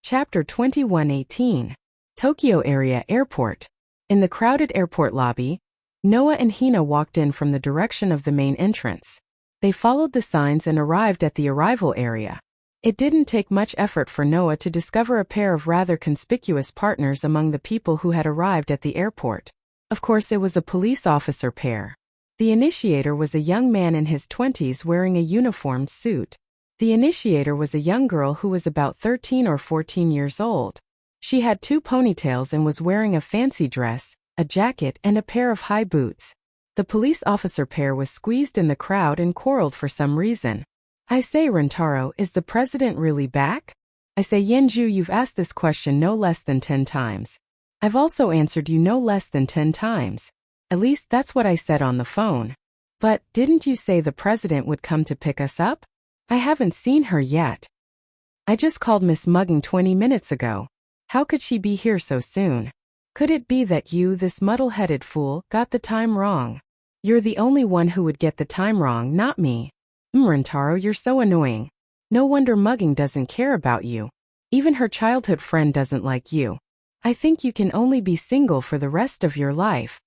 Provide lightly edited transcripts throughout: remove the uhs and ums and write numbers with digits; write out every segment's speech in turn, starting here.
Chapter 2118. Tokyo Area Airport. In the crowded airport lobby, Noah and Hina walked in from the direction of the main entrance. They followed the signs and arrived at the arrival area. It didn't take much effort for Noah to discover a pair of rather conspicuous partners among the people who had arrived at the airport. Of course, it was a police officer pair. The initiator was a young man in his 20s wearing a uniformed suit. The initiator was a young girl who was about 13 or 14 years old. She had 2 ponytails and was wearing a fancy dress, a jacket, and a pair of high boots. The police officer pair was squeezed in the crowd and quarreled for some reason. "I say, Rentaro, is the president really back?" "I say, Yenju, you've asked this question no less than 10 times. I've also answered you no less than 10 times. At least that's what I said on the phone." "But didn't you say the president would come to pick us up?" "I haven't seen her yet. I just called Miss Mugging 20 minutes ago. How could she be here so soon? Could it be that you, this muddle-headed fool, got the time wrong? You're the only one who would get the time wrong, not me. Rentaro, you're so annoying. No wonder Mugging doesn't care about you. Even her childhood friend doesn't like you. I think you can only be single for the rest of your life.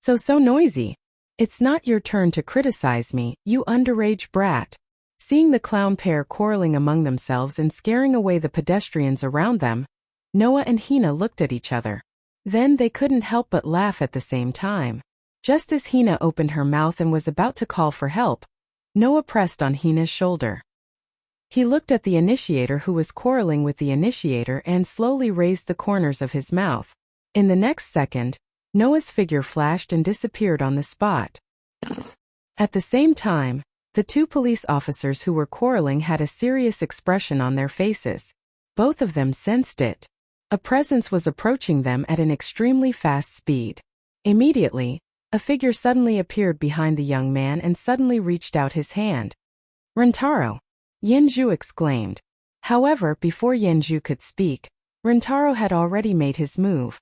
So noisy. It's not your turn to criticize me, you underage brat." Seeing the clown pair quarreling among themselves and scaring away the pedestrians around them, Noah and Hina looked at each other. Then they couldn't help but laugh at the same time. Just as Hina opened her mouth and was about to call for help, Noah pressed on Hina's shoulder. He looked at the initiator who was quarreling with the initiator and slowly raised the corners of his mouth. In the next second, Noah's figure flashed and disappeared on the spot. At the same time, the 2 police officers who were quarreling had a serious expression on their faces. Both of them sensed it. A presence was approaching them at an extremely fast speed. Immediately, a figure suddenly appeared behind the young man and suddenly reached out his hand. "Rentaro!" Yenju exclaimed. However, before Yenju could speak, Rentaro had already made his move.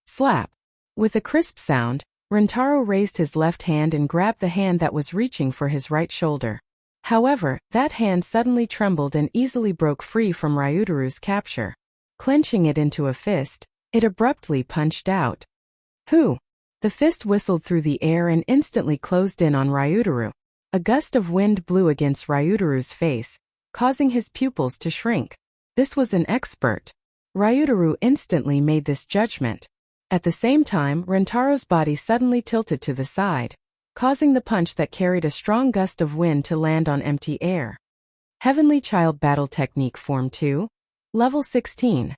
Slap! With a crisp sound, Rentaro raised his left hand and grabbed the hand that was reaching for his right shoulder. However, that hand suddenly trembled and easily broke free from Ryutaru's capture. Clenching it into a fist, it abruptly punched out. "Who?" The fist whistled through the air and instantly closed in on Ryutaru. A gust of wind blew against Ryutaru's face, causing his pupils to shrink. This was an expert. Ryutaru instantly made this judgment. At the same time, Rentaro's body suddenly tilted to the side, causing the punch that carried a strong gust of wind to land on empty air. Heavenly Child Battle Technique Form 2. Level 16.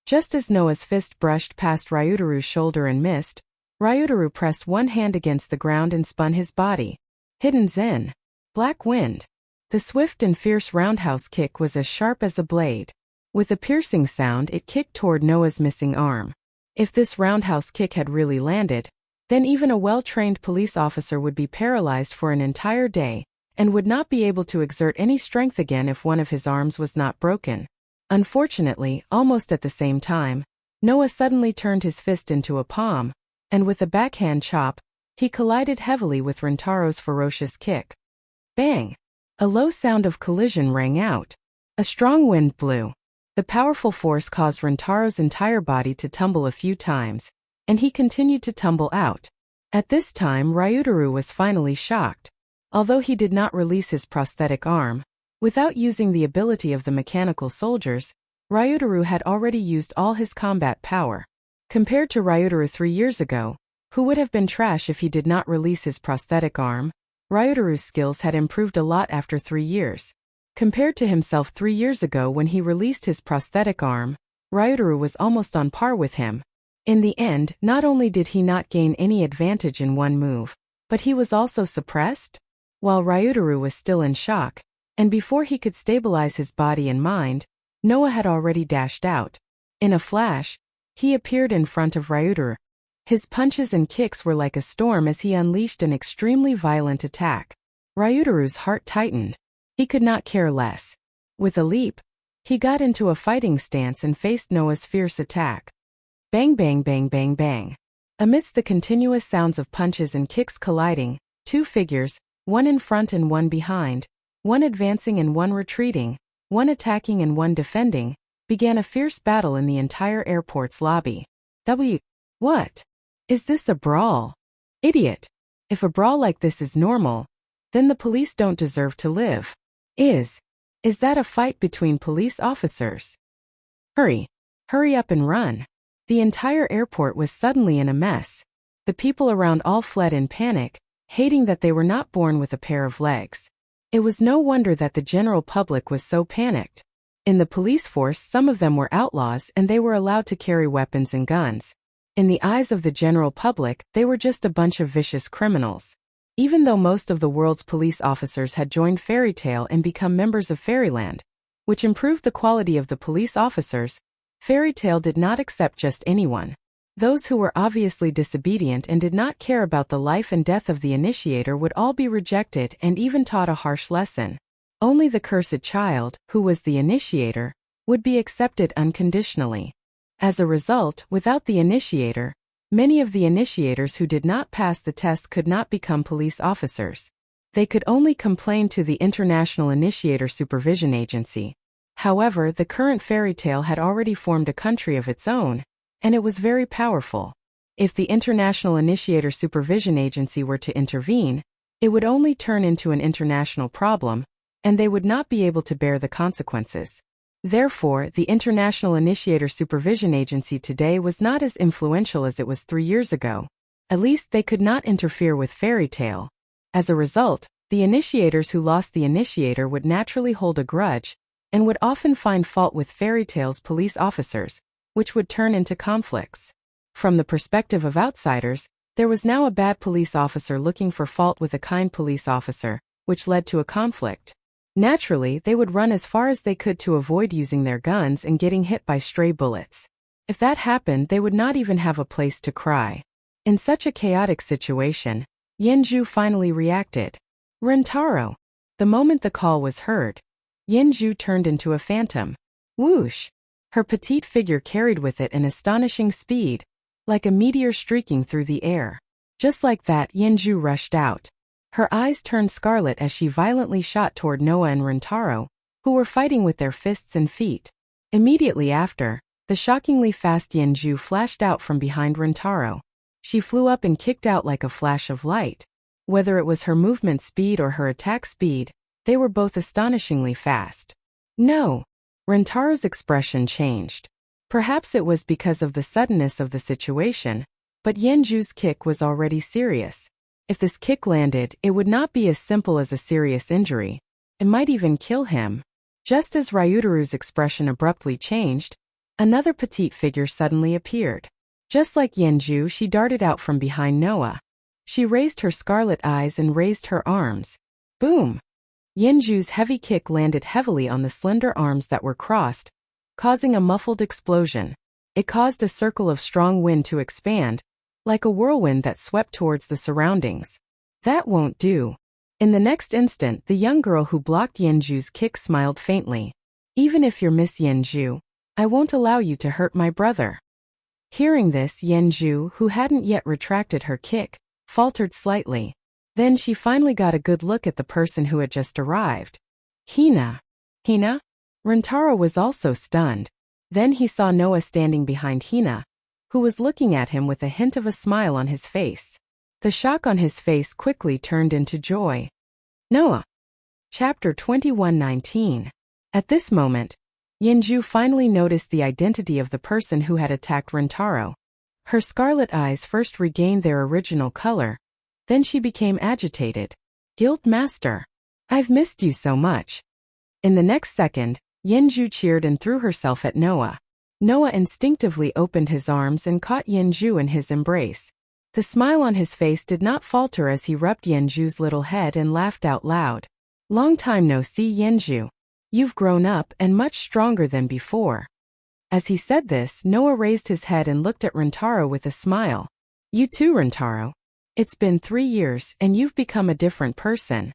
Just as Noah's fist brushed past Ryutaru's shoulder and missed, Ryutaru pressed one hand against the ground and spun his body. Hidden Zen. Black Wind. The swift and fierce roundhouse kick was as sharp as a blade. With a piercing sound, it kicked toward Noah's missing arm. If this roundhouse kick had really landed, then even a well-trained police officer would be paralyzed for an entire day, and would not be able to exert any strength again if one of his arms was not broken. Unfortunately, almost at the same time, Noah suddenly turned his fist into a palm, and with a backhand chop, he collided heavily with Rentaro's ferocious kick. Bang! A low sound of collision rang out. A strong wind blew. The powerful force caused Rentaro's entire body to tumble a few times, and he continued to tumble out. At this time, Ryutaru was finally shocked. Although he did not release his prosthetic arm, without using the ability of the mechanical soldiers, Ryutaru had already used all his combat power. Compared to Ryutaru 3 years ago, who would have been trash if he did not release his prosthetic arm, Ryutaru's skills had improved a lot after 3 years. Compared to himself 3 years ago when he released his prosthetic arm, Ryutaru was almost on par with him. In the end, not only did he not gain any advantage in one move, but he was also suppressed? While Ryutaru was still in shock, and before he could stabilize his body and mind, Noah had already dashed out. In a flash, he appeared in front of Ryutaru. His punches and kicks were like a storm as he unleashed an extremely violent attack. Ryutaru's heart tightened. He could not care less. With a leap, he got into a fighting stance and faced Noah's fierce attack. Bang bang bang bang bang. Amidst the continuous sounds of punches and kicks colliding, 2 figures, one in front and one behind, one advancing and one retreating, one attacking and one defending, began a fierce battle in the entire airport's lobby. What? Is this a brawl? Idiot. If a brawl like this is normal, then the police don't deserve to live. Is that a fight between police officers? Hurry up and run. The entire airport was suddenly in a mess. The people around all fled in panic, hating that they were not born with a pair of legs. It was no wonder that the general public was so panicked. In the police force, some of them were outlaws and they were allowed to carry weapons and guns. In the eyes of the general public, they were just a bunch of vicious criminals. Even though most of the world's police officers had joined Fairy Tail and become members of Fairyland, which improved the quality of the police officers, Fairy Tail did not accept just anyone. Those who were obviously disobedient and did not care about the life and death of the initiator would all be rejected and even taught a harsh lesson. Only the cursed child, who was the initiator, would be accepted unconditionally. As a result, without the initiator, many of the initiators who did not pass the test could not become police officers. They could only complain to the International Initiator Supervision Agency. However, the current Fairy Tail had already formed a country of its own, and it was very powerful. If the International Initiator Supervision Agency were to intervene, it would only turn into an international problem, and they would not be able to bear the consequences. Therefore, the International Initiator Supervision Agency today was not as influential as it was 3 years ago. At least they could not interfere with Fairy Tail. As a result, the initiators who lost the initiator would naturally hold a grudge, and would often find fault with Fairy Tail's police officers, which would turn into conflicts. From the perspective of outsiders, there was now a bad police officer looking for fault with a kind police officer, which led to a conflict. Naturally, they would run as far as they could to avoid using their guns and getting hit by stray bullets. If that happened, they would not even have a place to cry. In such a chaotic situation, Yenju finally reacted. Rentaro. The moment the call was heard, Yenju turned into a phantom. Whoosh! Her petite figure carried with it an astonishing speed, like a meteor streaking through the air. Just like that, Yenju rushed out. Her eyes turned scarlet as she violently shot toward Noah and Rentaro, who were fighting with their fists and feet. Immediately after, the shockingly fast Yenju flashed out from behind Rentaro. She flew up and kicked out like a flash of light. Whether it was her movement speed or her attack speed, they were both astonishingly fast. No! Rentaro's expression changed. Perhaps it was because of the suddenness of the situation, but Yenju's kick was already serious. If this kick landed, it would not be as simple as a serious injury. It might even kill him. Just as Ryutaru's expression abruptly changed, another petite figure suddenly appeared. Just like Yenju, she darted out from behind Noah. She raised her scarlet eyes and raised her arms. Boom! Yenju's heavy kick landed heavily on the slender arms that were crossed, causing a muffled explosion. It caused a circle of strong wind to expand, like a whirlwind that swept towards the surroundings. That won't do. In the next instant, the young girl who blocked Yenju's kick smiled faintly. Even if you're Miss Yenju, I won't allow you to hurt my brother. Hearing this, Yenju, who hadn't yet retracted her kick, faltered slightly. Then she finally got a good look at the person who had just arrived. Hina. Hina? Rentaro was also stunned. Then he saw Noah standing behind Hina, who was looking at him with a hint of a smile on his face. The shock on his face quickly turned into joy. Noah. Chapter 21:19. At this moment, Yenju finally noticed the identity of the person who had attacked Rentaro. Her scarlet eyes first regained their original color. Then she became agitated. Guild Master. I've missed you so much. In the next second, Yenju cheered and threw herself at Noah. Noah instinctively opened his arms and caught Yenju in his embrace. The smile on his face did not falter as he rubbed Yenju's little head and laughed out loud. Long time no see, Yenju. You've grown up and much stronger than before. As he said this, Noah raised his head and looked at Rentaro with a smile. You too, Rentaro. It's been 3 years and you've become a different person.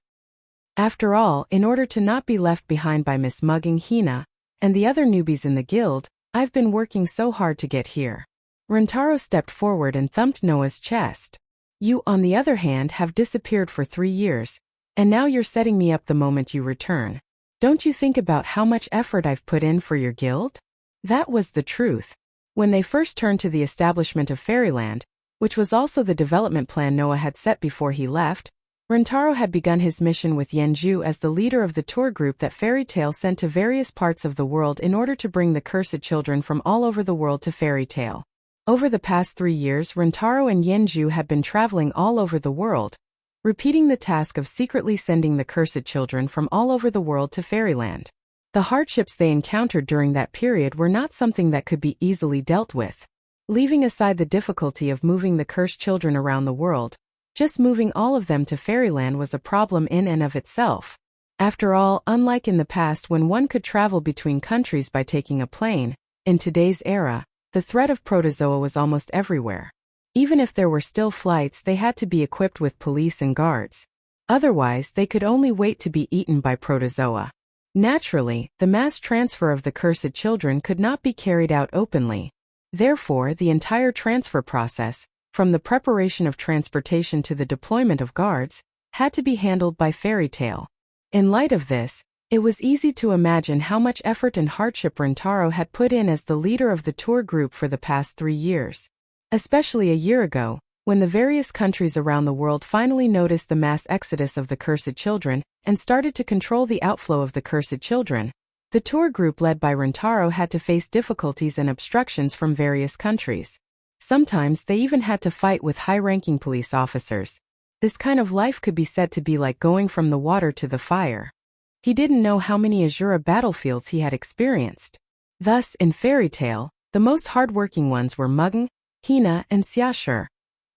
After all, in order to not be left behind by Miss Mugging Hina and the other newbies in the guild, I've been working so hard to get here. Rentaro stepped forward and thumped Noah's chest. You, on the other hand, have disappeared for 3 years, and now you're setting me up the moment you return. Don't you think about how much effort I've put in for your guild? That was the truth. When they first turned to the establishment of Fairyland, which was also the development plan Noah had set before he left, Rentaro had begun his mission with Yenju as the leader of the tour group that Fairy Tale sent to various parts of the world in order to bring the cursed children from all over the world to Fairy Tale. Over the past 3 years, Rentaro and Yenju had been traveling all over the world, repeating the task of secretly sending the cursed children from all over the world to Fairyland. The hardships they encountered during that period were not something that could be easily dealt with. Leaving aside the difficulty of moving the cursed children around the world, just moving all of them to Fairyland was a problem in and of itself. After all, unlike in the past when one could travel between countries by taking a plane, in today's era, the threat of protozoa was almost everywhere. Even if there were still flights, they had to be equipped with police and guards. Otherwise, they could only wait to be eaten by protozoa. Naturally, the mass transfer of the cursed children could not be carried out openly. Therefore, the entire transfer process, from the preparation of transportation to the deployment of guards, had to be handled by Fairy Tale. In light of this, it was easy to imagine how much effort and hardship Rentaro had put in as the leader of the tour group for the past 3 years. Especially a year ago, when the various countries around the world finally noticed the mass exodus of the cursed children and started to control the outflow of the cursed children, the tour group led by Rentaro had to face difficulties and obstructions from various countries. Sometimes they even had to fight with high-ranking police officers. This kind of life could be said to be like going from the water to the fire. He didn't know how many Azura battlefields he had experienced. Thus, in Fairy Tale, the most hard-working ones were Mugen, Hina, and Xiaoshi,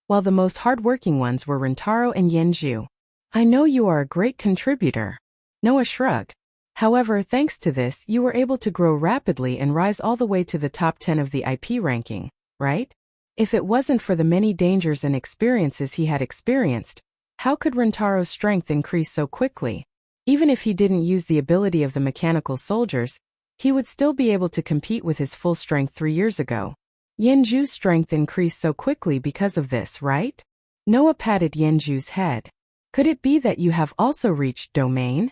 while the most hard-working ones were Rentaro and Yenju. I know you are a great contributor. Noah shrugged. However, thanks to this, you were able to grow rapidly and rise all the way to the top 10 of the IP ranking, right? If it wasn't for the many dangers and experiences he had experienced, how could Rentaro's strength increase so quickly? Even if he didn't use the ability of the mechanical soldiers, he would still be able to compete with his full strength 3 years ago. Yenju's strength increased so quickly because of this, right? Noah patted Yenju's head. Could it be that you have also reached domain?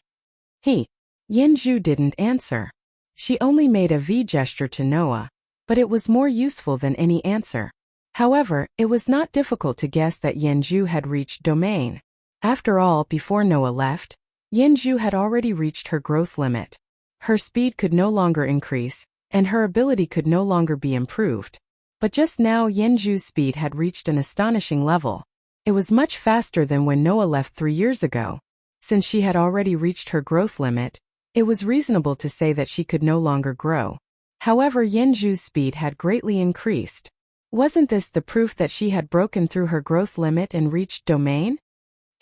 Yenju didn't answer. She only made a V gesture to Noah, but it was more useful than any answer. However, it was not difficult to guess that Yenju had reached domain. After all, before Noah left, Yenju had already reached her growth limit. Her speed could no longer increase, and her ability could no longer be improved. But just now Yenju's speed had reached an astonishing level. It was much faster than when Noah left 3 years ago. Since she had already reached her growth limit, it was reasonable to say that she could no longer grow. However, Yenju's speed had greatly increased. Wasn't this the proof that she had broken through her growth limit and reached domain?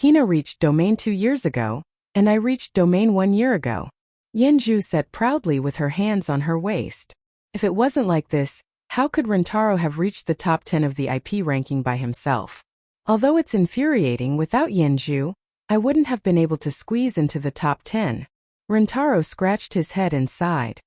Hina reached domain 2 years ago, and I reached domain 1 year ago. Yenju said proudly with her hands on her waist. If it wasn't like this, how could Rentaro have reached the top 10 of the IP ranking by himself? Although it's infuriating, without Yenju, I wouldn't have been able to squeeze into the top 10. Rentaro scratched his head and sighed.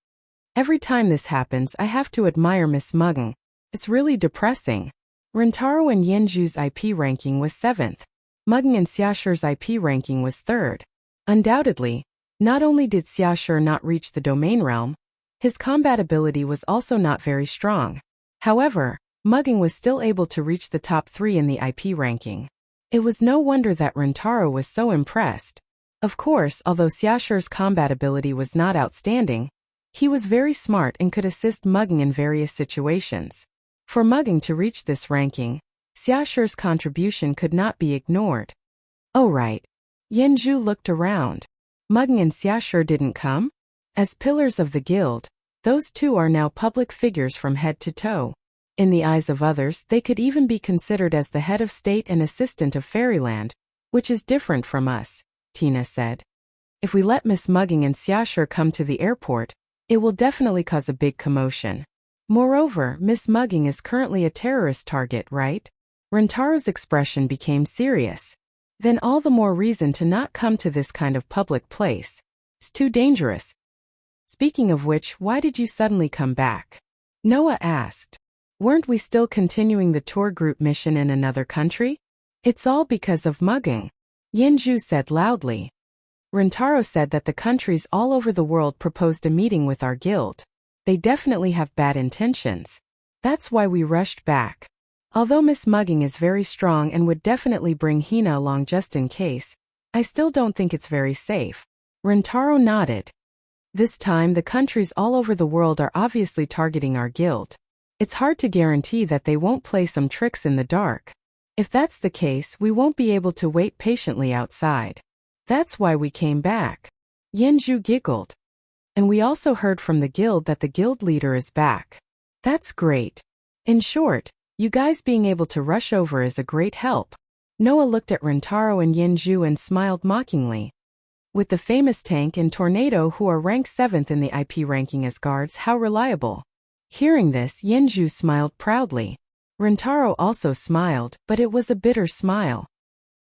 Every time this happens, I have to admire Miss Mugen. It's really depressing. Rentaro and Yenju's IP ranking was 7th. Mugen and Xiaoshi's IP ranking was 3rd. Undoubtedly, not only did Xiaoshi not reach the domain realm, his combat ability was also not very strong. However, Mugen was still able to reach the top 3 in the IP ranking. It was no wonder that Rentaro was so impressed. Of course, although Xiaoshi's combat ability was not outstanding, he was very smart and could assist Mugen in various situations. For Mugen to reach this ranking, Xiaoshi's contribution could not be ignored. Oh right. Yenju looked around. Mugen and Xiaoshi didn't come? As pillars of the guild, those two are now public figures from head to toe. In the eyes of others, they could even be considered as the head of state and assistant of Fairyland, which is different from us, Tina said. If we let Miss Mugen and Xiaoshi come to the airport, it will definitely cause a big commotion. Moreover, Miss Mugen is currently a terrorist target, right? Rentaro's expression became serious. Then all the more reason to not come to this kind of public place. It's too dangerous. Speaking of which, why did you suddenly come back? Noah asked. Weren't we still continuing the tour group mission in another country? It's all because of Mugen. Yenju said loudly. Rentaro said that the countries all over the world proposed a meeting with our guild. They definitely have bad intentions. That's why we rushed back. Although Miss Mugging is very strong and would definitely bring Hina along just in case, I still don't think it's very safe. Rintaro nodded. This time the countries all over the world are obviously targeting our guild. It's hard to guarantee that they won't play some tricks in the dark. If that's the case, we won't be able to wait patiently outside. That's why we came back. Yenju giggled. And we also heard from the guild that the guild leader is back. That's great. In short, you guys being able to rush over is a great help. Noah looked at Rintaro and Yenju and smiled mockingly. With the famous Tank and Tornado who are ranked 7th in the IP ranking as guards, how reliable. Hearing this, Yenju smiled proudly. Rintaro also smiled, but it was a bitter smile.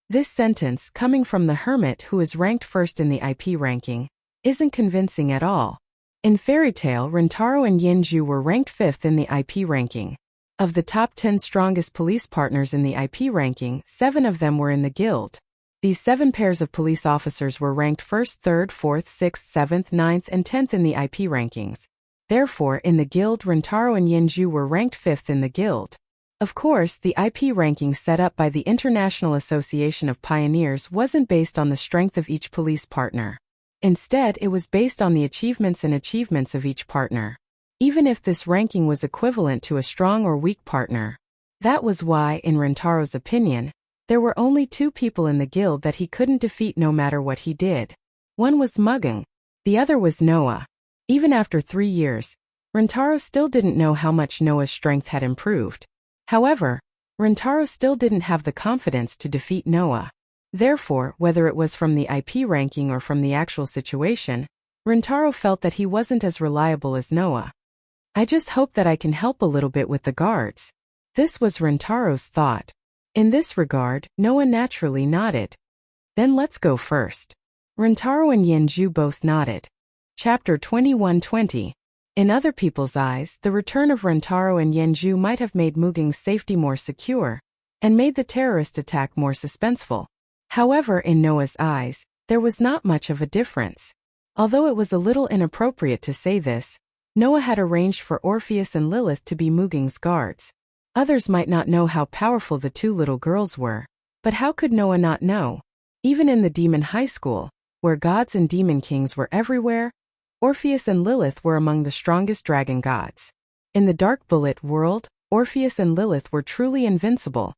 This sentence, coming from the hermit who is ranked 1st in the IP ranking, isn't convincing at all. In Fairy Tail, Rintaro and Yenju were ranked 5th in the IP ranking. Of the top 10 strongest police partners in the IP ranking, 7 of them were in the guild. These 7 pairs of police officers were ranked 1st, 3rd, 4th, 6th, 7th, 9th, and 10th in the IP rankings. Therefore, in the guild, Rintaro and Yenju were ranked 5th in the guild. Of course, the IP ranking set up by the International Association of Pioneers wasn't based on the strength of each police partner. Instead, it was based on the achievements of each partner. Even if this ranking was equivalent to a strong or weak partner. That was why, in Rintaro's opinion, there were only 2 people in the guild that he couldn't defeat no matter what he did. One was Mugging. The other was Noah. Even after 3 years, Rintaro still didn't know how much Noah's strength had improved. However, Rintaro still didn't have the confidence to defeat Noah. Therefore, whether it was from the IP ranking or from the actual situation, Rintaro felt that he wasn't as reliable as Noah. I just hope that I can help a little bit with the guards. This was Rintaro's thought. In this regard, Noah naturally nodded. Then let's go first. Rintaro and Yenju both nodded. Chapter 2120. In other people's eyes, the return of Rintaro and Yenju might have made Muging's safety more secure, and made the terrorist attack more suspenseful. However, in Noah's eyes, there was not much of a difference. Although it was a little inappropriate to say this, Noah had arranged for Orpheus and Lilith to be Muging's guards. Others might not know how powerful the 2 little girls were, but how could Noah not know? Even in the demon high school, where gods and demon kings were everywhere, Orpheus and Lilith were among the strongest dragon gods. In the Dark Bullet world, Orpheus and Lilith were truly invincible,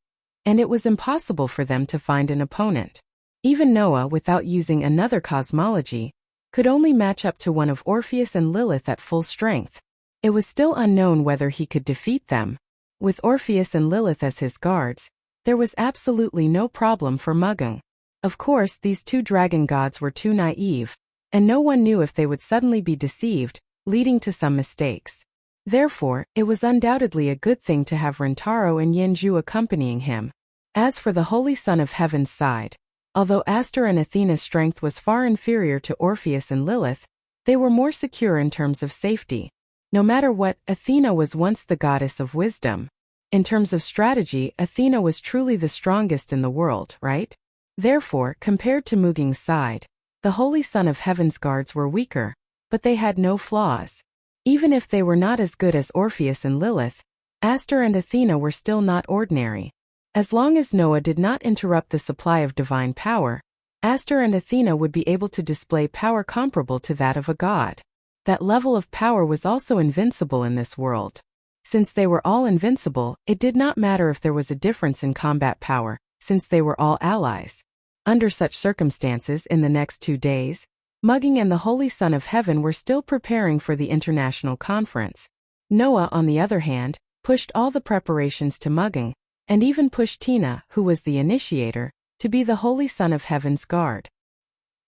and it was impossible for them to find an opponent. Even Noah, without using another cosmology, could only match up to one of Orpheus and Lilith at full strength. It was still unknown whether he could defeat them. With Orpheus and Lilith as his guards, there was absolutely no problem for Mugging. Of course, these 2 dragon gods were too naive, and no one knew if they would suddenly be deceived, leading to some mistakes. Therefore, it was undoubtedly a good thing to have Rintaro and Yenju accompanying him. As for the Holy Son of Heaven's side, although Aster and Athena's strength was far inferior to Orpheus and Lilith, they were more secure in terms of safety. No matter what, Athena was once the goddess of wisdom. In terms of strategy, Athena was truly the strongest in the world, right? Therefore, compared to Muging's side, the Holy Son of Heaven's guards were weaker, but they had no flaws. Even if they were not as good as Orpheus and Lilith, Aster and Athena were still not ordinary. As long as Noah did not interrupt the supply of divine power, Aster and Athena would be able to display power comparable to that of a god. That level of power was also invincible in this world. Since they were all invincible, it did not matter if there was a difference in combat power, since they were all allies. Under such circumstances, in the next 2 days, Mugging and the Holy Son of Heaven were still preparing for the international conference. Noah, on the other hand, pushed all the preparations to Mugging, and even pushed Tina, who was the initiator, to be the Holy Son of Heaven's guard.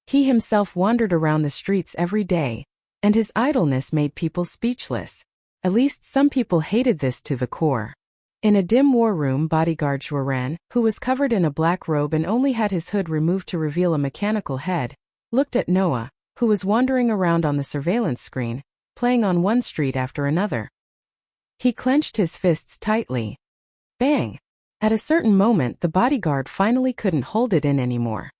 He himself wandered around the streets every day, and his idleness made people speechless. At least some people hated this to the core. In a dim war room, bodyguard Juaran, who was covered in a black robe and only had his hood removed to reveal a mechanical head, looked at Noah, who was wandering around on the surveillance screen, playing on one street after another. He clenched his fists tightly. Bang! At a certain moment, the bodyguard finally couldn't hold it in anymore.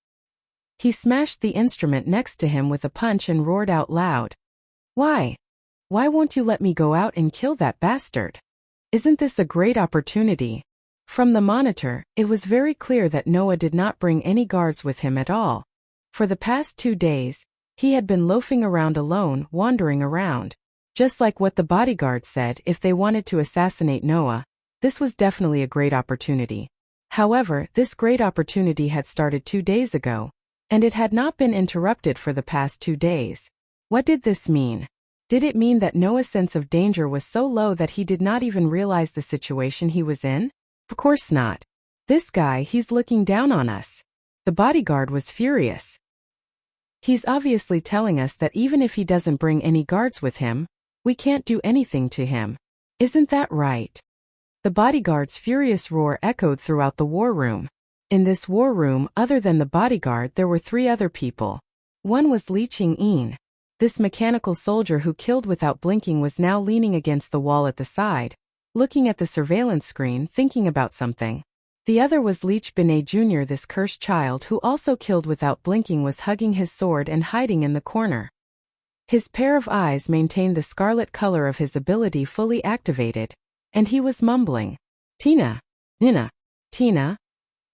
He smashed the instrument next to him with a punch and roared out loud. Why? Why won't you let me go out and kill that bastard? Isn't this a great opportunity? From the monitor, it was very clear that Noah did not bring any guards with him at all. For the past 2 days, he had been loafing around alone, wandering around. Just like what the bodyguard said, if they wanted to assassinate Noah, this was definitely a great opportunity. However, this great opportunity had started 2 days ago, and it had not been interrupted for the past 2 days. What did this mean? Did it mean that Noah's sense of danger was so low that he did not even realize the situation he was in? Of course not. This guy, he's looking down on us. The bodyguard was furious. He's obviously telling us that even if he doesn't bring any guards with him, we can't do anything to him. Isn't that right? The bodyguard's furious roar echoed throughout the war room. In this war room, other than the bodyguard, there were 3 other people. One was Li Ching-yin. This mechanical soldier who killed without blinking was now leaning against the wall at the side, looking at the surveillance screen, thinking about something. The other was Leech Binet Jr. This cursed child who also killed without blinking was hugging his sword and hiding in the corner. His pair of eyes maintained the scarlet color of his ability fully activated, and he was mumbling, "Tina, Nina, Tina."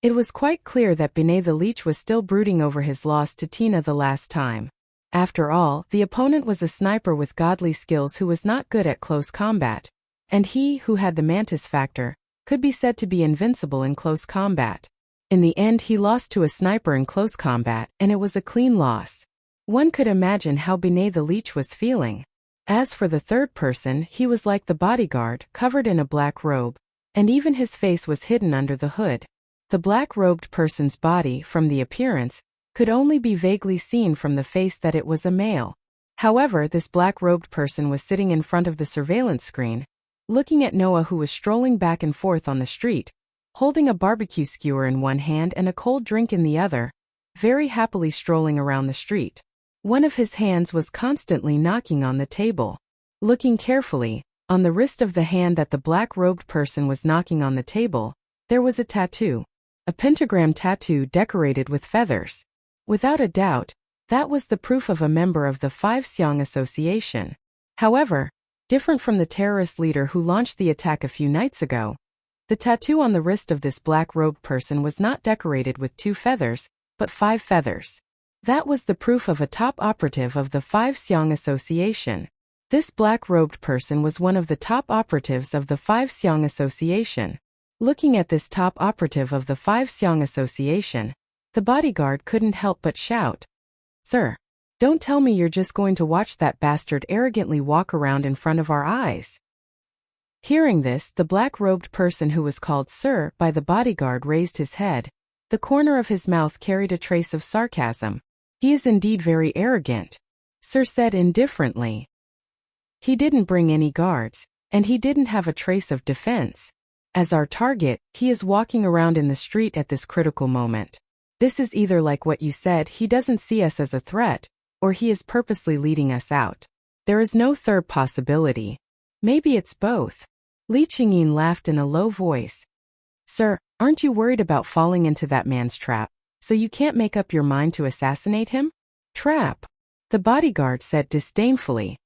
It was quite clear that Binet the Leech was still brooding over his loss to Tina the last time. After all, the opponent was a sniper with godly skills who was not good at close combat, and he, who had the mantis factor, could be said to be invincible in close combat. In the end, he lost to a sniper in close combat, and it was a clean loss. One could imagine how Binet the Leech was feeling. As for the third person, he was like the bodyguard, covered in a black robe, and even his face was hidden under the hood. The black-robed person's body, from the appearance, could only be vaguely seen from the face that it was a male. However, this black-robed person was sitting in front of the surveillance screen, looking at Noah, who was strolling back and forth on the street, holding a barbecue skewer in one hand and a cold drink in the other, very happily strolling around the street. One of his hands was constantly knocking on the table. Looking carefully, on the wrist of the hand that the black-robed person was knocking on the table, there was a tattoo. A pentagram tattoo decorated with feathers. Without a doubt, that was the proof of a member of the Five Xiong Association. However, different from the terrorist leader who launched the attack a few nights ago, the tattoo on the wrist of this black-robed person was not decorated with 2 feathers, but 5 feathers. That was the proof of a top operative of the Five Xiong Association. This black-robed person was one of the top operatives of the Five Xiong Association. Looking at this top operative of the Five Xiong Association, the bodyguard couldn't help but shout, "Sir, don't tell me you're just going to watch that bastard arrogantly walk around in front of our eyes." Hearing this, the black-robed person who was called Sir by the bodyguard raised his head. The corner of his mouth carried a trace of sarcasm. "He is indeed very arrogant," Sir said indifferently. "He didn't bring any guards, and he didn't have a trace of defense. As our target, he is walking around in the street at this critical moment. This is either like what you said, he doesn't see us as a threat, or he is purposely leading us out. There is no third possibility. Maybe it's both." Li Qingyin laughed in a low voice. "Sir, aren't you worried about falling into that man's trap, so you can't make up your mind to assassinate him?" "Trap?" the bodyguard said disdainfully.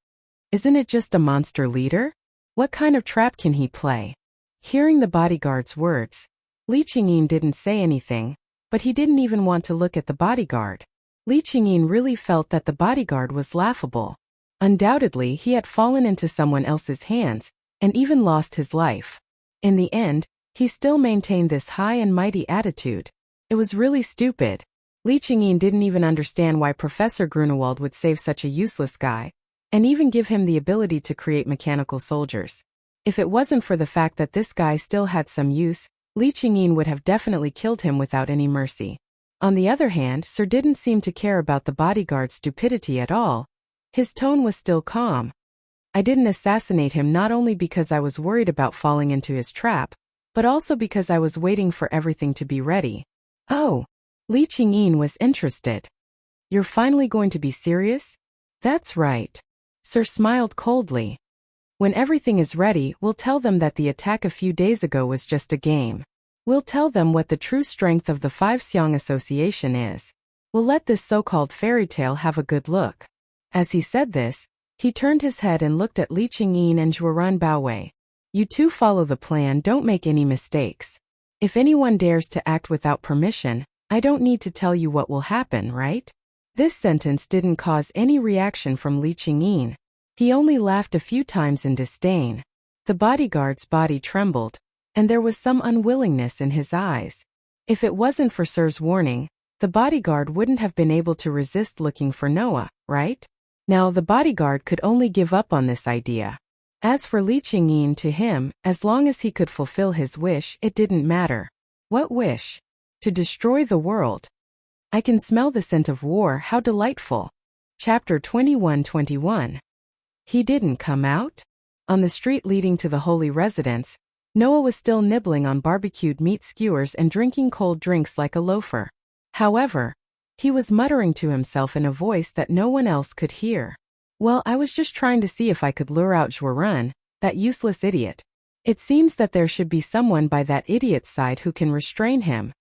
"Isn't it just a monster leader? What kind of trap can he play?" Hearing the bodyguard's words, Li Qingyin didn't say anything, but he didn't even want to look at the bodyguard. Li Qingyin really felt that the bodyguard was laughable. Undoubtedly, he had fallen into someone else's hands, and even lost his life. In the end, he still maintained this high and mighty attitude. It was really stupid. Li Qingyin didn't even understand why Professor Grunewald would save such a useless guy, and even give him the ability to create mechanical soldiers. If it wasn't for the fact that this guy still had some use, Li Qingyin would have definitely killed him without any mercy. On the other hand, Sir didn't seem to care about the bodyguard's stupidity at all. His tone was still calm. "I didn't assassinate him not only because I was worried about falling into his trap, but also because I was waiting for everything to be ready." "Oh." Li Qingyin was interested. "You're finally going to be serious?" "That's right." Sir smiled coldly. "When everything is ready, we'll tell them that the attack a few days ago was just a game. We'll tell them what the true strength of the Five Xiong Association is. We'll let this so-called fairy tale have a good look." As he said this, He turned his head and looked at Li Qingyin and Zhuoran Baowei. You two follow the plan, don't make any mistakes. If anyone dares to act without permission, I don't need to tell you what will happen, right? This sentence didn't cause any reaction from Li Qingyin. He only laughed a few times in disdain. The bodyguard's body trembled, and there was some unwillingness in his eyes. If it wasn't for Sir's warning, the bodyguard wouldn't have been able to resist looking for Noah, right? Now the bodyguard could only give up on this idea. As for Li Qingyin, to him, as long as he could fulfill his wish, it didn't matter. What wish? To destroy the world. I can smell the scent of war, how delightful. Chapter 21-21. He didn't come out? On the street leading to the holy residence, Noah was still nibbling on barbecued meat skewers and drinking cold drinks like a loafer. However, he was muttering to himself in a voice that no one else could hear. Well, I was just trying to see if I could lure out Zhuoran, that useless idiot. It seems that there should be someone by that idiot's side who can restrain him.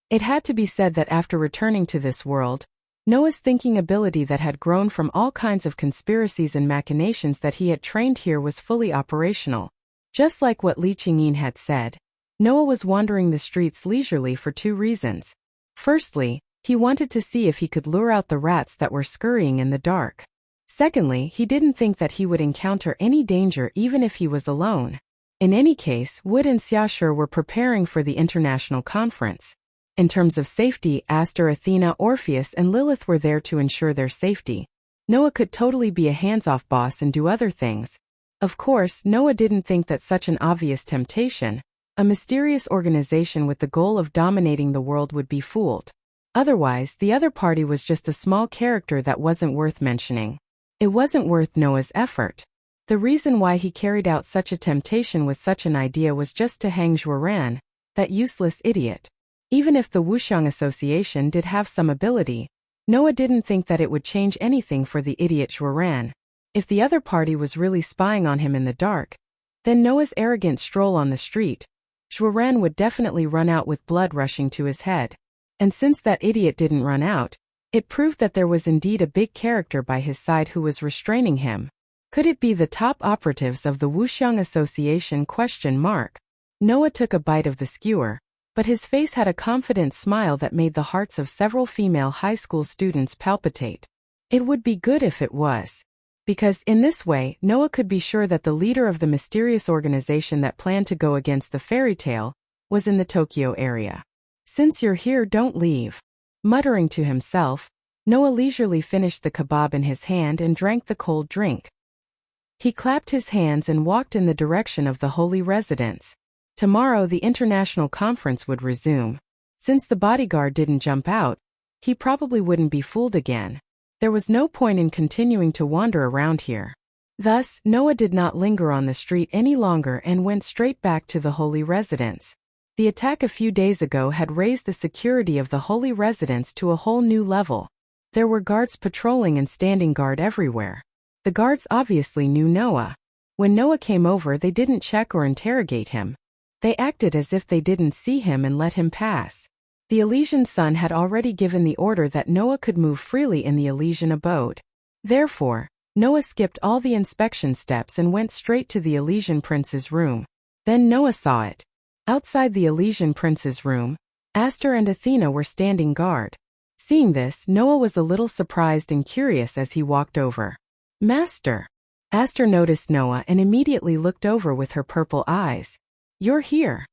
It had to be said that after returning to this world, Noah's thinking ability that had grown from all kinds of conspiracies and machinations that he had trained here was fully operational. Just like what Li Qingyin had said, Noah was wandering the streets leisurely for two reasons. Firstly, he wanted to see if he could lure out the rats that were scurrying in the dark. Secondly, he didn't think that he would encounter any danger even if he was alone. In any case, Wood and Xiaoshi were preparing for the international conference. In terms of safety, Aster, Athena, Orpheus, and Lilith were there to ensure their safety. Noah could totally be a hands-off boss and do other things. Of course, Noah didn't think that such an obvious temptation, a mysterious organization with the goal of dominating the world, would be fooled. Otherwise, the other party was just a small character that wasn't worth mentioning. It wasn't worth Noah's effort. The reason why he carried out such a temptation with such an idea was just to hang Zhuoran, that useless idiot. Even if the Wuxia Association did have some ability, Noah didn't think that it would change anything for the idiot Zhuoran. If the other party was really spying on him in the dark, then Noah's arrogant stroll on the street, Zhuoran would definitely run out with blood rushing to his head. And since that idiot didn't run out, it proved that there was indeed a big character by his side who was restraining him. Could it be the top operatives of the Wuxia Association? Noah took a bite of the skewer, but his face had a confident smile that made the hearts of several female high school students palpitate. It would be good if it was. Because in this way, Noah could be sure that the leader of the mysterious organization that planned to go against the fairy tale was in the Tokyo area. Since you're here, don't leave. Muttering to himself, Noah leisurely finished the kebab in his hand and drank the cold drink. He clapped his hands and walked in the direction of the holy residence. Tomorrow the international conference would resume. Since the bodyguard didn't jump out, he probably wouldn't be fooled again. There was no point in continuing to wander around here. Thus, Noah did not linger on the street any longer and went straight back to the holy residence. The attack a few days ago had raised the security of the holy residence to a whole new level. There were guards patrolling and standing guard everywhere. The guards obviously knew Noah. When Noah came over, they didn't check or interrogate him. They acted as if they didn't see him and let him pass. The Elysian sun had already given the order that Noah could move freely in the Elysian abode. Therefore, Noah skipped all the inspection steps and went straight to the Elysian prince's room. Then Noah saw it. Outside the Elysian prince's room, Aster and Athena were standing guard. Seeing this, Noah was a little surprised and curious as he walked over. Master! Aster noticed Noah and immediately looked over with her purple eyes. You're here.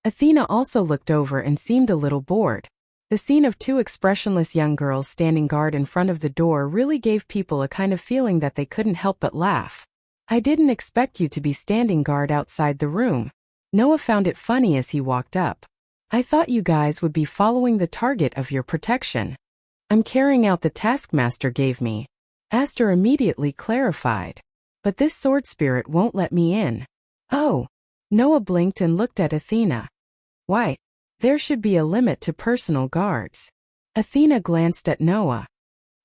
Athena also looked over and seemed a little bored. The scene of two expressionless young girls standing guard in front of the door really gave people a kind of feeling that they couldn't help but laugh. I didn't expect you to be standing guard outside the room. Noah found it funny as he walked up. I thought you guys would be following the target of your protection. I'm carrying out the task Master gave me. Aster immediately clarified. But this sword spirit won't let me in. Oh. Noah blinked and looked at Athena. Why? There should be a limit to personal guards. Athena glanced at Noah.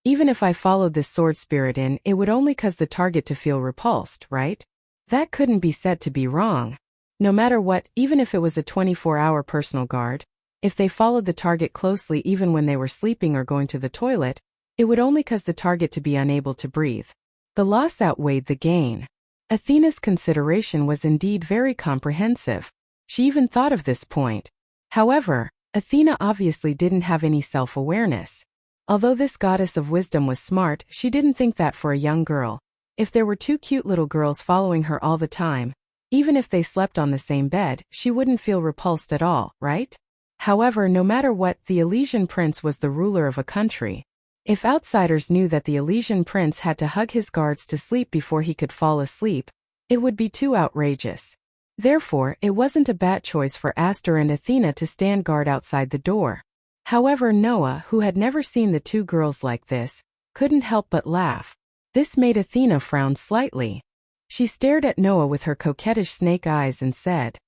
Even if I followed this sword spirit in, it would only cause the target to feel repulsed, right? That couldn't be said to be wrong. No matter what, even if it was a 24-hour personal guard, if they followed the target closely even when they were sleeping or going to the toilet, it would only cause the target to be unable to breathe. The loss outweighed the gain. Athena's consideration was indeed very comprehensive. She even thought of this point. However, Athena obviously didn't have any self-awareness. Although this goddess of wisdom was smart, she didn't think that for a young girl. If there were two cute little girls following her all the time, even if they slept on the same bed, she wouldn't feel repulsed at all, right? However, no matter what, the Elysian prince was the ruler of a country. If outsiders knew that the Elysian prince had to hug his guards to sleep before he could fall asleep, it would be too outrageous. Therefore, it wasn't a bad choice for Aster and Athena to stand guard outside the door. However, Noah, who had never seen the two girls like this, couldn't help but laugh. This made Athena frown slightly. She stared at Noah with her coquettish snake eyes and said,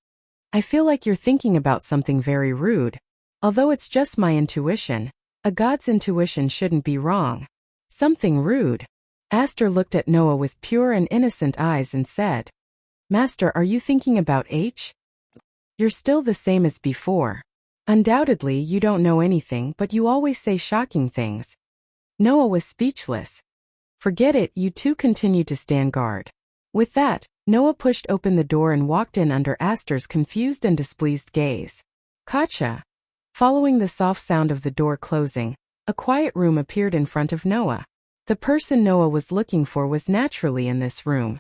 "I feel like you're thinking about something very rude. Although it's just my intuition, a god's intuition shouldn't be wrong." "Something rude?" Aster looked at Noah with pure and innocent eyes and said, "Master, are you thinking about H? You're still the same as before. Undoubtedly you don't know anything, but you always say shocking things." Noah was speechless. "Forget it," you two continued to stand guard. With that, Noah pushed open the door and walked in under Aster's confused and displeased gaze. "Gotcha." Following the soft sound of the door closing, a quiet room appeared in front of Noah. The person Noah was looking for was naturally in this room.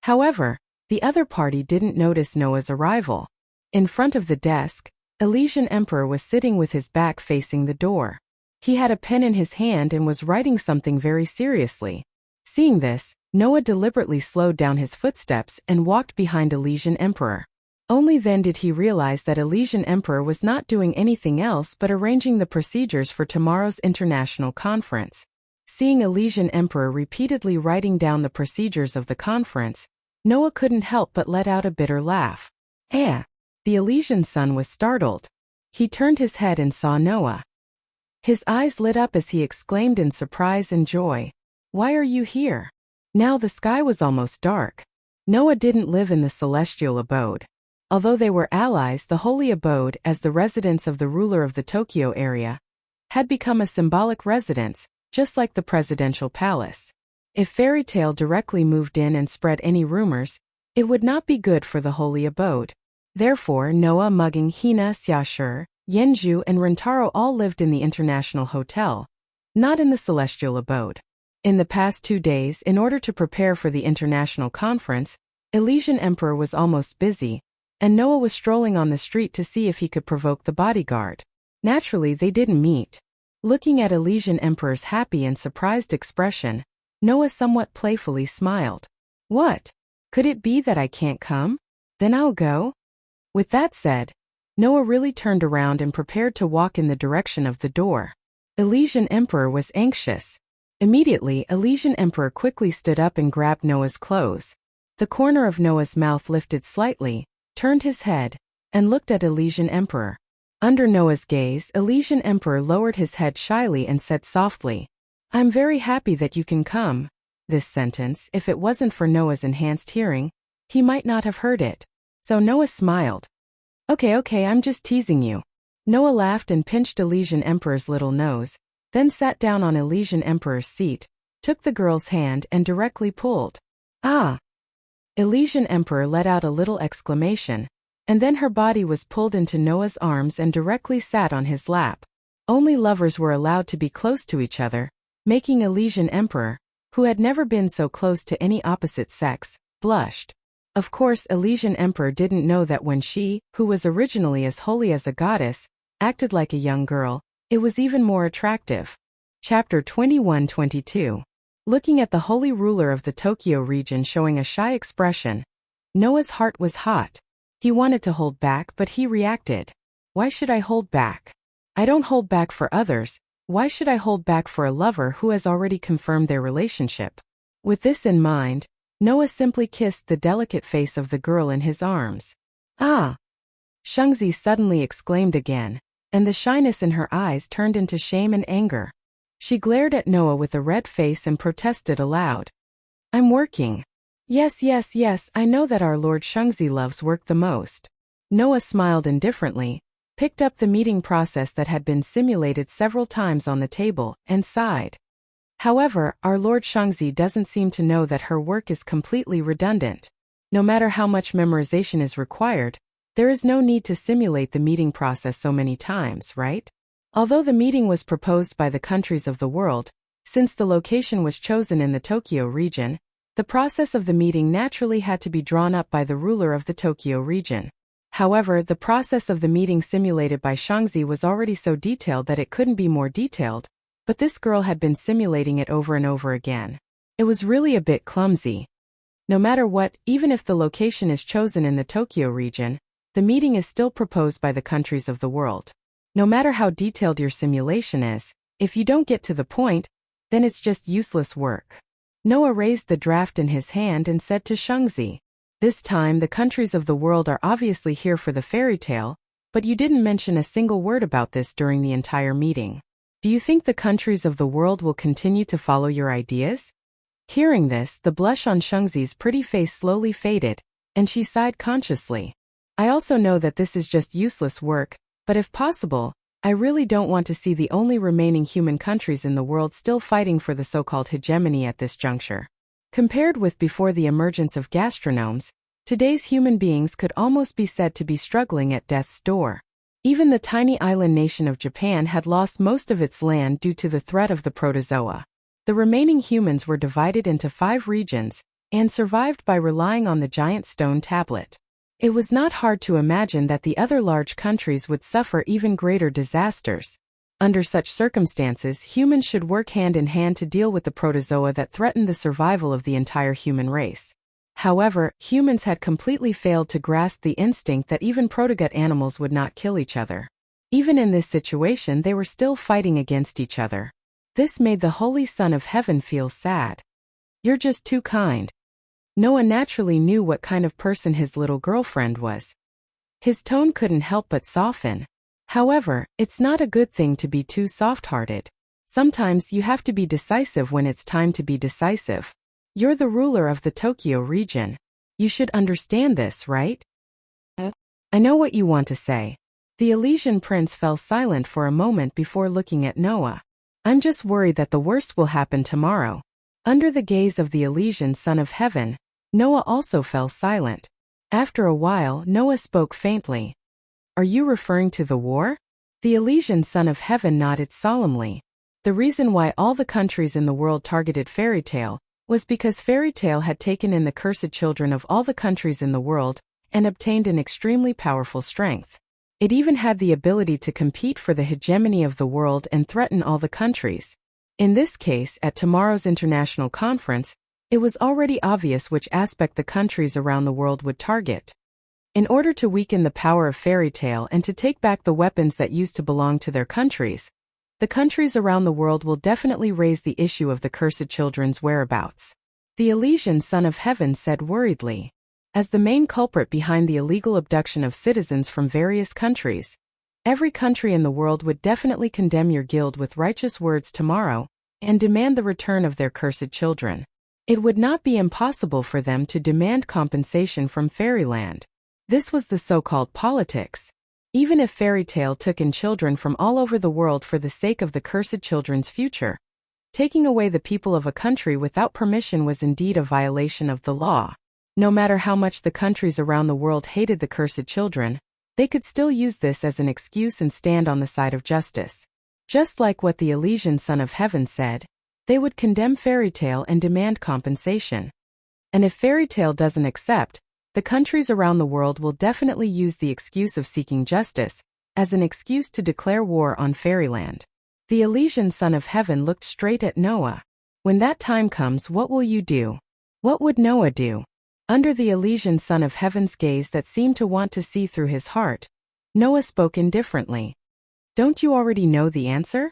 However, the other party didn't notice Noah's arrival. In front of the desk, Elysian Emperor was sitting with his back facing the door. He had a pen in his hand and was writing something very seriously. Seeing this, Noah deliberately slowed down his footsteps and walked behind Elysian Emperor. Only then did he realize that Elysian Emperor was not doing anything else but arranging the procedures for tomorrow's international conference. Seeing Elysian Emperor repeatedly writing down the procedures of the conference, Noah couldn't help but let out a bitter laugh. "Eh?" The Elysian son was startled. He turned his head and saw Noah. His eyes lit up as he exclaimed in surprise and joy, "Why are you here?" Now the sky was almost dark. Noah didn't live in the celestial abode. Although they were allies, the holy abode, as the residence of the ruler of the Tokyo area, had become a symbolic residence, just like the presidential palace. If Fairy Tale directly moved in and spread any rumors, it would not be good for the holy abode. Therefore, Noah, Mugging, Hina, Xiaoshi, Yenju, and Rentaro all lived in the International Hotel, not in the celestial abode. In the past 2 days, in order to prepare for the international conference, Elysian Emperor was almost busy, and Noah was strolling on the street to see if he could provoke the bodyguard. Naturally, they didn't meet. Looking at Elysian Emperor's happy and surprised expression, Noah somewhat playfully smiled. "What? Could it be that I can't come? Then I'll go." With that said, Noah really turned around and prepared to walk in the direction of the door. Elysian Emperor was anxious. Immediately, Elysian Emperor quickly stood up and grabbed Noah's clothes. The corner of Noah's mouth lifted slightly, turned his head, and looked at Elysian Emperor. Under Noah's gaze, Elysian Emperor lowered his head shyly and said softly, "I'm very happy that you can come." This sentence, if it wasn't for Noah's enhanced hearing, he might not have heard it. So Noah smiled. Okay, I'm just teasing you." Noah laughed and pinched Elysian Emperor's little nose, then sat down on Elysian Emperor's seat, took the girl's hand and directly pulled. "Ah!" Elysian Emperor let out a little exclamation, and then her body was pulled into Noah's arms and directly sat on his lap. Only lovers were allowed to be close to each other, making Elysian Emperor, who had never been so close to any opposite sex, blushed. Of course, Elysian Emperor didn't know that when she, who was originally as holy as a goddess, acted like a young girl, it was even more attractive. Chapter 21-22. Looking at the holy ruler of the Tokyo region showing a shy expression, Noah's heart was hot. He wanted to hold back, but he reacted. "Why should I hold back? I don't hold back for others. Why should I hold back for a lover who has already confirmed their relationship?" With this in mind, Noah simply kissed the delicate face of the girl in his arms. "Ah!" Shengzi suddenly exclaimed again, and the shyness in her eyes turned into shame and anger. She glared at Noah with a red face and protested aloud. "I'm working." Yes, I know that our Lord Shengzi loves work the most." Noah smiled indifferently, picked up the meeting process that had been simulated several times on the table, and sighed. However, our Lord Shangzi doesn't seem to know that her work is completely redundant. No matter how much memorization is required, there is no need to simulate the meeting process so many times, right? Although the meeting was proposed by the countries of the world, since the location was chosen in the Tokyo region, the process of the meeting naturally had to be drawn up by the ruler of the Tokyo region. However, the process of the meeting simulated by Shangzi was already so detailed that it couldn't be more detailed, but this girl had been simulating it over and over again. It was really a bit clumsy. No matter what, even if the location is chosen in the Tokyo region, the meeting is still proposed by the countries of the world. No matter how detailed your simulation is, if you don't get to the point, then it's just useless work. Noah raised the draft in his hand and said to Shangzi, "This time the countries of the world are obviously here for the fairy tale, but you didn't mention a single word about this during the entire meeting. Do you think the countries of the world will continue to follow your ideas?" Hearing this, the blush on Shangzi's pretty face slowly faded, and she sighed consciously. "I also know that this is just useless work, but if possible, I really don't want to see the only remaining human countries in the world still fighting for the so-called hegemony at this juncture. Compared with before the emergence of gastronomes, today's human beings could almost be said to be struggling at death's door. Even the tiny island nation of Japan had lost most of its land due to the threat of the protozoa. The remaining humans were divided into 5 regions, and survived by relying on the giant stone tablet. It was not hard to imagine that the other large countries would suffer even greater disasters. Under such circumstances, humans should work hand in hand to deal with the protozoa that threatened the survival of the entire human race. However, humans had completely failed to grasp the instinct that even protogut animals would not kill each other. Even in this situation, they were still fighting against each other. This made the Holy Son of Heaven feel sad. "You're just too kind." Noah naturally knew what kind of person his little girlfriend was. His tone couldn't help but soften. However, it's not a good thing to be too soft-hearted. Sometimes you have to be decisive when it's time to be decisive. You're the ruler of the Tokyo region. You should understand this, right? I know what you want to say. The Elysian prince fell silent for a moment before looking at Noah. "I'm just worried that the worst will happen tomorrow." Under the gaze of the Elysian Son of Heaven, Noah also fell silent. After a while, Noah spoke faintly. "Are you referring to the war?" The Elysian Son of Heaven nodded solemnly. The reason why all the countries in the world targeted Fairy Tale was because Fairy Tale had taken in the cursed children of all the countries in the world and obtained an extremely powerful strength. It even had the ability to compete for the hegemony of the world and threaten all the countries. In this case, at tomorrow's international conference, it was already obvious which aspect the countries around the world would target. In order to weaken the power of Fairy Tale and to take back the weapons that used to belong to their countries, the countries around the world will definitely raise the issue of the cursed children's whereabouts. The Elysian Son of Heaven said worriedly. As the main culprit behind the illegal abduction of citizens from various countries, every country in the world would definitely condemn your guild with righteous words tomorrow and demand the return of their cursed children. It would not be impossible for them to demand compensation from Fairyland. This was the so-called politics. Even if Fairy Tale took in children from all over the world for the sake of the cursed children's future, taking away the people of a country without permission was indeed a violation of the law. No matter how much the countries around the world hated the cursed children, they could still use this as an excuse and stand on the side of justice. Just like what the Elysian Son of Heaven said, they would condemn Fairy Tale and demand compensation. And if Fairy Tale doesn't accept, the countries around the world will definitely use the excuse of seeking justice as an excuse to declare war on Fairyland. The Elysian Son of Heaven looked straight at Noah. "When that time comes, what will you do?" What would Noah do? Under the Elysian Son of Heaven's gaze that seemed to want to see through his heart, Noah spoke indifferently. "Don't you already know the answer?"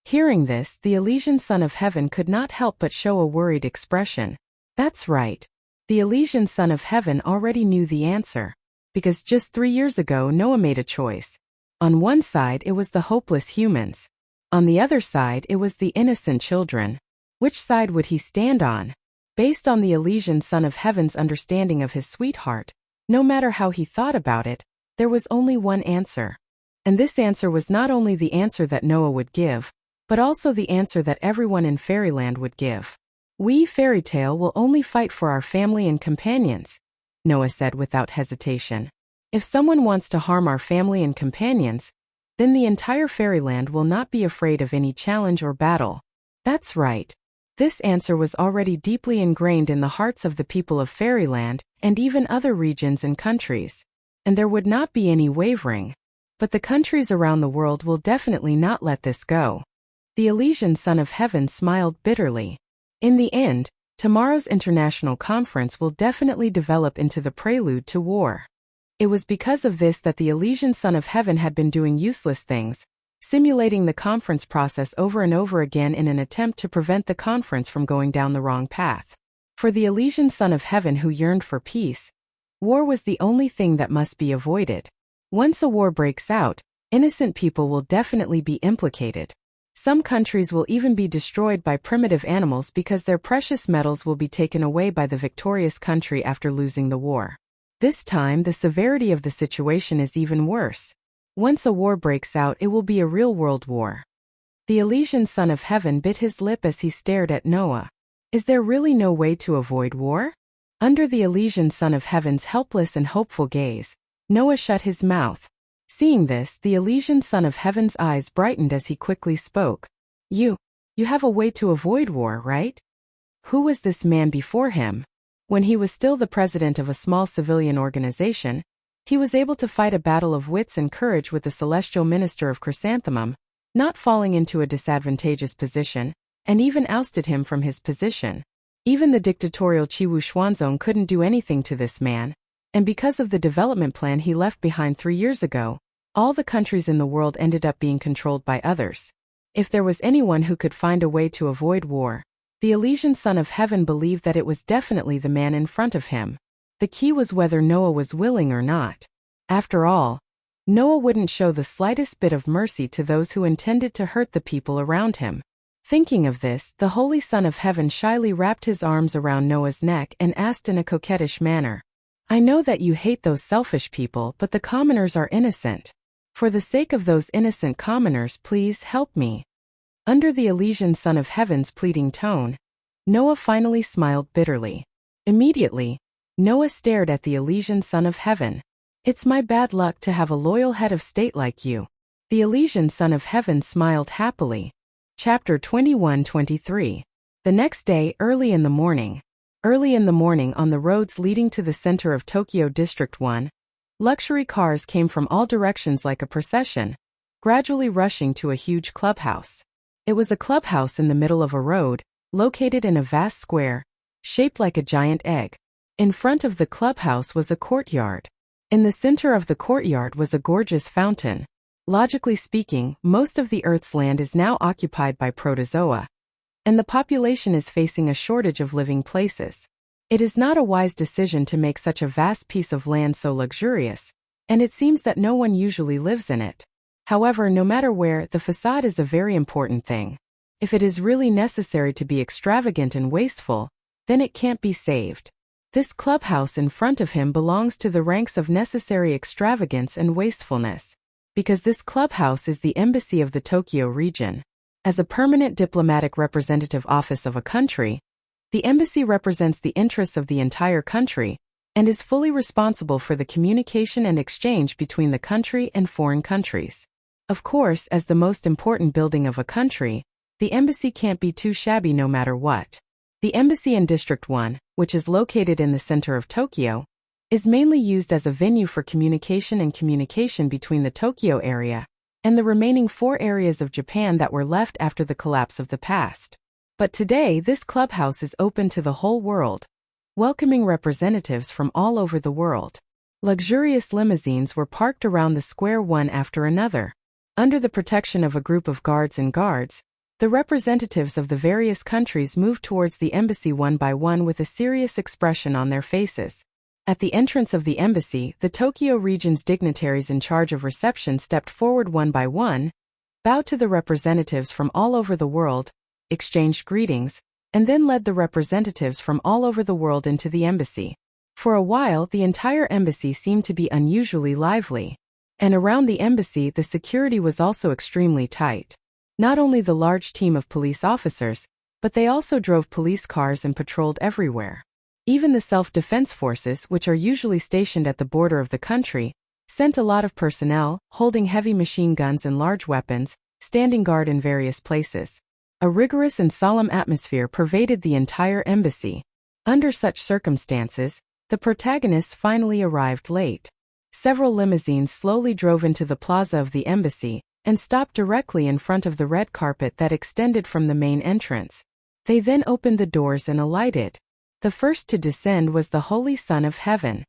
Hearing this, the Elysian Son of Heaven could not help but show a worried expression. That's right. The Elysian Son of Heaven already knew the answer. Because just 3 years ago Noah made a choice. On one side it was the hopeless humans. On the other side it was the innocent children. Which side would he stand on? Based on the Elysian Son of Heaven's understanding of his sweetheart, no matter how he thought about it, there was only one answer. And this answer was not only the answer that Noah would give, but also the answer that everyone in fairyland would give. "We, fairy tale, will only fight for our family and companions," Noah said without hesitation. "If someone wants to harm our family and companions, then the entire fairyland will not be afraid of any challenge or battle." That's right. This answer was already deeply ingrained in the hearts of the people of fairyland and even other regions and countries. And there would not be any wavering. But the countries around the world will definitely not let this go. The Elysian Son of Heaven smiled bitterly. In the end, tomorrow's international conference will definitely develop into the prelude to war. It was because of this that the Elysian Son of Heaven had been doing useless things, simulating the conference process over and over again in an attempt to prevent the conference from going down the wrong path. For the Elysian Son of Heaven who yearned for peace, war was the only thing that must be avoided. Once a war breaks out, innocent people will definitely be implicated. Some countries will even be destroyed by primitive animals because their precious metals will be taken away by the victorious country after losing the war. This time, the severity of the situation is even worse. Once a war breaks out, it will be a real world war. The Elysian Son of Heaven bit his lip as he stared at Noah. Is there really no way to avoid war? Under the Elysian Son of Heaven's helpless and hopeful gaze, Noah shut his mouth. Seeing this, the Elysian Son of Heaven's eyes brightened as he quickly spoke. You have a way to avoid war, right? Who was this man before him? When he was still the president of a small civilian organization, he was able to fight a battle of wits and courage with the celestial minister of Chrysanthemum, not falling into a disadvantageous position, and even ousted him from his position. Even the dictatorial Chiwu Xuanzong couldn't do anything to this man, and because of the development plan he left behind 3 years ago, all the countries in the world ended up being controlled by others. If there was anyone who could find a way to avoid war, the Elysian Son of Heaven believed that it was definitely the man in front of him. The key was whether Noah was willing or not. After all, Noah wouldn't show the slightest bit of mercy to those who intended to hurt the people around him. Thinking of this, the Holy Son of Heaven shyly wrapped his arms around Noah's neck and asked in a coquettish manner, "I know that you hate those selfish people, but the commoners are innocent. For the sake of those innocent commoners, please help me." Under the Elysian Son of Heaven's pleading tone, Noah finally smiled bitterly. Immediately, Noah stared at the Elysian Son of Heaven. "It's my bad luck to have a loyal head of state like you." The Elysian Son of Heaven smiled happily. Chapter 21-23. The next day, early in the morning on the roads leading to the center of Tokyo District 1, luxury cars came from all directions like a procession, gradually rushing to a huge clubhouse. It was a clubhouse in the middle of a road, located in a vast square, shaped like a giant egg. In front of the clubhouse was a courtyard. In the center of the courtyard was a gorgeous fountain. Logically speaking, most of the Earth's land is now occupied by protozoa, and the population is facing a shortage of living places. It is not a wise decision to make such a vast piece of land so luxurious, and it seems that no one usually lives in it. However, no matter where, the facade is a very important thing. If it is really necessary to be extravagant and wasteful, then it can't be saved. This clubhouse in front of him belongs to the ranks of necessary extravagance and wastefulness, because this clubhouse is the embassy of the Tokyo region. As a permanent diplomatic representative office of a country, the embassy represents the interests of the entire country and is fully responsible for the communication and exchange between the country and foreign countries. Of course, as the most important building of a country, the embassy can't be too shabby no matter what. The embassy in District 1, which is located in the center of Tokyo, is mainly used as a venue for communication between the Tokyo area and the remaining 4 areas of Japan that were left after the collapse of the past. But today, this clubhouse is open to the whole world, welcoming representatives from all over the world. Luxurious limousines were parked around the square one after another. Under the protection of a group of guards, the representatives of the various countries moved towards the embassy one by one with a serious expression on their faces. At the entrance of the embassy, the Tokyo region's dignitaries in charge of reception stepped forward one by one, bowed to the representatives from all over the world, exchanged greetings, and then led the representatives from all over the world into the embassy. For a while, the entire embassy seemed to be unusually lively. And around the embassy, the security was also extremely tight. Not only the large team of police officers, but they also drove police cars and patrolled everywhere. Even the self-defense forces, which are usually stationed at the border of the country, sent a lot of personnel, holding heavy machine guns and large weapons, standing guard in various places. A rigorous and solemn atmosphere pervaded the entire embassy. Under such circumstances, the protagonists finally arrived late. Several limousines slowly drove into the plaza of the embassy and stopped directly in front of the red carpet that extended from the main entrance. They then opened the doors and alighted. The first to descend was the Holy Son of Heaven.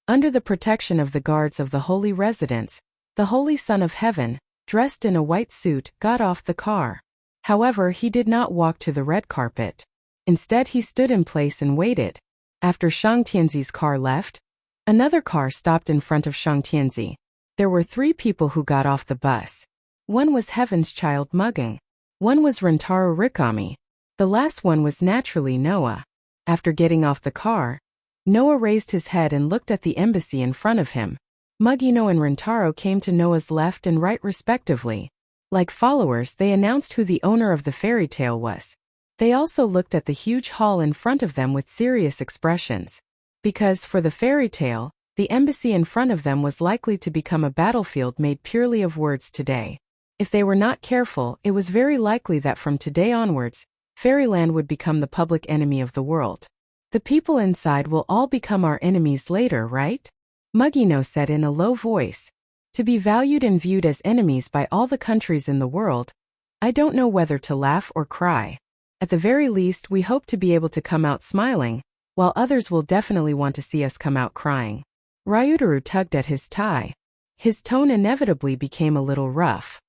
Under the protection of the guards of the holy residence, the Holy Son of Heaven, dressed in a white suit, got off the car. However, he did not walk to the red carpet. Instead, he stood in place and waited. After Shang Tianzi's car left, another car stopped in front of Shang Tianzi. There were 3 people who got off the bus. One was Heaven's Child Mugging. One was Rentaro Rikami. The last one was naturally Noah. After getting off the car, Noah raised his head and looked at the embassy in front of him. Mugino and Rentaro came to Noah's left and right respectively. Like followers, they announced who the owner of the fairy tale was. They also looked at the huge hall in front of them with serious expressions. Because, for the fairy tale, the embassy in front of them was likely to become a battlefield made purely of words today. If they were not careful, it was very likely that from today onwards, Fairyland would become the public enemy of the world. The people inside will all become our enemies later, right? Mugino said in a low voice. To be valued and viewed as enemies by all the countries in the world, I don't know whether to laugh or cry. At the very least, we hope to be able to come out smiling, while others will definitely want to see us come out crying. Ryutaru tugged at his tie. His tone inevitably became a little rough.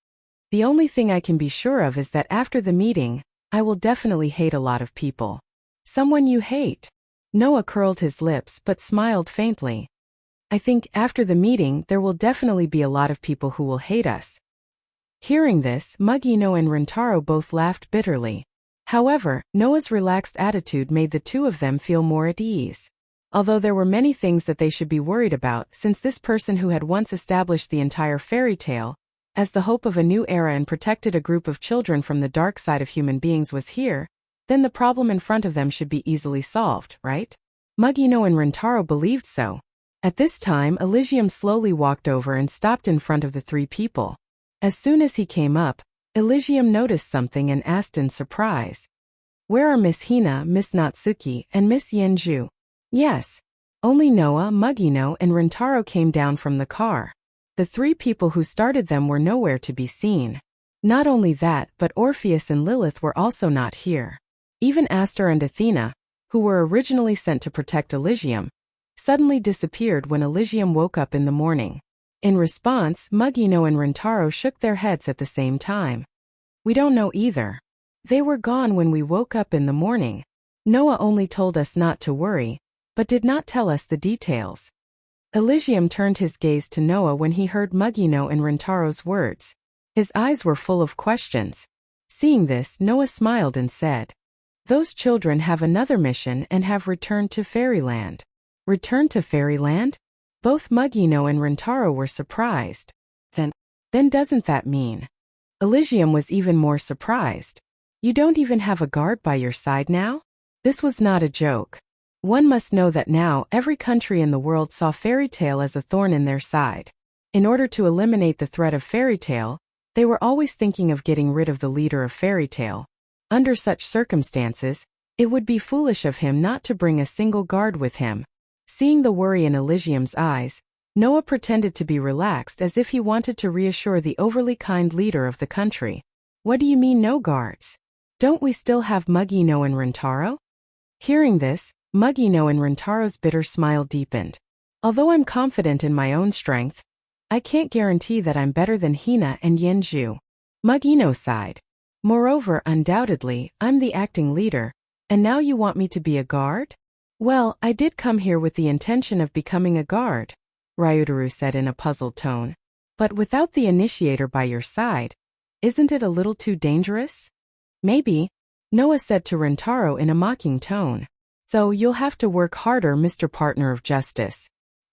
The only thing I can be sure of is that after the meeting, I will definitely hate a lot of people. Someone you hate? Noah curled his lips but smiled faintly. I think after the meeting there will definitely be a lot of people who will hate us. Hearing this, Mugino and Rentaro both laughed bitterly. However, Noah's relaxed attitude made the two of them feel more at ease. Although there were many things that they should be worried about, since this person who had once established the entire fairy tale as the hope of a new era and protected a group of children from the dark side of human beings was here, then the problem in front of them should be easily solved, right? Mugino and Rentaro believed so. At this time, Elysium slowly walked over and stopped in front of the 3 people. As soon as he came up, Elysium noticed something and asked in surprise. Where are Miss Hina, Miss Natsuki, and Miss Yenju? Yes. Only Noah, Mugino, and Rentaro came down from the car. The 3 people who started them were nowhere to be seen. Not only that, but Orpheus and Lilith were also not here. Even Aster and Athena, who were originally sent to protect Elysium, suddenly disappeared when Elysium woke up in the morning. In response, Mugino and Rentaro shook their heads at the same time. We don't know either. They were gone when we woke up in the morning. Noah only told us not to worry, but did not tell us the details. Elysium turned his gaze to Noah when he heard Mugino and Rentaro's words. His eyes were full of questions. Seeing this, Noah smiled and said, Those children have another mission and have returned to Fairyland. Returned to Fairyland? Both Mugino and Rentaro were surprised. Then doesn't that mean? Elysium was even more surprised. You don't even have a guard by your side now? This was not a joke. One must know that now every country in the world saw fairy tale as a thorn in their side. In order to eliminate the threat of fairy tale, they were always thinking of getting rid of the leader of fairy tale. Under such circumstances, it would be foolish of him not to bring a single guard with him. Seeing the worry in Elysium's eyes, Noah pretended to be relaxed as if he wanted to reassure the overly kind leader of the country. What do you mean no guards? Don't we still have Mugino and Rentaro? Hearing this, Mugino and Rentaro's bitter smile deepened. Although I'm confident in my own strength, I can't guarantee that I'm better than Hina and Yenju. Mugino sighed. Moreover, undoubtedly, I'm the acting leader, and now you want me to be a guard? Well, I did come here with the intention of becoming a guard, Ryutaru said in a puzzled tone. But without the initiator by your side, isn't it a little too dangerous? Maybe, Noah said to Rentaro in a mocking tone. So you'll have to work harder, Mr. Partner of Justice.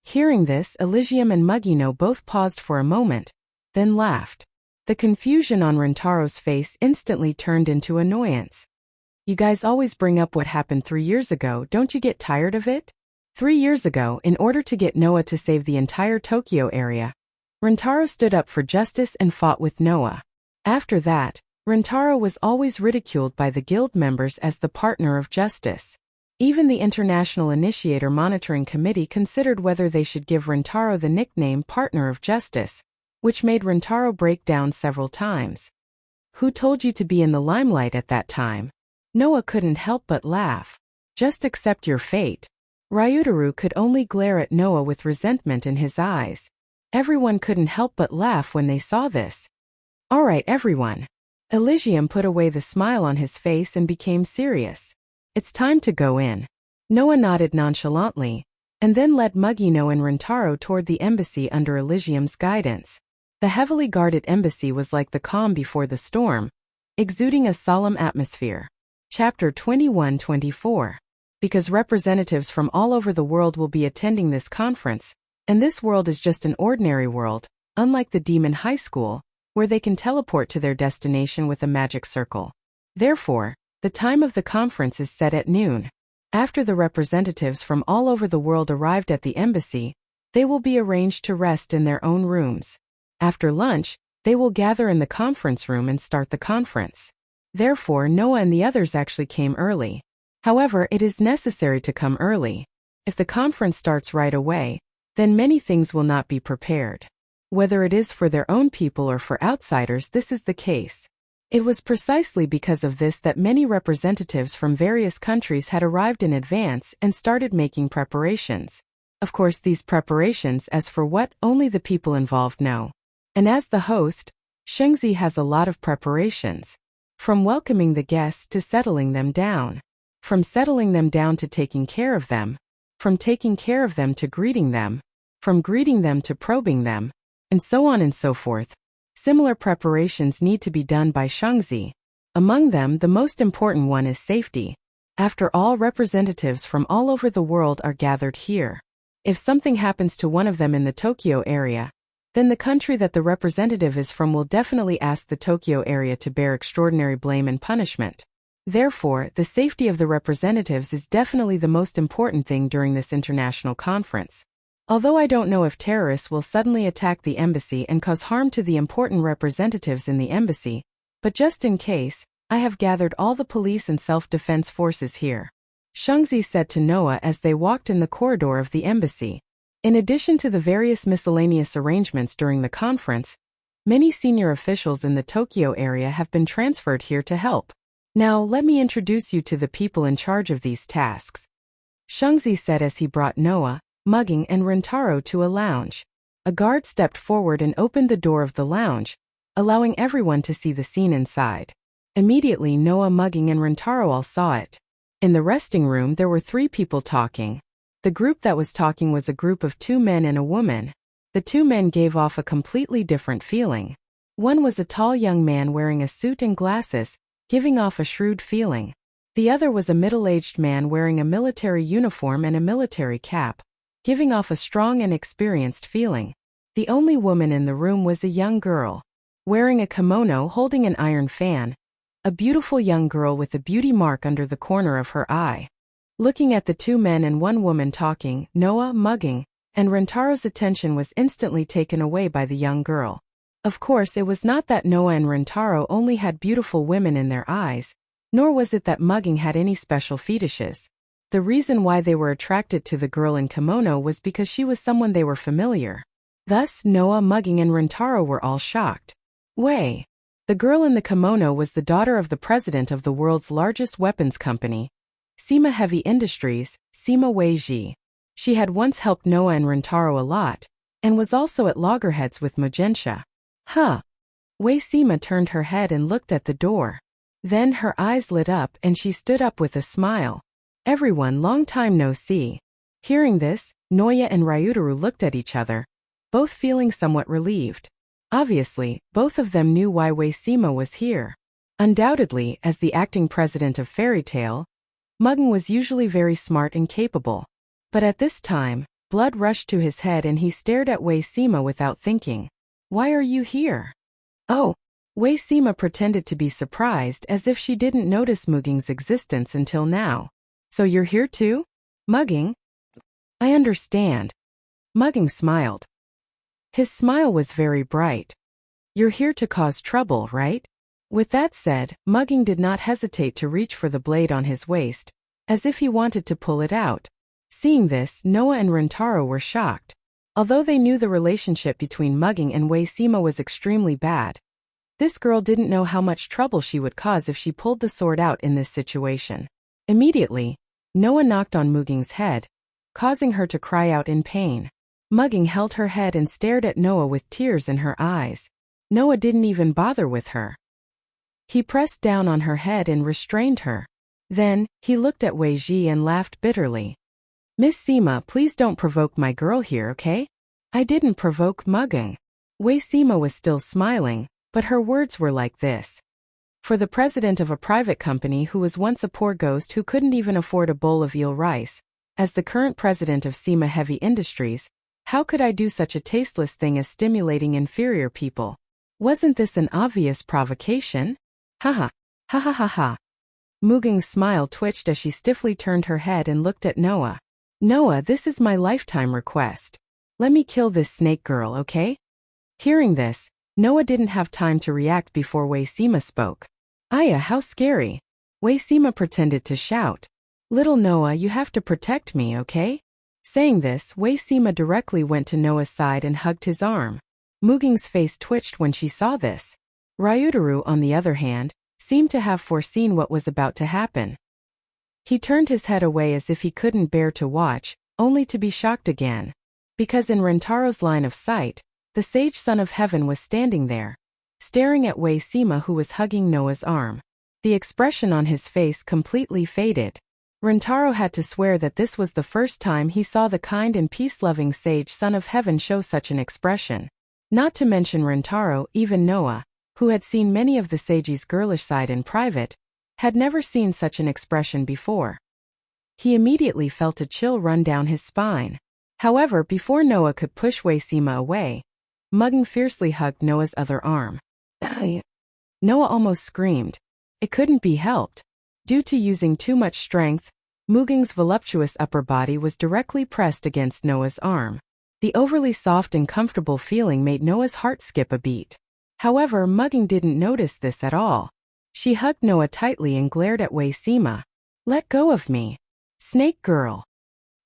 Hearing this, Elysium and Mugino both paused for a moment, then laughed. The confusion on Rintaro's face instantly turned into annoyance. You guys always bring up what happened 3 years ago, don't you get tired of it? 3 years ago, in order to get Noah to save the entire Tokyo area, Rintaro stood up for justice and fought with Noah. After that, Rintaro was always ridiculed by the guild members as the partner of justice. Even the International Initiator Monitoring Committee considered whether they should give Rintaro the nickname Partner of Justice, which made Rintaro break down several times. Who told you to be in the limelight at that time? Noah couldn't help but laugh. Just accept your fate. Ryutaru could only glare at Noah with resentment in his eyes. Everyone couldn't help but laugh when they saw this. Alright everyone. Elysium put away the smile on his face and became serious. It's time to go in. Noah nodded nonchalantly, and then led Mugino and Rintaro toward the embassy under Elysium's guidance. The heavily guarded embassy was like the calm before the storm, exuding a solemn atmosphere. Chapter 21-24. Because representatives from all over the world will be attending this conference, and this world is just an ordinary world, unlike the Demon High School, where they can teleport to their destination with a magic circle. Therefore, the time of the conference is set at noon. After the representatives from all over the world arrived at the embassy, they will be arranged to rest in their own rooms. After lunch, they will gather in the conference room and start the conference. Therefore, Noah and the others actually came early. However, it is necessary to come early. If the conference starts right away, then many things will not be prepared. Whether it is for their own people or for outsiders, this is the case. It was precisely because of this that many representatives from various countries had arrived in advance and started making preparations. Of course, these preparations as for what only the people involved know. And as the host, Shengzi has a lot of preparations. From welcoming the guests to settling them down. From settling them down to taking care of them. From taking care of them to greeting them. From greeting them to probing them. And so on and so forth. Similar preparations need to be done by Shengzi. Among them, the most important one is safety. After all, representatives from all over the world are gathered here. If something happens to one of them in the Tokyo area, then the country that the representative is from will definitely ask the Tokyo area to bear extraordinary blame and punishment. Therefore, the safety of the representatives is definitely the most important thing during this international conference. Although I don't know if terrorists will suddenly attack the embassy and cause harm to the important representatives in the embassy, but just in case, I have gathered all the police and self-defense forces here. Shengzi said to Noah as they walked in the corridor of the embassy. In addition to the various miscellaneous arrangements during the conference, many senior officials in the Tokyo area have been transferred here to help. Now, let me introduce you to the people in charge of these tasks. Shengzi said as he brought Noah, Mugging and Rintaro to a lounge. A guard stepped forward and opened the door of the lounge, allowing everyone to see the scene inside. Immediately Noah, Mugging and Rintaro all saw it. In the resting room there were 3 people talking. The group that was talking was a group of 2 men and a woman. The 2 men gave off a completely different feeling. One was a tall young man wearing a suit and glasses, giving off a shrewd feeling. The other was a middle-aged man wearing a military uniform and a military cap, giving off a strong and experienced feeling. The only woman in the room was a young girl, wearing a kimono holding an iron fan, a beautiful young girl with a beauty mark under the corner of her eye. Looking at the 2 men and 1 woman talking, Noah, Mugging, and Rintaro's attention was instantly taken away by the young girl. Of course, it was not that Noah and Rintaro only had beautiful women in their eyes, nor was it that Mugging had any special fetishes. The reason why they were attracted to the girl in kimono was because she was someone they were familiar. Thus, Noah, Mugging and Rintaro were all shocked. Wait. The girl in the kimono was the daughter of the president of the world's largest weapons company, Sima Heavy Industries, Sima Weiji. She had once helped Noah and Rintaro a lot, and was also at loggerheads with Magenta. Huh. Wei Sima turned her head and looked at the door. Then her eyes lit up and she stood up with a smile. Everyone, long time no see. Hearing this, Noya and Ryutaru looked at each other, both feeling somewhat relieved. Obviously, both of them knew why Wei Sima was here. Undoubtedly, as the acting president of Fairy Tail, Mugging was usually very smart and capable. But at this time, blood rushed to his head and he stared at Wei Sima without thinking. Why are you here? Oh, Wei Sima pretended to be surprised as if she didn't notice Mugging's existence until now. So you're here too? Mugging? I understand. Mugging smiled. His smile was very bright. You're here to cause trouble, right? With that said, Mugging did not hesitate to reach for the blade on his waist, as if he wanted to pull it out. Seeing this, Noah and Rentaro were shocked. Although they knew the relationship between Mugging and Wei Sima was extremely bad, this girl didn't know how much trouble she would cause if she pulled the sword out in this situation. Immediately, Noah knocked on Mugging's head, causing her to cry out in pain. Mugging held her head and stared at Noah with tears in her eyes. Noah didn't even bother with her. He pressed down on her head and restrained her. Then, he looked at Wei Ji and laughed bitterly. Miss Sima, please don't provoke my girl here, okay? I didn't provoke Mugging. Wei Sima was still smiling, but her words were like this. For the president of a private company who was once a poor ghost who couldn't even afford a bowl of eel rice, as the current president of Sima Heavy Industries, how could I do such a tasteless thing as stimulating inferior people? Wasn't this an obvious provocation? Haha, ha ha ha ha. Mugging's smile twitched as she stiffly turned her head and looked at Noah. Noah, this is my lifetime request. Let me kill this snake girl, okay? Hearing this, Noah didn't have time to react before Wei Sima spoke. Aya, how scary. Wei Sima pretended to shout. Little Noah, you have to protect me, okay? Saying this, Wei Sima directly went to Noah's side and hugged his arm. Mugging's face twitched when she saw this. Ryutaru, on the other hand, seemed to have foreseen what was about to happen. He turned his head away as if he couldn't bear to watch, only to be shocked again. Because in Rentaro's line of sight, the sage son of heaven was standing there, staring at Wei Sima who was hugging Noah's arm. The expression on his face completely faded. Rentaro had to swear that this was the first time he saw the kind and peace-loving sage son of heaven show such an expression. Not to mention Rentaro, even Noah, who had seen many of the sage's girlish side in private, had never seen such an expression before. He immediately felt a chill run down his spine. However, before Noah could push Wei Sima away, Mugging fiercely hugged Noah's other arm. Noah almost screamed. It couldn't be helped. Due to using too much strength, Mugging's voluptuous upper body was directly pressed against Noah's arm. The overly soft and comfortable feeling made Noah's heart skip a beat. However, Mugging didn't notice this at all. She hugged Noah tightly and glared at Wei Sima. Let go of me. Snake girl.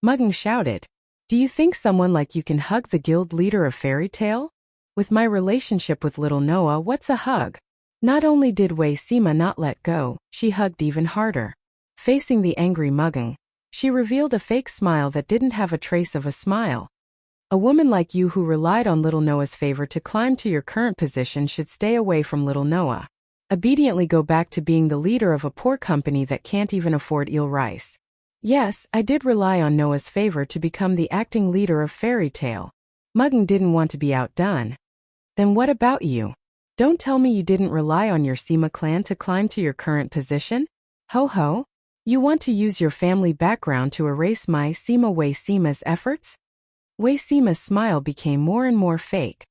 Mugging shouted. Do you think someone like you can hug the guild leader of Fairy Tale? With my relationship with little Noah, what's a hug? Not only did Wei Sima not let go, she hugged even harder. Facing the angry Mugging, she revealed a fake smile that didn't have a trace of a smile. A woman like you who relied on little Noah's favor to climb to your current position should stay away from little Noah. Obediently go back to being the leader of a poor company that can't even afford eel rice. Yes, I did rely on Noah's favor to become the acting leader of Fairy Tale. Mugging didn't want to be outdone. Then what about you? Don't tell me you didn't rely on your Sima clan to climb to your current position? Ho ho? You want to use your family background to erase my Wei Sima's efforts? Wei Sima's smile became more and more fake.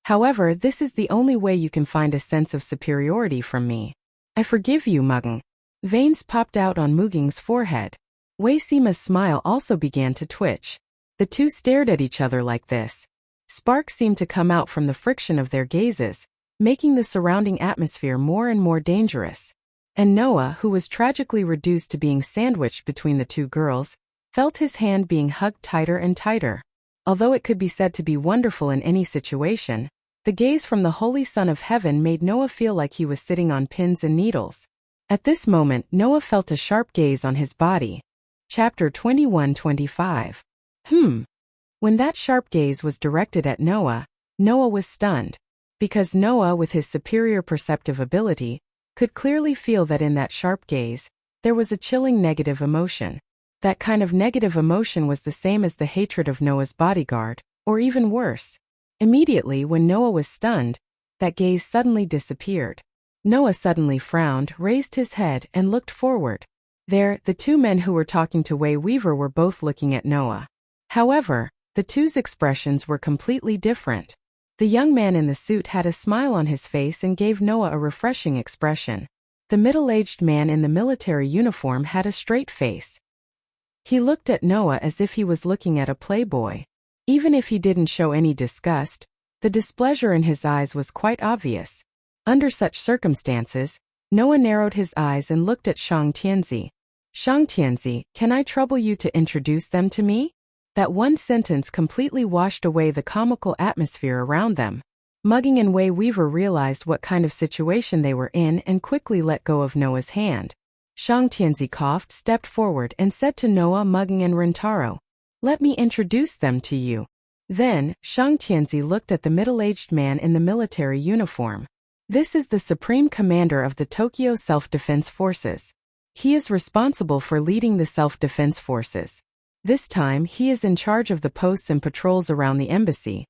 However, this is the only way you can find a sense of superiority from me. I forgive you, Mugging. Veins popped out on Mugging's forehead. Wei Sima's smile also began to twitch. The two stared at each other like this. Sparks seemed to come out from the friction of their gazes, making the surrounding atmosphere more and more dangerous. And Noah, who was tragically reduced to being sandwiched between the two girls, felt his hand being hugged tighter and tighter. Although it could be said to be wonderful in any situation, the gaze from the Holy Son of Heaven made Noah feel like he was sitting on pins and needles. At this moment, Noah felt a sharp gaze on his body. Chapter 21-25. When that sharp gaze was directed at Noah, Noah was stunned. Because Noah, with his superior perceptive ability, could clearly feel that in that sharp gaze, there was a chilling negative emotion. That kind of negative emotion was the same as the hatred of Noah's bodyguard, or even worse. Immediately when Noah was stunned, that gaze suddenly disappeared. Noah suddenly frowned, raised his head, and looked forward. There, the two men who were talking to Wei Weaver were both looking at Noah. However, the two's expressions were completely different. The young man in the suit had a smile on his face and gave Noah a refreshing expression. The middle-aged man in the military uniform had a straight face. He looked at Noah as if he was looking at a playboy. Even if he didn't show any disgust, the displeasure in his eyes was quite obvious. Under such circumstances, Noah narrowed his eyes and looked at Shang Tianzi. Shang Tianzi, can I trouble you to introduce them to me? That one sentence completely washed away the comical atmosphere around them. Mugging and Wei Weaver realized what kind of situation they were in and quickly let go of Noah's hand. Shang Tianzi coughed, stepped forward and said to Noah, Mugging and Rentaro, let me introduce them to you. Then, Shang Tianzi looked at the middle-aged man in the military uniform. This is the Supreme Commander of the Tokyo Self-Defense Forces. He is responsible for leading the self-defense forces. This time, he is in charge of the posts and patrols around the embassy.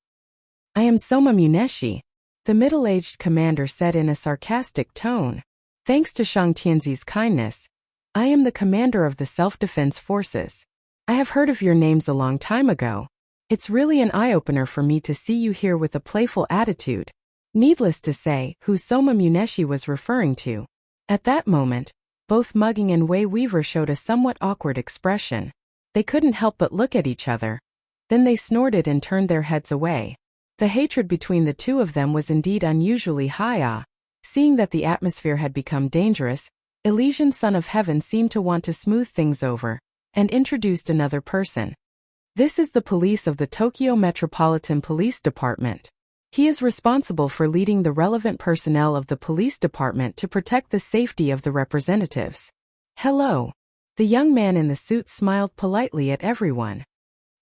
I am Soma Muneshi, the middle-aged commander said in a sarcastic tone. Thanks to Shang Tianzi's kindness, I am the commander of the self-defense forces. I have heard of your names a long time ago. It's really an eye-opener for me to see you here with a playful attitude. Needless to say, who Soma Muneshi was referring to. At that moment, both Mugging and Wei Weaver showed a somewhat awkward expression. They couldn't help but look at each other. Then they snorted and turned their heads away. The hatred between the two of them was indeed unusually high. Seeing that the atmosphere had become dangerous, Elysian Son of Heaven seemed to want to smooth things over, and introduced another person. This is the police of the Tokyo Metropolitan Police Department. He is responsible for leading the relevant personnel of the police department to protect the safety of the representatives. Hello. The young man in the suit smiled politely at everyone.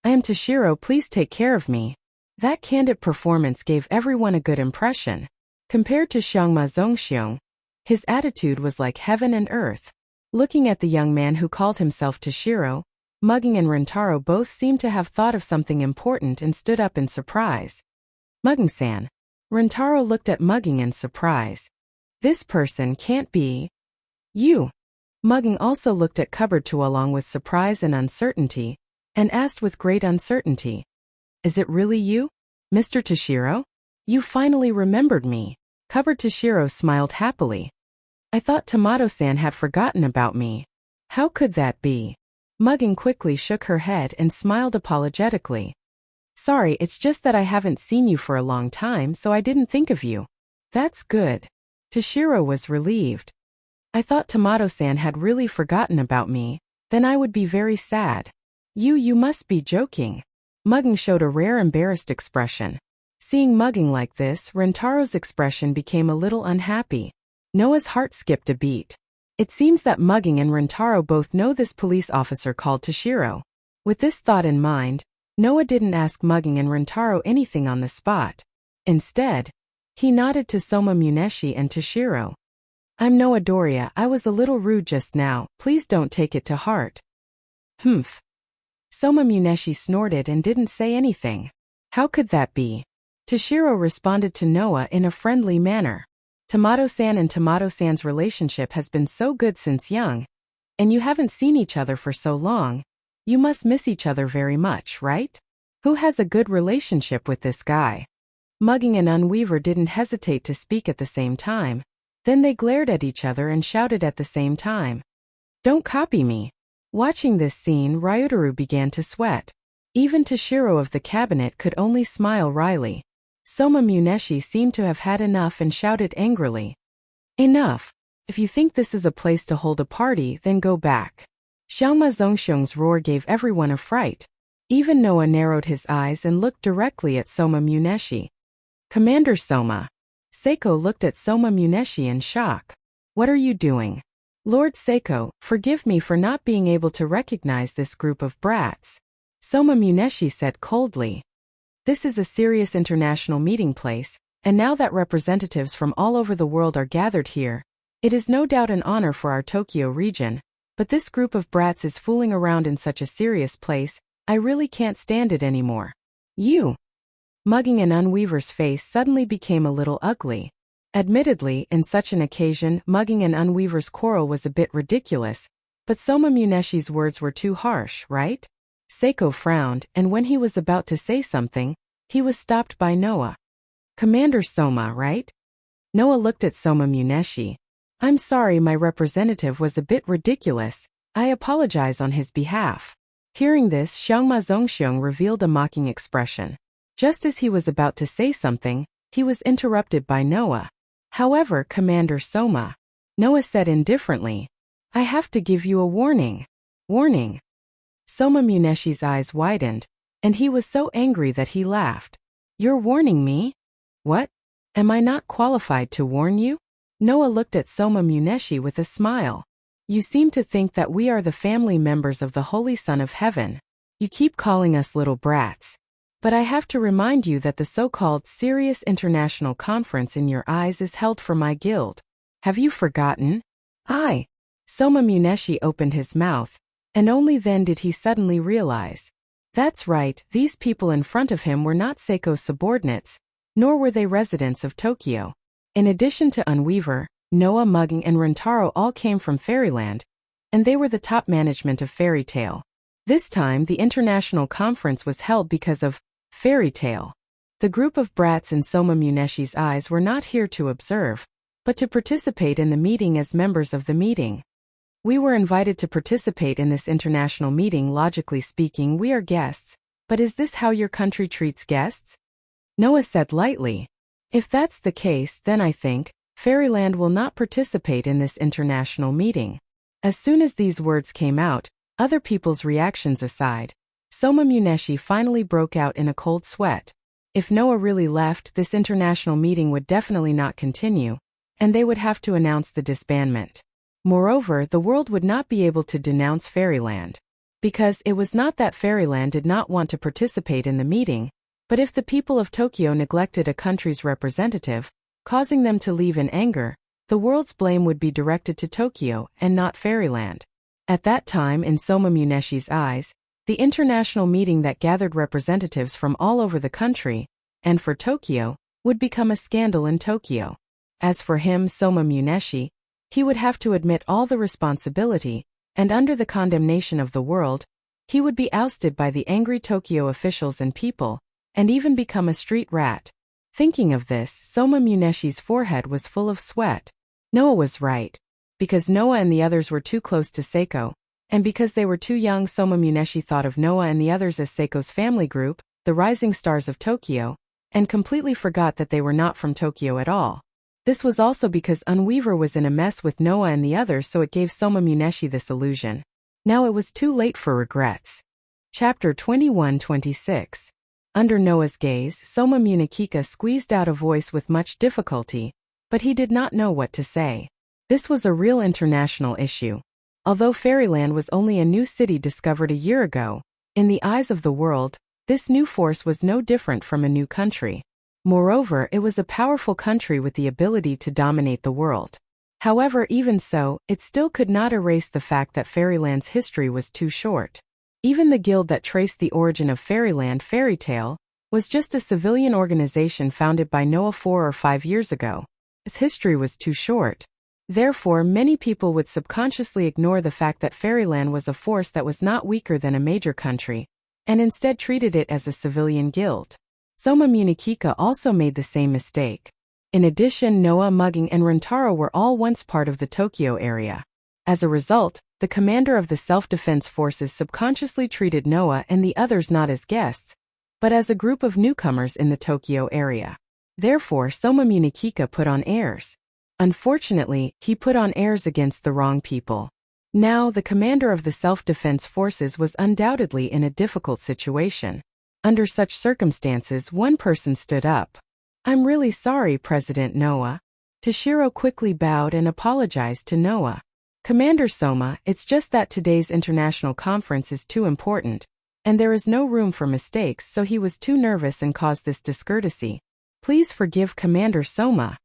I am Toshiro, please take care of me. That candid performance gave everyone a good impression. Compared to Xiangma Zongxiong, his attitude was like heaven and earth. Looking at the young man who called himself Toshiro, Mugging and Rentaro both seemed to have thought of something important and stood up in surprise. Mugging-san. Rentaro looked at Mugging in surprise. This person can't be you. Mugging also looked at Cupboard-to along with surprise and uncertainty, and asked with great uncertainty. Is it really you, Mr. Toshiro? You finally remembered me. Cupboard Toshiro smiled happily. I thought Tomato-san had forgotten about me. How could that be? Mugging quickly shook her head and smiled apologetically. Sorry, it's just that I haven't seen you for a long time, so I didn't think of you. That's good. Toshiro was relieved. I thought Tomato-san had really forgotten about me, then I would be very sad. You must be joking. Mugging showed a rare embarrassed expression. Seeing Mugging like this, Rentaro's expression became a little unhappy. Noah's heart skipped a beat. It seems that Mugging and Rentaro both know this police officer called Toshiro. With this thought in mind, Noah didn't ask Mugging and Rentaro anything on the spot. Instead, he nodded to Soma Muneshi and Toshiro. I'm Noah Doria, I was a little rude just now, please don't take it to heart. Humph. Soma Muneshi snorted and didn't say anything. How could that be? Toshiro responded to Noah in a friendly manner. Tomato-san and Tomato-san's relationship has been so good since young, and you haven't seen each other for so long. You must miss each other very much, right? Who has a good relationship with this guy? Mugging and Unweaver didn't hesitate to speak at the same time. Then they glared at each other and shouted at the same time. Don't copy me. Watching this scene, Ryutaru began to sweat. Even Toshiro of the cabinet could only smile wryly. Soma Muneshi seemed to have had enough and shouted angrily. Enough. If you think this is a place to hold a party, then go back. Xiaoma Zongxiong's roar gave everyone a fright. Even Noah narrowed his eyes and looked directly at Soma Muneshi. Commander Soma. Seiko looked at Soma Muneshi in shock. What are you doing? Lord Seiko, forgive me for not being able to recognize this group of brats. Soma Muneshi said coldly. This is a serious international meeting place, and now that representatives from all over the world are gathered here, it is no doubt an honor for our Tokyo region, but this group of brats is fooling around in such a serious place, I really can't stand it anymore. You. Mugging and Unweaver's face suddenly became a little ugly. Admittedly, in such an occasion, Mugging and Unweaver's quarrel was a bit ridiculous, but Soma Muneshi's words were too harsh, right? Seiko frowned, and when he was about to say something, he was stopped by Noah. Commander Soma, right? Noah looked at Soma Muneshi. I'm sorry, my representative was a bit ridiculous. I apologize on his behalf. Hearing this, Xiangma Zongxiong revealed a mocking expression. Just as he was about to say something, he was interrupted by Noah. However, Commander Soma, Noah said indifferently, I have to give you a warning. Warning. Soma Muneshi's eyes widened, and he was so angry that he laughed. You're warning me? What? Am I not qualified to warn you? Noah looked at Soma Muneshi with a smile. You seem to think that we are the family members of the Holy Son of Heaven. You keep calling us little brats. But I have to remind you that the so-called serious international conference in your eyes is held for my guild. Have you forgotten? Soma Muneshi opened his mouth, and only then did he suddenly realize. That's right, these people in front of him were not Seiko's subordinates, nor were they residents of Tokyo. In addition to Unweaver, Noah, Mugging, and Rentaro all came from Fairyland, and they were the top management of Fairy Tail. This time, the international conference was held because of Fairy Tail. The group of brats in Soma Muneshi's eyes were not here to observe, but to participate in the meeting as members of the meeting. We were invited to participate in this international meeting. Logically speaking, we are guests, but is this how your country treats guests? Noah said lightly. If that's the case, then I think Fairyland will not participate in this international meeting. As soon as these words came out, other people's reactions aside, Soma Muneshi finally broke out in a cold sweat. If Noah really left, this international meeting would definitely not continue, and they would have to announce the disbandment. Moreover, the world would not be able to denounce Fairyland. Because it was not that Fairyland did not want to participate in the meeting, but if the people of Tokyo neglected a country's representative, causing them to leave in anger, the world's blame would be directed to Tokyo and not Fairyland. At that time, in Soma Muneshi's eyes, the international meeting that gathered representatives from all over the country, and for Tokyo, would become a scandal in Tokyo. As for him, Soma Muneshi, he would have to admit all the responsibility, and under the condemnation of the world, he would be ousted by the angry Tokyo officials and people, and even become a street rat. Thinking of this, Soma Muneshi's forehead was full of sweat. Noah was right. Because Noah and the others were too close to Seiko, and because they were too young, Soma Muneshi thought of Noah and the others as Seiko's family group, the rising stars of Tokyo, and completely forgot that they were not from Tokyo at all. This was also because Unweaver was in a mess with Noah and the others, so it gave Soma Muneshi this illusion. Now it was too late for regrets. Chapter 21-26. Under Noah's gaze, Soma Munekika squeezed out a voice with much difficulty, but he did not know what to say. This was a real international issue. Although Fairyland was only a new city discovered a year ago, in the eyes of the world, this new force was no different from a new country. Moreover, it was a powerful country with the ability to dominate the world. However, even so, it still could not erase the fact that Fairyland's history was too short. Even the guild that traced the origin of Fairyland, Fairy Tail, was just a civilian organization founded by Noah 4 or 5 years ago. Its history was too short. Therefore, many people would subconsciously ignore the fact that Fairyland was a force that was not weaker than a major country, and instead treated it as a civilian guild. Soma Munekika also made the same mistake. In addition, Noah, Mugging, and Rentaro were all once part of the Tokyo area. As a result, the commander of the self-defense forces subconsciously treated Noah and the others not as guests, but as a group of newcomers in the Tokyo area. Therefore, Soma Munekika put on airs. Unfortunately, he put on airs against the wrong people. Now, the commander of the self-defense forces was undoubtedly in a difficult situation. Under such circumstances, one person stood up. I'm really sorry, President Noah. Toshiro quickly bowed and apologized to Noah. Commander Soma, it's just that today's international conference is too important, and there is no room for mistakes, so he was too nervous and caused this discourtesy. Please forgive Commander Soma.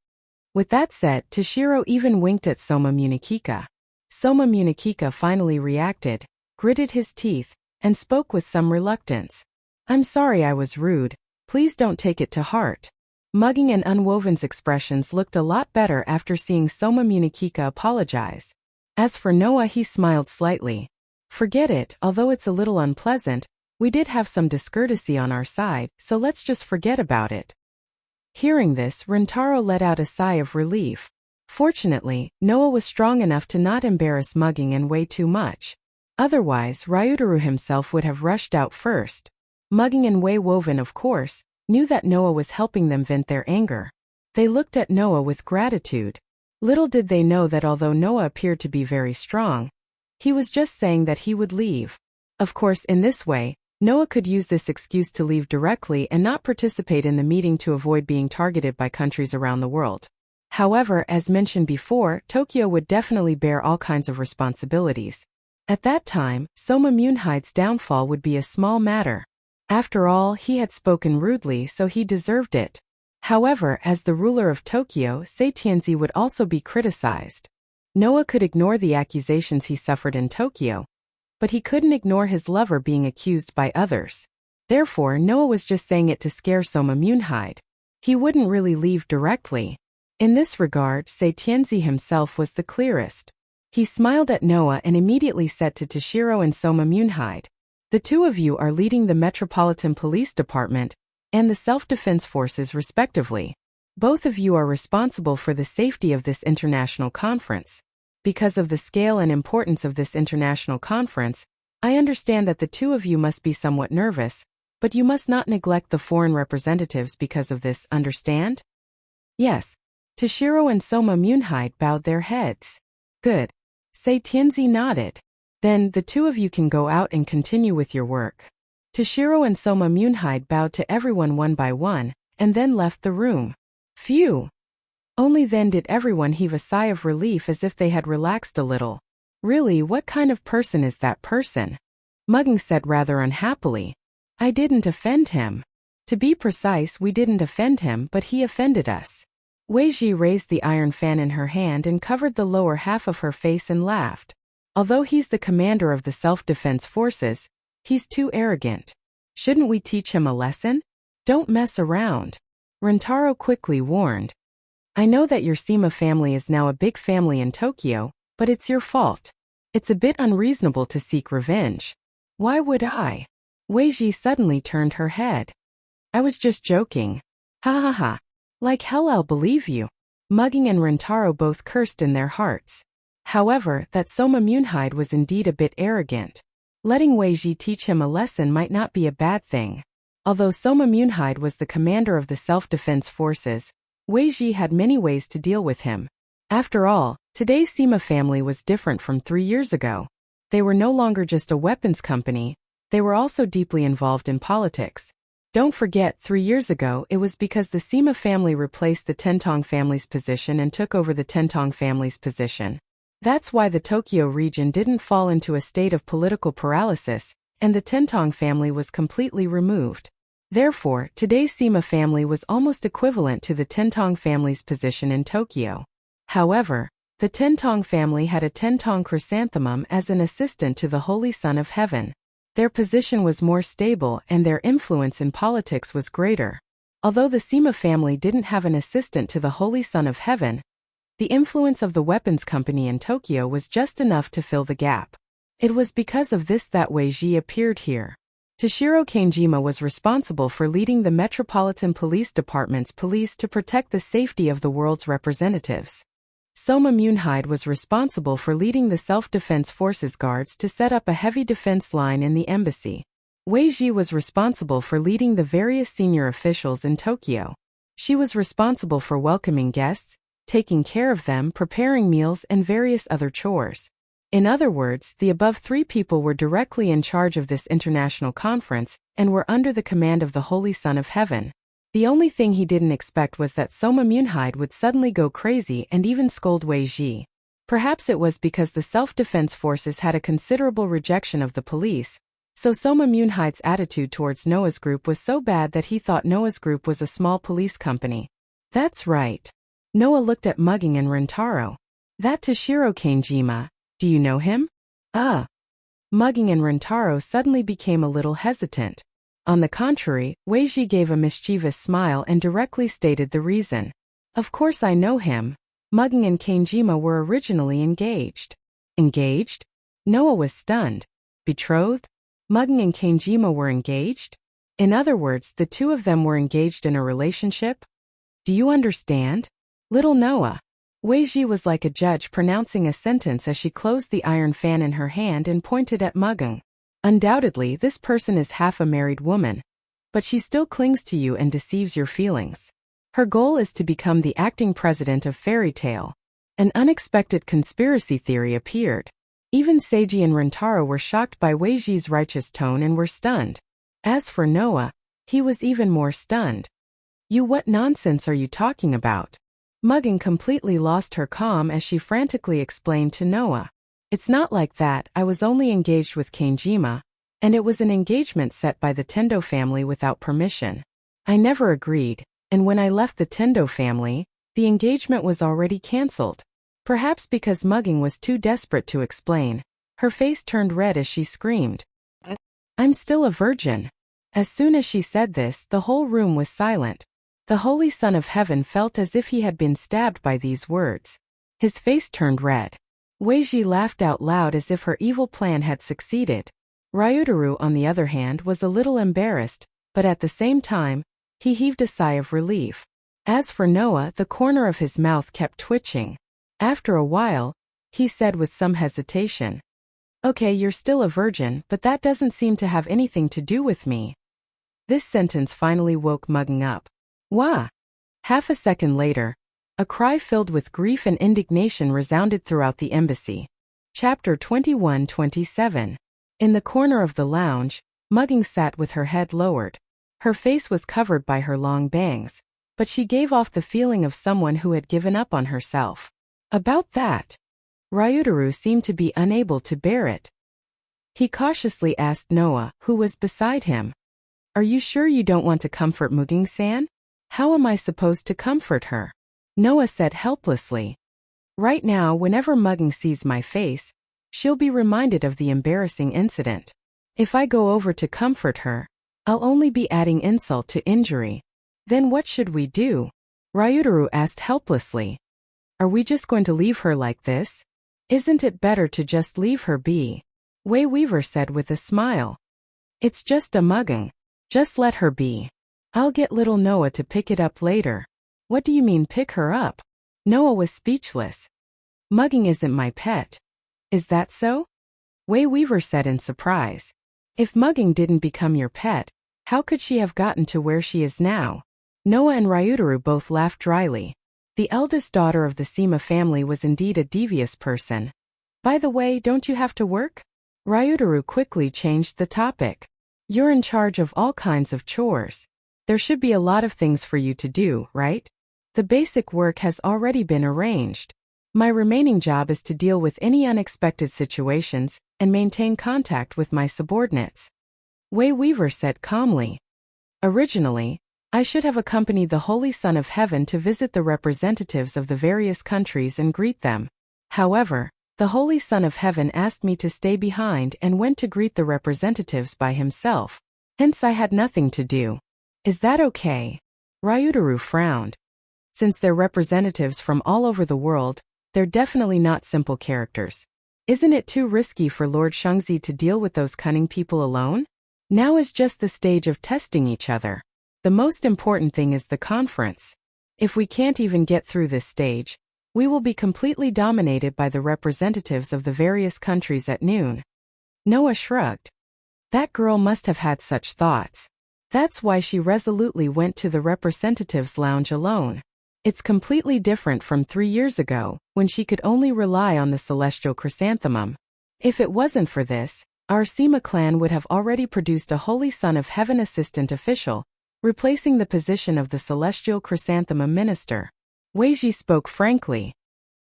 With that said, Toshiro even winked at Soma Munekika. Soma Munekika finally reacted, gritted his teeth, and spoke with some reluctance. I'm sorry I was rude. Please don't take it to heart. Mugging and Unwoven's expressions looked a lot better after seeing Soma Munekika apologize. As for Noah, he smiled slightly. Forget it, although it's a little unpleasant, we did have some discourtesy on our side, so let's just forget about it. Hearing this, Rintaro let out a sigh of relief. Fortunately, Noah was strong enough to not embarrass Mugging and Wei too much. Otherwise, Ryutaru himself would have rushed out first. Mugging and Wei Woven, of course, knew that Noah was helping them vent their anger. They looked at Noah with gratitude. Little did they know that although Noah appeared to be very strong, he was just saying that he would leave. Of course, in this way, Noah could use this excuse to leave directly and not participate in the meeting to avoid being targeted by countries around the world. However, as mentioned before, Tokyo would definitely bear all kinds of responsibilities. At that time, Soma Munhide's downfall would be a small matter. After all, he had spoken rudely, so he deserved it. However, as the ruler of Tokyo, Seitienzi would also be criticized. Noah could ignore the accusations he suffered in Tokyo, but he couldn't ignore his lover being accused by others. Therefore, Noah was just saying it to scare Soma Munhide. He wouldn't really leave directly. In this regard, Seitienzi himself was the clearest. He smiled at Noah and immediately said to Toshiro and Soma Munhide, "The two of you are leading the Metropolitan Police Department and the Self-Defense Forces respectively. Both of you are responsible for the safety of this international conference. Because of the scale and importance of this international conference, I understand that the two of you must be somewhat nervous, but you must not neglect the foreign representatives because of this, understand?" Yes. Toshiro and Soma Munhide bowed their heads. Good. Seitienzi nodded. Then, the two of you can go out and continue with your work. Toshiro and Soma Munhide bowed to everyone one by one, and then left the room. Phew! Only then did everyone heave a sigh of relief as if they had relaxed a little. Really, what kind of person is that person? Mugging said rather unhappily. I didn't offend him. To be precise, we didn't offend him, but he offended us. Weiji raised the iron fan in her hand and covered the lower half of her face and laughed. Although he's the commander of the self-defense forces, he's too arrogant. Shouldn't we teach him a lesson? Don't mess around. Rintaro quickly warned. I know that your Sima family is now a big family in Tokyo, but it's your fault. It's a bit unreasonable to seek revenge. Why would I? Weiji suddenly turned her head. I was just joking. Ha ha ha. Like hell I'll believe you. Mugging and Rintaro both cursed in their hearts. However, that Soma Munhide was indeed a bit arrogant. Letting Weiji teach him a lesson might not be a bad thing. Although Soma Munhide was the commander of the self-defense forces, Weiji had many ways to deal with him. After all, today's Sima family was different from 3 years ago. They were no longer just a weapons company, they were also deeply involved in politics. Don't forget, 3 years ago it was because the Sima family replaced the Tentong family's position and took over the Tentong family's position. That's why the Tokyo region didn't fall into a state of political paralysis, and the Tentong family was completely removed. Therefore, today's Sima family was almost equivalent to the Tentong family's position in Tokyo. However, the Tentong family had a Tentong chrysanthemum as an assistant to the Holy Son of Heaven. Their position was more stable and their influence in politics was greater. Although the Sima family didn't have an assistant to the Holy Son of Heaven, the influence of the weapons company in Tokyo was just enough to fill the gap. It was because of this that Weiji appeared here. Toshiro Kanejima was responsible for leading the Metropolitan Police Department's police to protect the safety of the world's representatives. Soma Munhide was responsible for leading the self-defense forces guards to set up a heavy defense line in the embassy. Weiji was responsible for leading the various senior officials in Tokyo. She was responsible for welcoming guests, taking care of them, preparing meals, and various other chores. In other words, the above 3 people were directly in charge of this international conference and were under the command of the Holy Son of Heaven. The only thing he didn't expect was that Soma Munhide would suddenly go crazy and even scold Weiji. Perhaps it was because the self-defense forces had a considerable rejection of the police, so Soma Munhide's attitude towards Noah's group was so bad that he thought Noah's group was a small police company. That's right. Noah looked at Mugging and Rintaro. That Toshiro Kanejima, do you know him? Mugging and Rintaro suddenly became a little hesitant. On the contrary, Weiji gave a mischievous smile and directly stated the reason. Of course I know him. Mugging and Kanejima were originally engaged. Engaged? Noah was stunned. Betrothed? Mugging and Kanejima were engaged? In other words, the two of them were engaged in a relationship? Do you understand? Little Noah. Weiji was like a judge pronouncing a sentence as she closed the iron fan in her hand and pointed at Mugung. Undoubtedly, this person is half a married woman, but she still clings to you and deceives your feelings. Her goal is to become the acting president of Fairy Tale. An unexpected conspiracy theory appeared. Even Seiji and Rentaro were shocked by Weiji's righteous tone and were stunned. As for Noah, he was even more stunned. What nonsense are you talking about? Mugung completely lost her calm as she frantically explained to Noah. It's not like that, I was only engaged with Kanejima, and it was an engagement set by the Tendo family without permission. I never agreed, and when I left the Tendo family, the engagement was already cancelled. Perhaps because Mugung was too desperate to explain, her face turned red as she screamed. I'm still a virgin. As soon as she said this, the whole room was silent. The Holy Son of Heaven felt as if he had been stabbed by these words. His face turned red. Weiji laughed out loud as if her evil plan had succeeded. Ryutaru, on the other hand, was a little embarrassed, but at the same time, he heaved a sigh of relief. As for Noah, the corner of his mouth kept twitching. After a while, he said with some hesitation, Okay, you're still a virgin, but that doesn't seem to have anything to do with me. This sentence finally woke Mugung up. Wah! Half a second later, a cry filled with grief and indignation resounded throughout the embassy. Chapter 21-27. In the corner of the lounge, Mugung sat with her head lowered. Her face was covered by her long bangs, but she gave off the feeling of someone who had given up on herself. About that, Ryutaru seemed to be unable to bear it. He cautiously asked Noah, who was beside him. Are you sure you don't want to comfort Mugung-san? How am I supposed to comfort her? Noah said helplessly. Right now, whenever Mugung sees my face, she'll be reminded of the embarrassing incident. If I go over to comfort her, I'll only be adding insult to injury. Then what should we do? Ryutaru asked helplessly. Are we just going to leave her like this? Isn't it better to just leave her be? Wei Weaver said with a smile. It's just a Mugung. Just let her be. I'll get little Noah to pick it up later. What do you mean pick her up? Noah was speechless. Mugung isn't my pet. Is that so? Wei Weaver said in surprise. If Mugung didn't become your pet, how could she have gotten to where she is now? Noah and Ryutaru both laughed dryly. The eldest daughter of the Sima family was indeed a devious person. By the way, don't you have to work? Ryutaru quickly changed the topic. You're in charge of all kinds of chores. There should be a lot of things for you to do, right? The basic work has already been arranged. My remaining job is to deal with any unexpected situations and maintain contact with my subordinates. Wei Weaver said calmly. Originally, I should have accompanied the Holy Son of Heaven to visit the representatives of the various countries and greet them. However, the Holy Son of Heaven asked me to stay behind and went to greet the representatives by himself. Hence I had nothing to do. Is that okay? Ryutaru frowned. Since they're representatives from all over the world, they're definitely not simple characters. Isn't it too risky for Lord Shengzi to deal with those cunning people alone? Now is just the stage of testing each other. The most important thing is the conference. If we can't even get through this stage, we will be completely dominated by the representatives of the various countries at noon. Noah shrugged. That girl must have had such thoughts. That's why she resolutely went to the representatives' lounge alone. It's completely different from 3 years ago, when she could only rely on the celestial chrysanthemum. If it wasn't for this, our Sima clan would have already produced a Holy Son of Heaven assistant official, replacing the position of the celestial chrysanthemum minister. Weiji spoke frankly.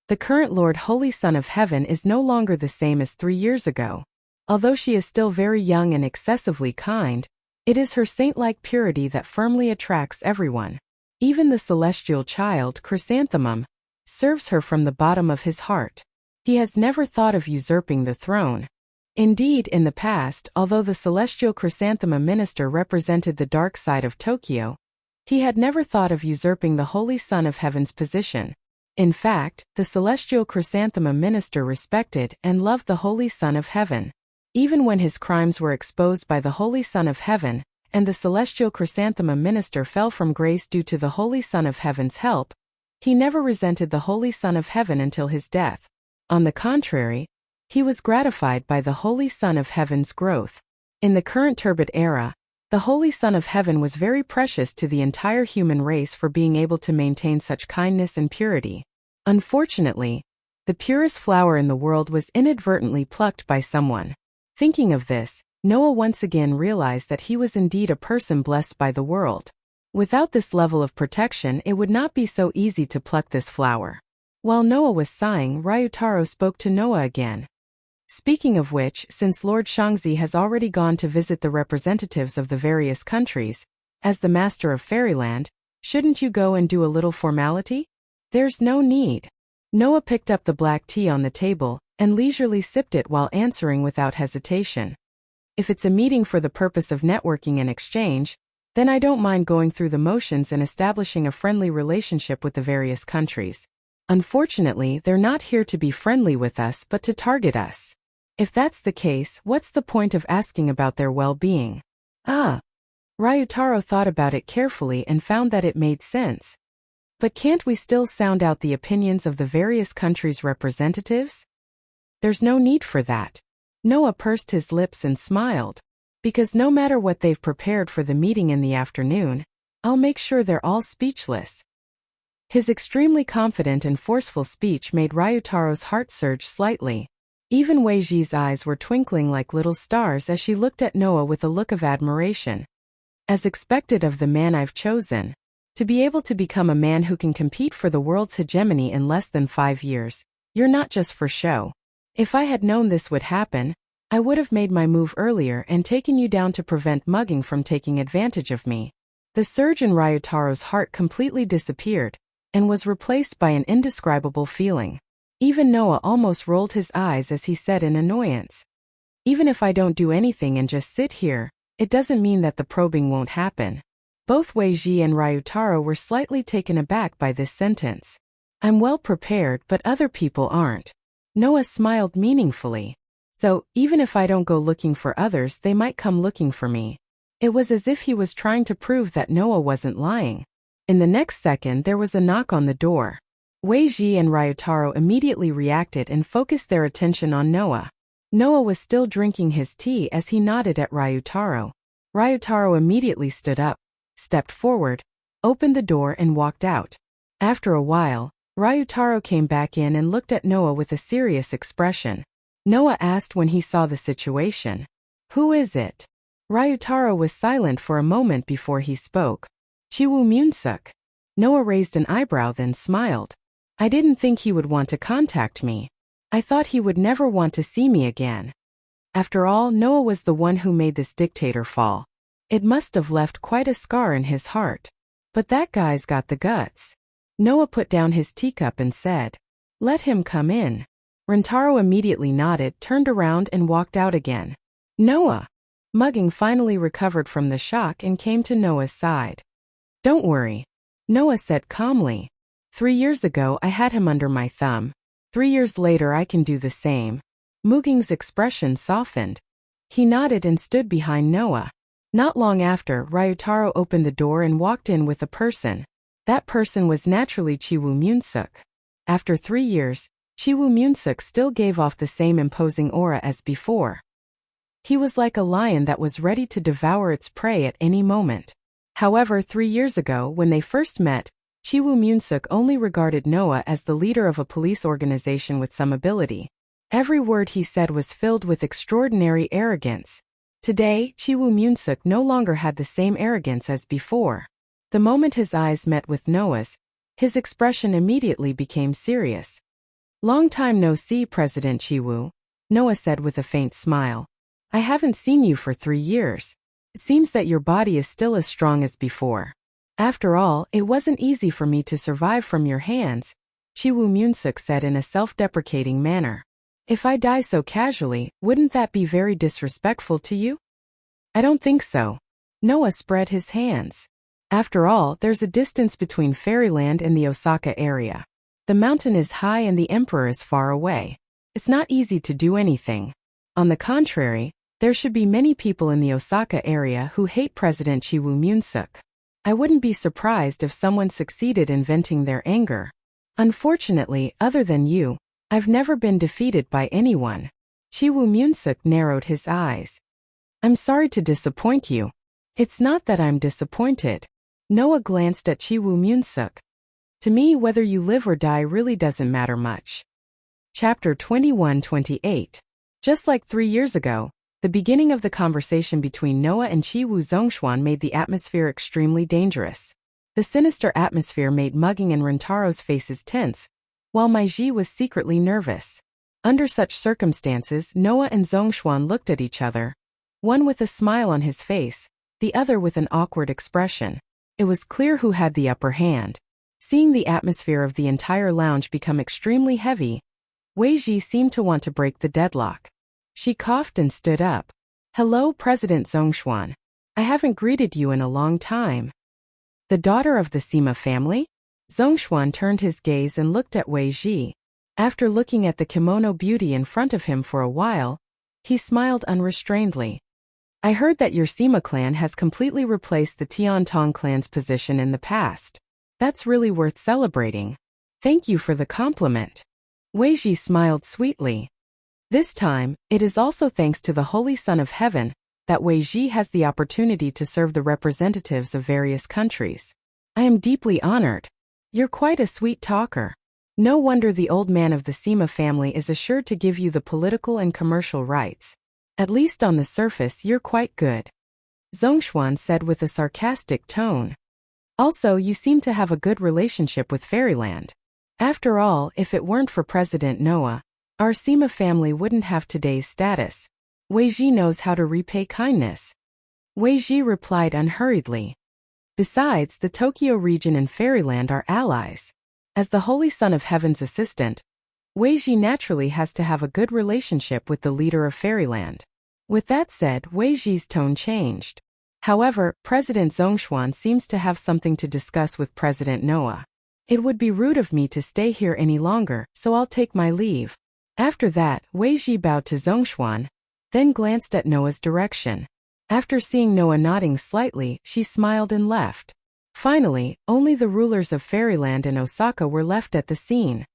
The current Lord Holy Son of Heaven is no longer the same as 3 years ago. Although she is still very young and excessively kind, it is her saint-like purity that firmly attracts everyone. Even the celestial child, Chrysanthemum, serves her from the bottom of his heart. He has never thought of usurping the throne. Indeed, in the past, although the celestial chrysanthemum minister represented the dark side of Tokyo, he had never thought of usurping the Holy Son of Heaven's position. In fact, the celestial chrysanthemum minister respected and loved the Holy Son of Heaven. Even when his crimes were exposed by the Holy Son of Heaven, and the celestial chrysanthemum minister fell from grace due to the Holy Son of Heaven's help, he never resented the Holy Son of Heaven until his death. On the contrary, he was gratified by the Holy Son of Heaven's growth. In the current turbid era, the Holy Son of Heaven was very precious to the entire human race for being able to maintain such kindness and purity. Unfortunately, the purest flower in the world was inadvertently plucked by someone. Thinking of this, Noah once again realized that he was indeed a person blessed by the world. Without this level of protection, it would not be so easy to pluck this flower. While Noah was sighing, Ryutaro spoke to Noah again. Speaking of which, since Lord Shangzi has already gone to visit the representatives of the various countries, as the master of Fairyland, shouldn't you go and do a little formality? There's no need. Noah picked up the black tea on the table and leisurely sipped it while answering without hesitation. If it's a meeting for the purpose of networking and exchange, then I don't mind going through the motions and establishing a friendly relationship with the various countries. Unfortunately, they're not here to be friendly with us but to target us. If that's the case, what's the point of asking about their well-being? Ryutaro thought about it carefully and found that it made sense. But can't we still sound out the opinions of the various countries' representatives? There's no need for that. Noah pursed his lips and smiled. Because no matter what they've prepared for the meeting in the afternoon, I'll make sure they're all speechless. His extremely confident and forceful speech made Ryutaro's heart surge slightly. Even Weiji's eyes were twinkling like little stars as she looked at Noah with a look of admiration. As expected of the man I've chosen, to be able to become a man who can compete for the world's hegemony in less than 5 years, you're not just for show. If I had known this would happen, I would have made my move earlier and taken you down to prevent mugging from taking advantage of me. The surge in Ryutaro's heart completely disappeared and was replaced by an indescribable feeling. Even Noah almost rolled his eyes as he said in annoyance. Even if I don't do anything and just sit here, it doesn't mean that the probing won't happen. Both Weiji and Ryutaro were slightly taken aback by this sentence. I'm well prepared, but other people aren't. Noah smiled meaningfully. So, even if I don't go looking for others, they might come looking for me. It was as if he was trying to prove that Noah wasn't lying. In the next second, there was a knock on the door. Weiji and Ryutaro immediately reacted and focused their attention on Noah. Noah was still drinking his tea as he nodded at Ryutaro. Ryutaro immediately stood up, stepped forward, opened the door and walked out. After a while, Ryutaro came back in and looked at Noah with a serious expression. Noah asked when he saw the situation. Who is it? Ryutaro was silent for a moment before he spoke. Chiwoo Myunsuk. Noah raised an eyebrow then smiled. I didn't think he would want to contact me. I thought he would never want to see me again. After all, Noah was the one who made this dictator fall. It must have left quite a scar in his heart. But that guy's got the guts. Noah put down his teacup and said, "Let him come in." Rentaro immediately nodded, turned around and walked out again. Noah. Mugging finally recovered from the shock and came to Noah's side. Don't worry. Noah said calmly. 3 years ago I had him under my thumb. 3 years later I can do the same. Muging's expression softened. He nodded and stood behind Noah. Not long after, Ryutaro opened the door and walked in with a person. That person was naturally Chiwoo Myunsuk. After 3 years, Chiwoo Myunsuk still gave off the same imposing aura as before. He was like a lion that was ready to devour its prey at any moment. However, 3 years ago, when they first met, Chiwoo Myunsuk only regarded Noah as the leader of a police organization with some ability. Every word he said was filled with extraordinary arrogance. Today, Chiwoo Myunsuk no longer had the same arrogance as before. The moment his eyes met with Noah's, his expression immediately became serious. Long time no see, President Chiwoo, Noah said with a faint smile. I haven't seen you for 3 years. It seems that your body is still as strong as before. After all, it wasn't easy for me to survive from your hands, Chiwoo Myunsuk said in a self-deprecating manner. If I die so casually, wouldn't that be very disrespectful to you? I don't think so. Noah spread his hands. After all, there's a distance between Fairyland and the Osaka area. The mountain is high and the emperor is far away. It's not easy to do anything. On the contrary, There should be many people in the Osaka area who hate President Chiwu Myung-suk. I wouldn't be surprised if someone succeeded in venting their anger. Unfortunately, other than you, I've never been defeated by anyone. Chiwu Myung-suk narrowed his eyes. I'm sorry to disappoint you. It's not that I'm disappointed. Noah glanced at Chiwu Myung-suk. To me, whether you live or die really doesn't matter much. Chapter 21-28. Just like 3 years ago, the beginning of the conversation between Noah and Chiwu Zhongshuan made the atmosphere extremely dangerous. The sinister atmosphere made Mugging and Rintaro's faces tense, while Meiji was secretly nervous. Under such circumstances, Noah and Zhongshuan looked at each other, one with a smile on his face, the other with an awkward expression. It was clear who had the upper hand. Seeing the atmosphere of the entire lounge become extremely heavy, Wei Ji seemed to want to break the deadlock. She coughed and stood up. Hello, President Zhongshuan. I haven't greeted you in a long time. The daughter of the Sima family? Zhongshuan turned his gaze and looked at Wei Ji. After looking at the kimono beauty in front of him for a while, he smiled unrestrainedly. I heard that your Sima clan has completely replaced the Tiantong clan's position in the past. That's really worth celebrating. Thank you for the compliment. Wei Ji smiled sweetly. This time, it is also thanks to the Holy Son of Heaven that Wei Ji has the opportunity to serve the representatives of various countries. I am deeply honored. You're quite a sweet talker. No wonder the old man of the Sima family is assured to give you the political and commercial rights. At least on the surface, you're quite good. Zhongshuan said with a sarcastic tone. Also, you seem to have a good relationship with Fairyland. After all, if it weren't for President Noah, our Sima family wouldn't have today's status. Wei Ji knows how to repay kindness. Wei Ji replied unhurriedly. Besides, the Tokyo region and Fairyland are allies. As the Holy Son of Heaven's assistant, Wei Ji naturally has to have a good relationship with the leader of Fairyland. With that said, Wei Ji's tone changed. However, President Zhongshuan seems to have something to discuss with President Noah. It would be rude of me to stay here any longer, so I'll take my leave. After that, Wei Ji bowed to Zhongshuan, then glanced at Noah's direction. After seeing Noah nodding slightly, she smiled and left. Finally, only the rulers of Fairyland and Osaka were left at the scene.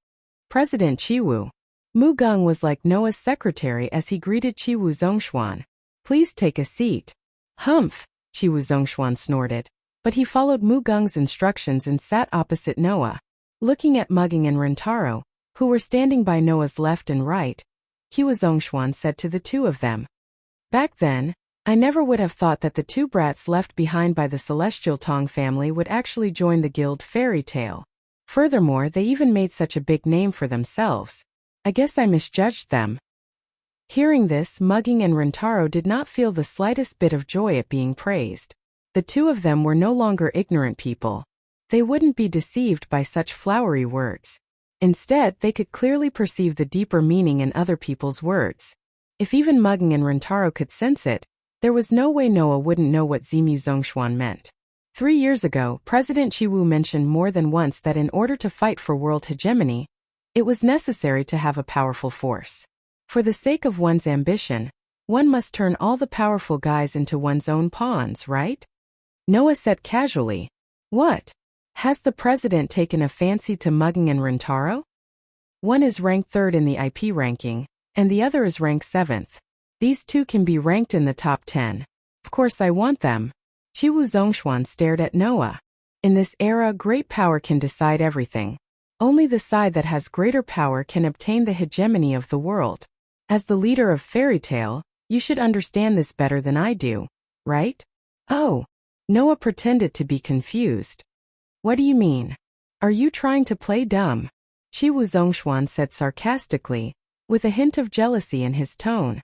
President Chiwu. Mu Gung was like Noah's secretary as he greeted Chiwu Zhongshuan. Please take a seat. Humph, Chiwu Zhongshuan snorted. But he followed Mu Gung's instructions and sat opposite Noah. Looking at Mugging and Rintaro, who were standing by Noah's left and right, Chiwu Zhongshuan said to the two of them. Back then, I never would have thought that the two brats left behind by the Celestial Tong family would actually join the guild Fairy Tale. Furthermore, they even made such a big name for themselves. I guess I misjudged them. Hearing this, Mugging and Rintaro did not feel the slightest bit of joy at being praised. The two of them were no longer ignorant people. They wouldn't be deceived by such flowery words. Instead, they could clearly perceive the deeper meaning in other people's words. If even Mugging and Rintaro could sense it, there was no way Noah wouldn't know what Zimu Zhongshuan meant. 3 years ago, President Chiwu mentioned more than once that in order to fight for world hegemony, it was necessary to have a powerful force. For the sake of one's ambition, one must turn all the powerful guys into one's own pawns, right? Noah said casually. What? Has the president taken a fancy to Mugging and Rintaro? One is ranked 3rd in the IP ranking, and the other is ranked 7th. These two can be ranked in the top 10. Of course I want them. Chiwu Zhongshuan stared at Noah. In this era, great power can decide everything. Only the side that has greater power can obtain the hegemony of the world. As the leader of Fairy Tale, you should understand this better than I do, right? Oh. Noah pretended to be confused. What do you mean? Are you trying to play dumb? Chiwu Zhongshuan said sarcastically, with a hint of jealousy in his tone.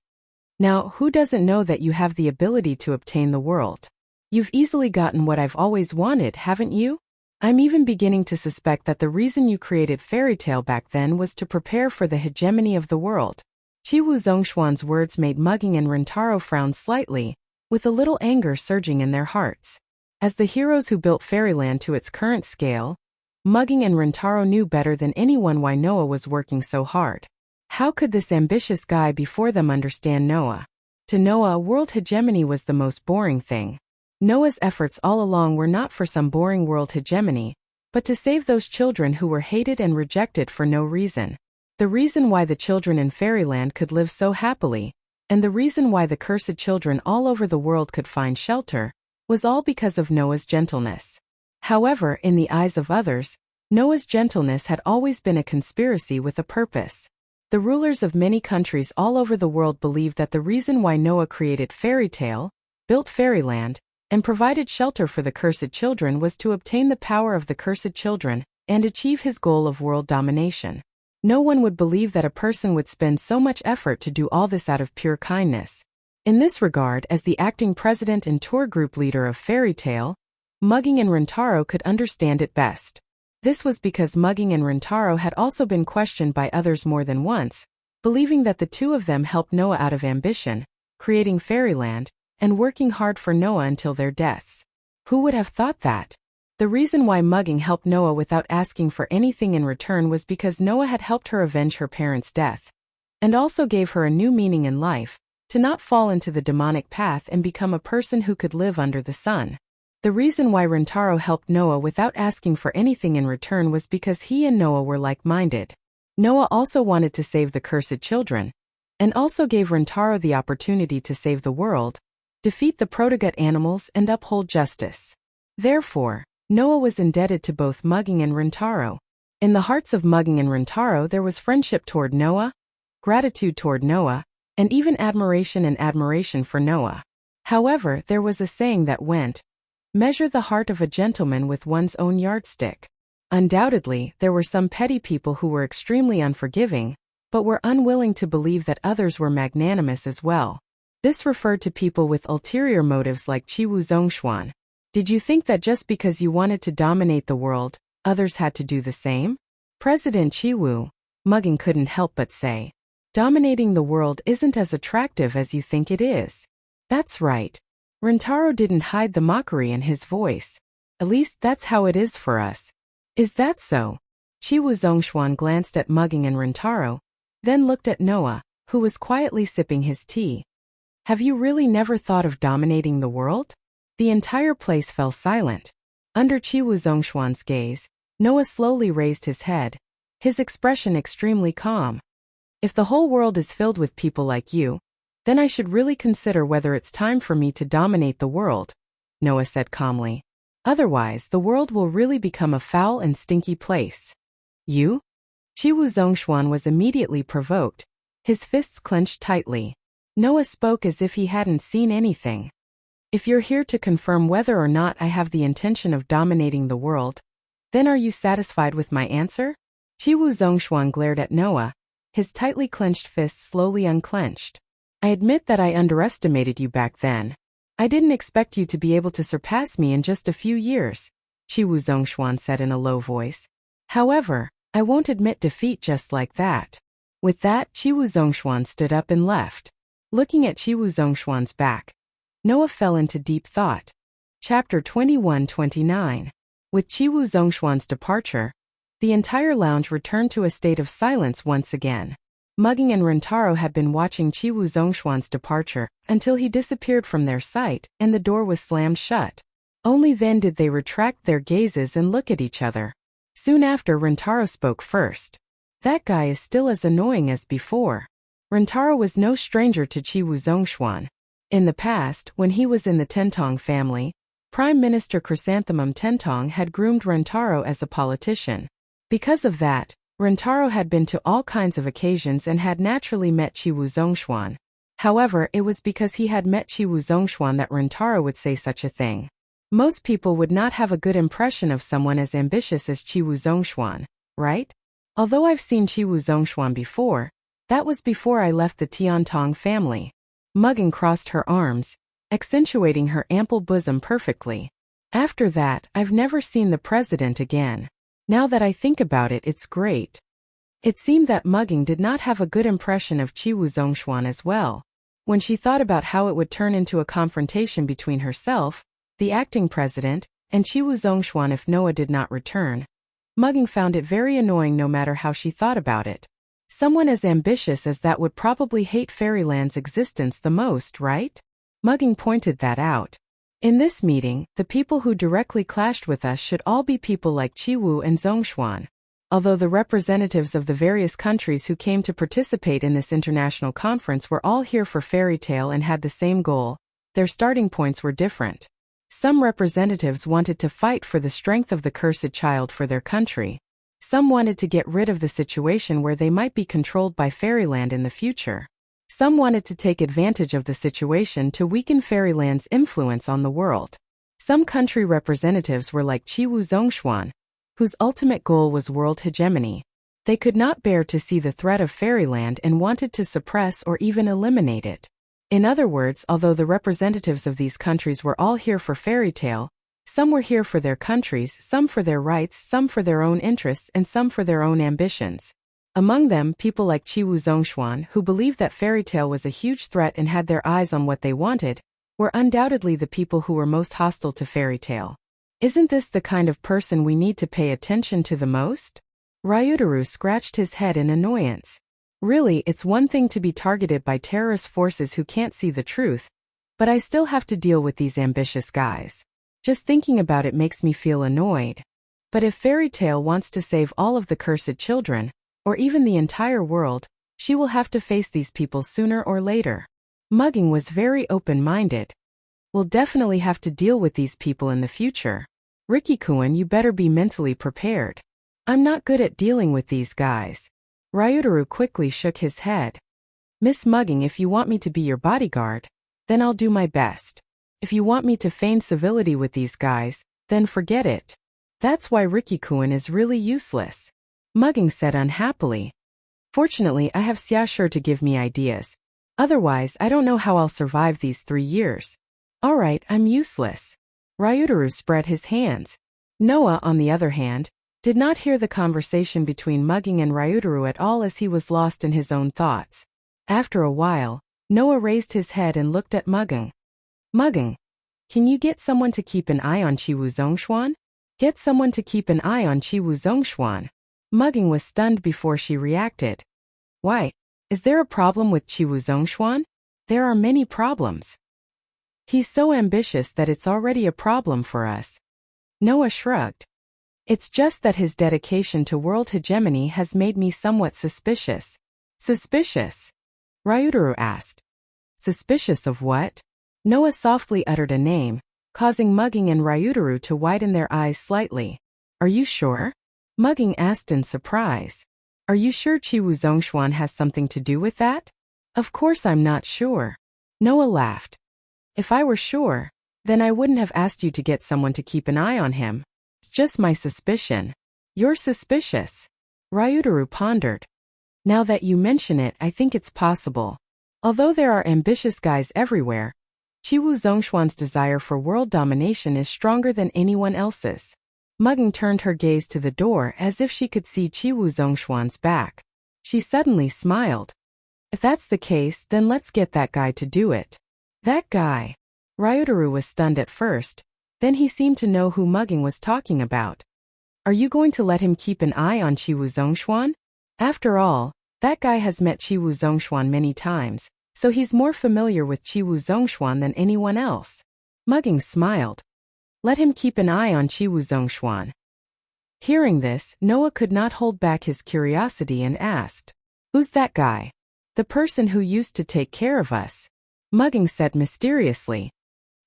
Now, who doesn't know that you have the ability to obtain the world? You've easily gotten what I've always wanted, haven't you? I'm even beginning to suspect that the reason you created Fairy Tale back then was to prepare for the hegemony of the world. Chiwu Zhongshuan's words made Mugging and Rintaro frown slightly, with a little anger surging in their hearts. As the heroes who built Fairyland to its current scale, Mugging and Rintaro knew better than anyone why Noah was working so hard. How could this ambitious guy before them understand Noah? To Noah, world hegemony was the most boring thing. Noah's efforts all along were not for some boring world hegemony, but to save those children who were hated and rejected for no reason. The reason why the children in fairyland could live so happily, and the reason why the cursed children all over the world could find shelter, was all because of Noah's gentleness. However, in the eyes of others, Noah's gentleness had always been a conspiracy with a purpose. The rulers of many countries all over the world believed that the reason why Noah created fairy tale, built fairyland, and provided shelter for the cursed children was to obtain the power of the cursed children and achieve his goal of world domination. No one would believe that a person would spend so much effort to do all this out of pure kindness. In this regard, as the acting president and tour group leader of Fairy Tale, Mugging and Rintaro could understand it best. This was because Mugging and Rintaro had also been questioned by others more than once, believing that the two of them helped Noah out of ambition, creating fairyland, and working hard for Noah until their deaths. Who would have thought that? The reason why Mugging helped Noah without asking for anything in return was because Noah had helped her avenge her parents' death, and also gave her a new meaning in life, to not fall into the demonic path and become a person who could live under the sun. The reason why Rintaro helped Noah without asking for anything in return was because he and Noah were like-minded. Noah also wanted to save the cursed children, and also gave Rintaro the opportunity to save the world, defeat the protogut animals and uphold justice. Therefore, Noah was indebted to both Mugging and Rintaro. In the hearts of Mugging and Rintaro there was friendship toward Noah, gratitude toward Noah, and even admiration for Noah. However, there was a saying that went, "Measure the heart of a gentleman with one's own yardstick." Undoubtedly, there were some petty people who were extremely unforgiving, but were unwilling to believe that others were magnanimous as well. This referred to people with ulterior motives like Qiwu Zhongshuan. Did you think that just because you wanted to dominate the world, others had to do the same? President Qiwu, Mugging couldn't help but say, dominating the world isn't as attractive as you think it is. That's right. Rintaro didn't hide the mockery in his voice. At least that's how it is for us. Is that so? Qiwu Zhongshuan glanced at Mugging and Rintaro, then looked at Noah, who was quietly sipping his tea. Have you really never thought of dominating the world? The entire place fell silent. Under Qiwu Zhongshuan's gaze, Noah slowly raised his head, his expression extremely calm. If the whole world is filled with people like you, then I should really consider whether it's time for me to dominate the world, Noah said calmly. Otherwise, the world will really become a foul and stinky place. You? Qiwu Zhongshuan was immediately provoked, his fists clenched tightly. Noah spoke as if he hadn't seen anything. If you're here to confirm whether or not I have the intention of dominating the world, then are you satisfied with my answer? Qiwu Zhongshuan glared at Noah, his tightly clenched fists slowly unclenched. I admit that I underestimated you back then. I didn't expect you to be able to surpass me in just a few years, Qiwu Zhongshuan said in a low voice. However, I won't admit defeat just like that. With that, Qiwu Zhongshuan stood up and left. Looking at Qiwu Zhongshuan's back, Noah fell into deep thought. Chapter 21-29. With Qiwu Zhongshuan's departure, the entire lounge returned to a state of silence once again. Mugging and Rintaro had been watching Qiwu Zhongshuan's departure until he disappeared from their sight and the door was slammed shut. Only then did they retract their gazes and look at each other. Soon after, Rintaro spoke first. That guy is still as annoying as before. Rintaro was no stranger to Qiwu Zhongshuan. In the past, when he was in the Tentong family, Prime Minister Chrysanthemum Tentong had groomed Rintaro as a politician. Because of that, Rintaro had been to all kinds of occasions and had naturally met Qiwu Zhongshuan. However, it was because he had met Qiwu Zhongshuan that Rintaro would say such a thing. Most people would not have a good impression of someone as ambitious as Qiwu Zhongshuan, right? Although I've seen Qiwu Zhongshuan before, that was before I left the Tiantong family. Mugging crossed her arms, accentuating her ample bosom perfectly. After that, I've never seen the president again. Now that I think about it, it's great. It seemed that Mugging did not have a good impression of Qiwu Zhongshuan as well. When she thought about how it would turn into a confrontation between herself, the acting president, and Qiwu Zhongshuan if Noah did not return, Mugging found it very annoying no matter how she thought about it. Someone as ambitious as that would probably hate Fairyland's existence the most, right? Mugging pointed that out. In this meeting, the people who directly clashed with us should all be people like Qiwu and Zhongshuan. Although the representatives of the various countries who came to participate in this international conference were all here for fairy tale and had the same goal, their starting points were different. Some representatives wanted to fight for the strength of the cursed child for their country. Some wanted to get rid of the situation where they might be controlled by Fairyland in the future. Some wanted to take advantage of the situation to weaken Fairyland's influence on the world. Some country representatives were like Qiwu Zhongshuan, whose ultimate goal was world hegemony. They could not bear to see the threat of Fairyland and wanted to suppress or even eliminate it. In other words, although the representatives of these countries were all here for fairy tale, some were here for their countries, some for their rights, some for their own interests, and some for their own ambitions. Among them, people like Qiwu Zhongshuan, who believed that fairy tale was a huge threat and had their eyes on what they wanted, were undoubtedly the people who were most hostile to fairy tale. Isn't this the kind of person we need to pay attention to the most? Ryutaru scratched his head in annoyance. Really, it's one thing to be targeted by terrorist forces who can't see the truth, but I still have to deal with these ambitious guys. Just thinking about it makes me feel annoyed. But if Fairy Tale wants to save all of the cursed children, or even the entire world, she will have to face these people sooner or later. Mugging was very open-minded. We'll definitely have to deal with these people in the future. Riki-kun, you better be mentally prepared. I'm not good at dealing with these guys. Ryutaru quickly shook his head. Miss Mugging, if you want me to be your bodyguard, then I'll do my best. If you want me to feign civility with these guys, then forget it. That's why Riki-kun is really useless. Mugging said unhappily. Fortunately, I have Xiaoshi to give me ideas. Otherwise, I don't know how I'll survive these 3 years. Alright, I'm useless. Ryutaru spread his hands. Noah, on the other hand, did not hear the conversation between Mugging and Ryutaru at all as he was lost in his own thoughts. After a while, Noah raised his head and looked at Mugging. Mugging, can you get someone to keep an eye on Qiwu Zhongshuan? Get someone to keep an eye on Qiwu Zhongshuan. Mugging was stunned before she reacted. Why? Is there a problem with Qiwu Zhongshuan? There are many problems. He's so ambitious that it's already a problem for us. Noah shrugged. It's just that his dedication to world hegemony has made me somewhat suspicious. Suspicious? Ryutaru asked. Suspicious of what? Noah softly uttered a name, causing Mugging and Ryutaru to widen their eyes slightly. Are you sure? Mugging asked in surprise. Are you sure Qiwu Zhongshuan has something to do with that? Of course I'm not sure. Noah laughed. If I were sure, then I wouldn't have asked you to get someone to keep an eye on him. It's just my suspicion. You're suspicious. Ryutaru pondered. Now that you mention it, I think it's possible. Although there are ambitious guys everywhere, Qiwu Zhongshuan's desire for world domination is stronger than anyone else's. Mugging turned her gaze to the door as if she could see Qiwu Zhongshuan's back. She suddenly smiled. If that's the case, then let's get that guy to do it. That guy. Ryutaru was stunned at first, then he seemed to know who Mugging was talking about. Are you going to let him keep an eye on Qiwu Zhongshuan? After all, that guy has met Qiwu Zhongshuan many times, so he's more familiar with Qiwu Zhongshuan than anyone else. Mugging smiled. Let him keep an eye on Qiwu Zhongshuan. Hearing this, Noah could not hold back his curiosity and asked, Who's that guy? The person who used to take care of us. Mugging said mysteriously.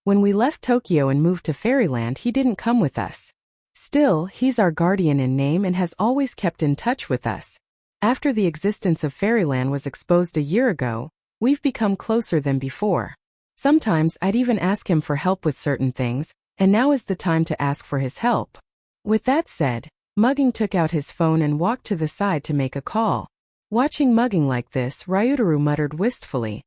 When we left Tokyo and moved to Fairyland, he didn't come with us. Still, he's our guardian in name and has always kept in touch with us. After the existence of Fairyland was exposed a year ago, we've become closer than before. Sometimes I'd even ask him for help with certain things, and now is the time to ask for his help. With that said, Mugging took out his phone and walked to the side to make a call. Watching Mugging like this, Ryutaru muttered wistfully.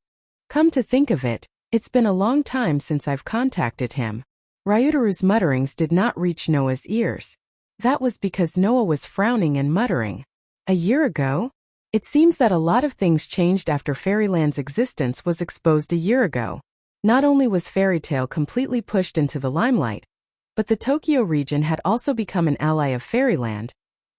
Come to think of it, it's been a long time since I've contacted him. Ryutaru's mutterings did not reach Noah's ears. That was because Noah was frowning and muttering. A year ago? It seems that a lot of things changed after Fairyland's existence was exposed a year ago. Not only was Fairy Tale completely pushed into the limelight, but the Tokyo region had also become an ally of Fairyland,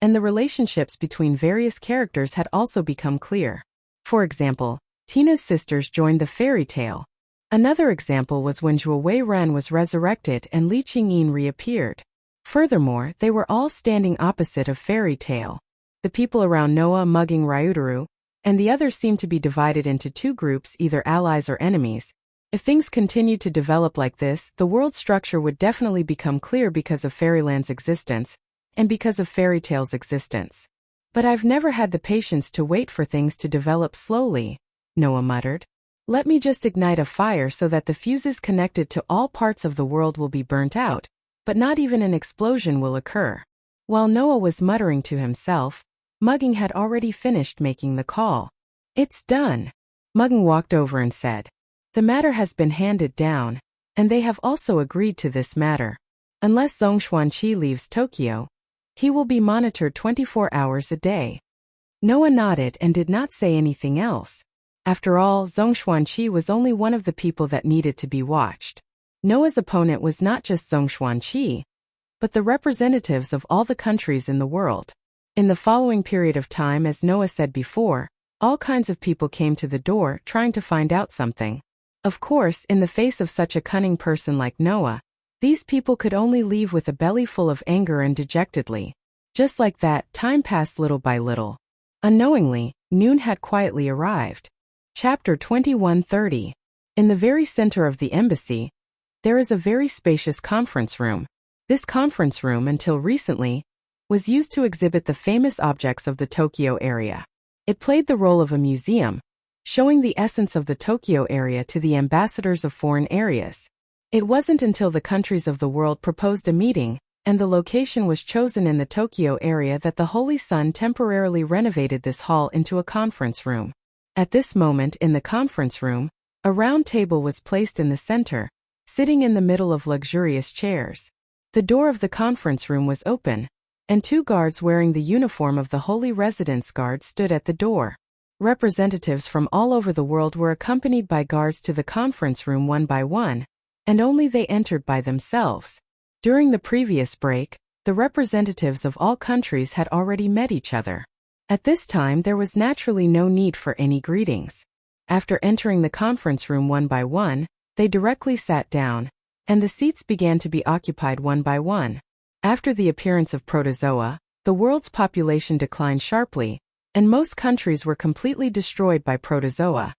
and the relationships between various characters had also become clear. For example, Tina's sisters joined the fairy tale. Another example was when Zhuo Weiren was resurrected and Li Qingyin reappeared. Furthermore, they were all standing opposite of fairy tale. The people around Noah mugging Ryutaru, and the others seemed to be divided into two groups, either allies or enemies. If things continued to develop like this, the world structure would definitely become clear because of Fairyland's existence, and because of Fairy Tale's existence. But I've never had the patience to wait for things to develop slowly, Noah muttered. Let me just ignite a fire so that the fuses connected to all parts of the world will be burnt out, but not even an explosion will occur. While Noah was muttering to himself, Mugging had already finished making the call. It's done. Mugging walked over and said, the matter has been handed down, and they have also agreed to this matter. Unless Zhongshuanqi leaves Tokyo, he will be monitored 24 hours a day. Noah nodded and did not say anything else. After all, Zhongshuanqi was only one of the people that needed to be watched. Noah's opponent was not just Zhongshuanqi, but the representatives of all the countries in the world. In the following period of time, as Noah said before, all kinds of people came to the door trying to find out something. Of course, in the face of such a cunning person like Noah, these people could only leave with a belly full of anger and dejectedly. Just like that, time passed little by little. Unknowingly, noon had quietly arrived. Chapter 2130. In the very center of the embassy, there is a very spacious conference room. This conference room, until recently, was used to exhibit the famous objects of the Tokyo area. It played the role of a museum, showing the essence of the Tokyo area to the ambassadors of foreign areas. It wasn't until the countries of the world proposed a meeting, and the location was chosen in the Tokyo area, that the Holy Sun temporarily renovated this hall into a conference room. At this moment in the conference room, a round table was placed in the center, sitting in the middle of luxurious chairs. The door of the conference room was open, and two guards wearing the uniform of the Holy Residence Guard stood at the door. Representatives from all over the world were accompanied by guards to the conference room one by one, and only they entered by themselves. During the previous break, the representatives of all countries had already met each other. At this time, there was naturally no need for any greetings. After entering the conference room one by one, they directly sat down, and the seats began to be occupied one by one. After the appearance of protozoa, the world's population declined sharply, and most countries were completely destroyed by protozoa,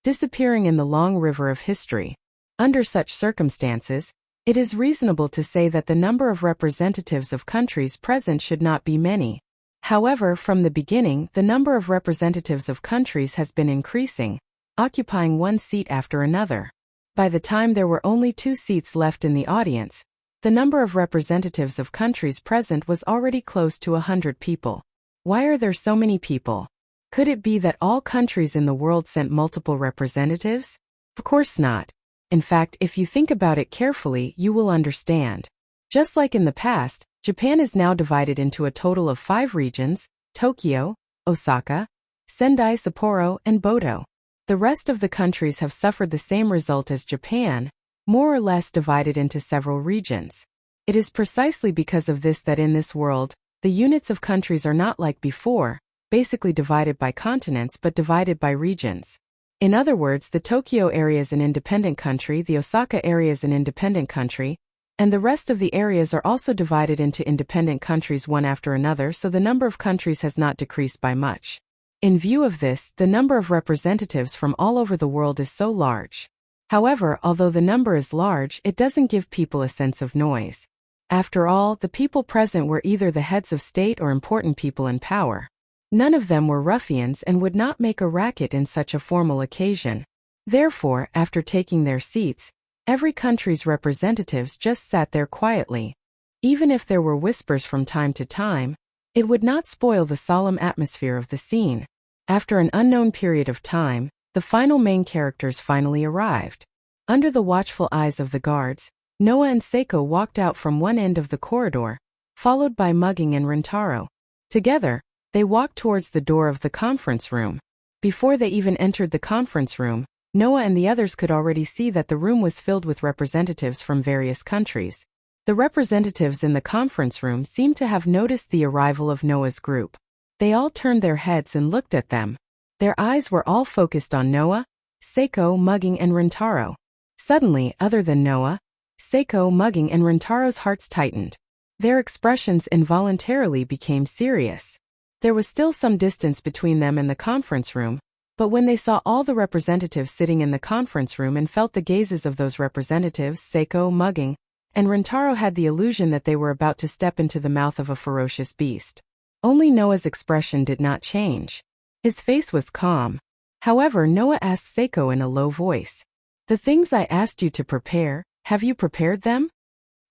disappearing in the long river of history. Under such circumstances, it is reasonable to say that the number of representatives of countries present should not be many. However, from the beginning, the number of representatives of countries has been increasing, occupying one seat after another. By the time there were only 2 seats left in the audience, the number of representatives of countries present was already close to 100 people. Why are there so many people? Could it be that all countries in the world sent multiple representatives? Of course not. In fact, if you think about it carefully, you will understand. Just like in the past, Japan is now divided into a total of 5 regions: Tokyo, Osaka, Sendai, Sapporo, and Bodo. The rest of the countries have suffered the same result as Japan, more or less divided into several regions. It is precisely because of this that in this world, the units of countries are not like before, basically divided by continents but divided by regions. In other words, the Tokyo area is an independent country, the Osaka area is an independent country, and the rest of the areas are also divided into independent countries one after another, so the number of countries has not decreased by much. In view of this, the number of representatives from all over the world is so large. However, although the number is large, it doesn't give people a sense of noise. After all, the people present were either the heads of state or important people in power. None of them were ruffians and would not make a racket in such a formal occasion. Therefore, after taking their seats, every country's representatives just sat there quietly. Even if there were whispers from time to time, it would not spoil the solemn atmosphere of the scene. After an unknown period of time, the final main characters finally arrived. Under the watchful eyes of the guards, Noah and Seiko walked out from one end of the corridor, followed by Mugging and Rintaro. Together, they walked towards the door of the conference room. Before they even entered the conference room, Noah and the others could already see that the room was filled with representatives from various countries. The representatives in the conference room seemed to have noticed the arrival of Noah's group. They all turned their heads and looked at them. Their eyes were all focused on Noah, Seiko, Mugging, and Rintaro. Suddenly, other than Noah, Seiko, Mugging, and Rintaro's hearts tightened. Their expressions involuntarily became serious. There was still some distance between them and the conference room, but when they saw all the representatives sitting in the conference room and felt the gazes of those representatives, Seiko, Mugging, and Rintaro had the illusion that they were about to step into the mouth of a ferocious beast. Only Noah's expression did not change. His face was calm. However, Noah asked Seiko in a low voice, "The things I asked you to prepare, have you prepared them?"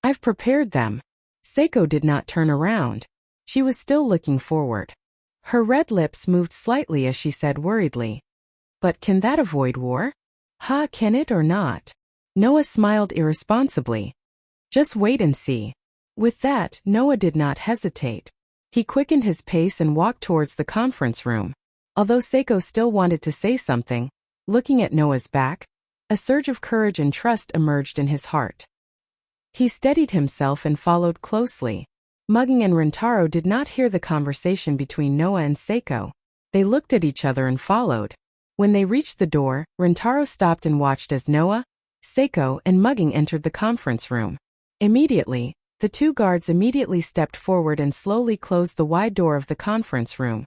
"I've prepared them." Seiko did not turn around. She was still looking forward. Her red lips moved slightly as she said worriedly, "But can that avoid war? Can it or not?" Noah smiled irresponsibly. "Just wait and see." With that, Noah did not hesitate. He quickened his pace and walked towards the conference room. Although Seiko still wanted to say something, looking at Noah's back, a surge of courage and trust emerged in his heart. He steadied himself and followed closely. Mugging and Rintaro did not hear the conversation between Noah and Seiko. They looked at each other and followed. When they reached the door, Rintaro stopped and watched as Noah, Seiko, and Mugging entered the conference room. Immediately, the two guards immediately stepped forward and slowly closed the wide door of the conference room.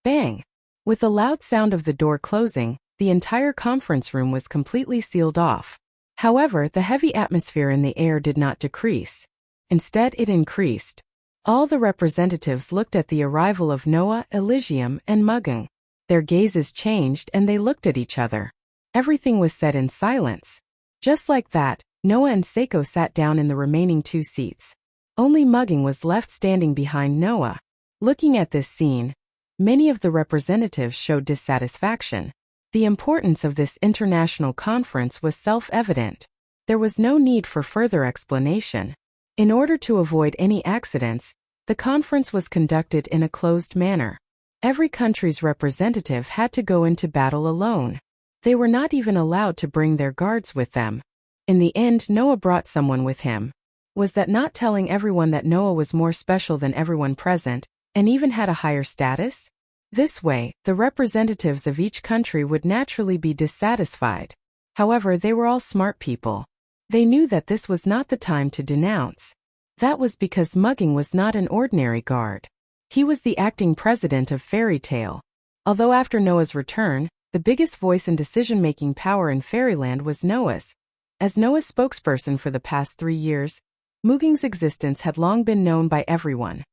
Bang! With the loud sound of the door closing, the entire conference room was completely sealed off. However, the heavy atmosphere in the air did not decrease. Instead, it increased. All the representatives looked at the arrival of Noah, Elysium, and Mugging. Their gazes changed and they looked at each other. Everything was said in silence. Just like that, Noah and Seiko sat down in the remaining two seats. Only Mugging was left standing behind Noah. Looking at this scene, many of the representatives showed dissatisfaction. The importance of this international conference was self-evident. There was no need for further explanation. In order to avoid any accidents, the conference was conducted in a closed manner. Every country's representative had to go into battle alone. They were not even allowed to bring their guards with them. In the end, Noah brought someone with him. Was that not telling everyone that Noah was more special than everyone present, and even had a higher status? This way, the representatives of each country would naturally be dissatisfied. However, they were all smart people. They knew that this was not the time to denounce. That was because Mugging was not an ordinary guard. He was the acting president of Fairy Tale. Although after Noah's return, the biggest voice and decision-making power in Fairyland was Noah's. As Noah's spokesperson for the past 3 years, Mugging's existence had long been known by everyone.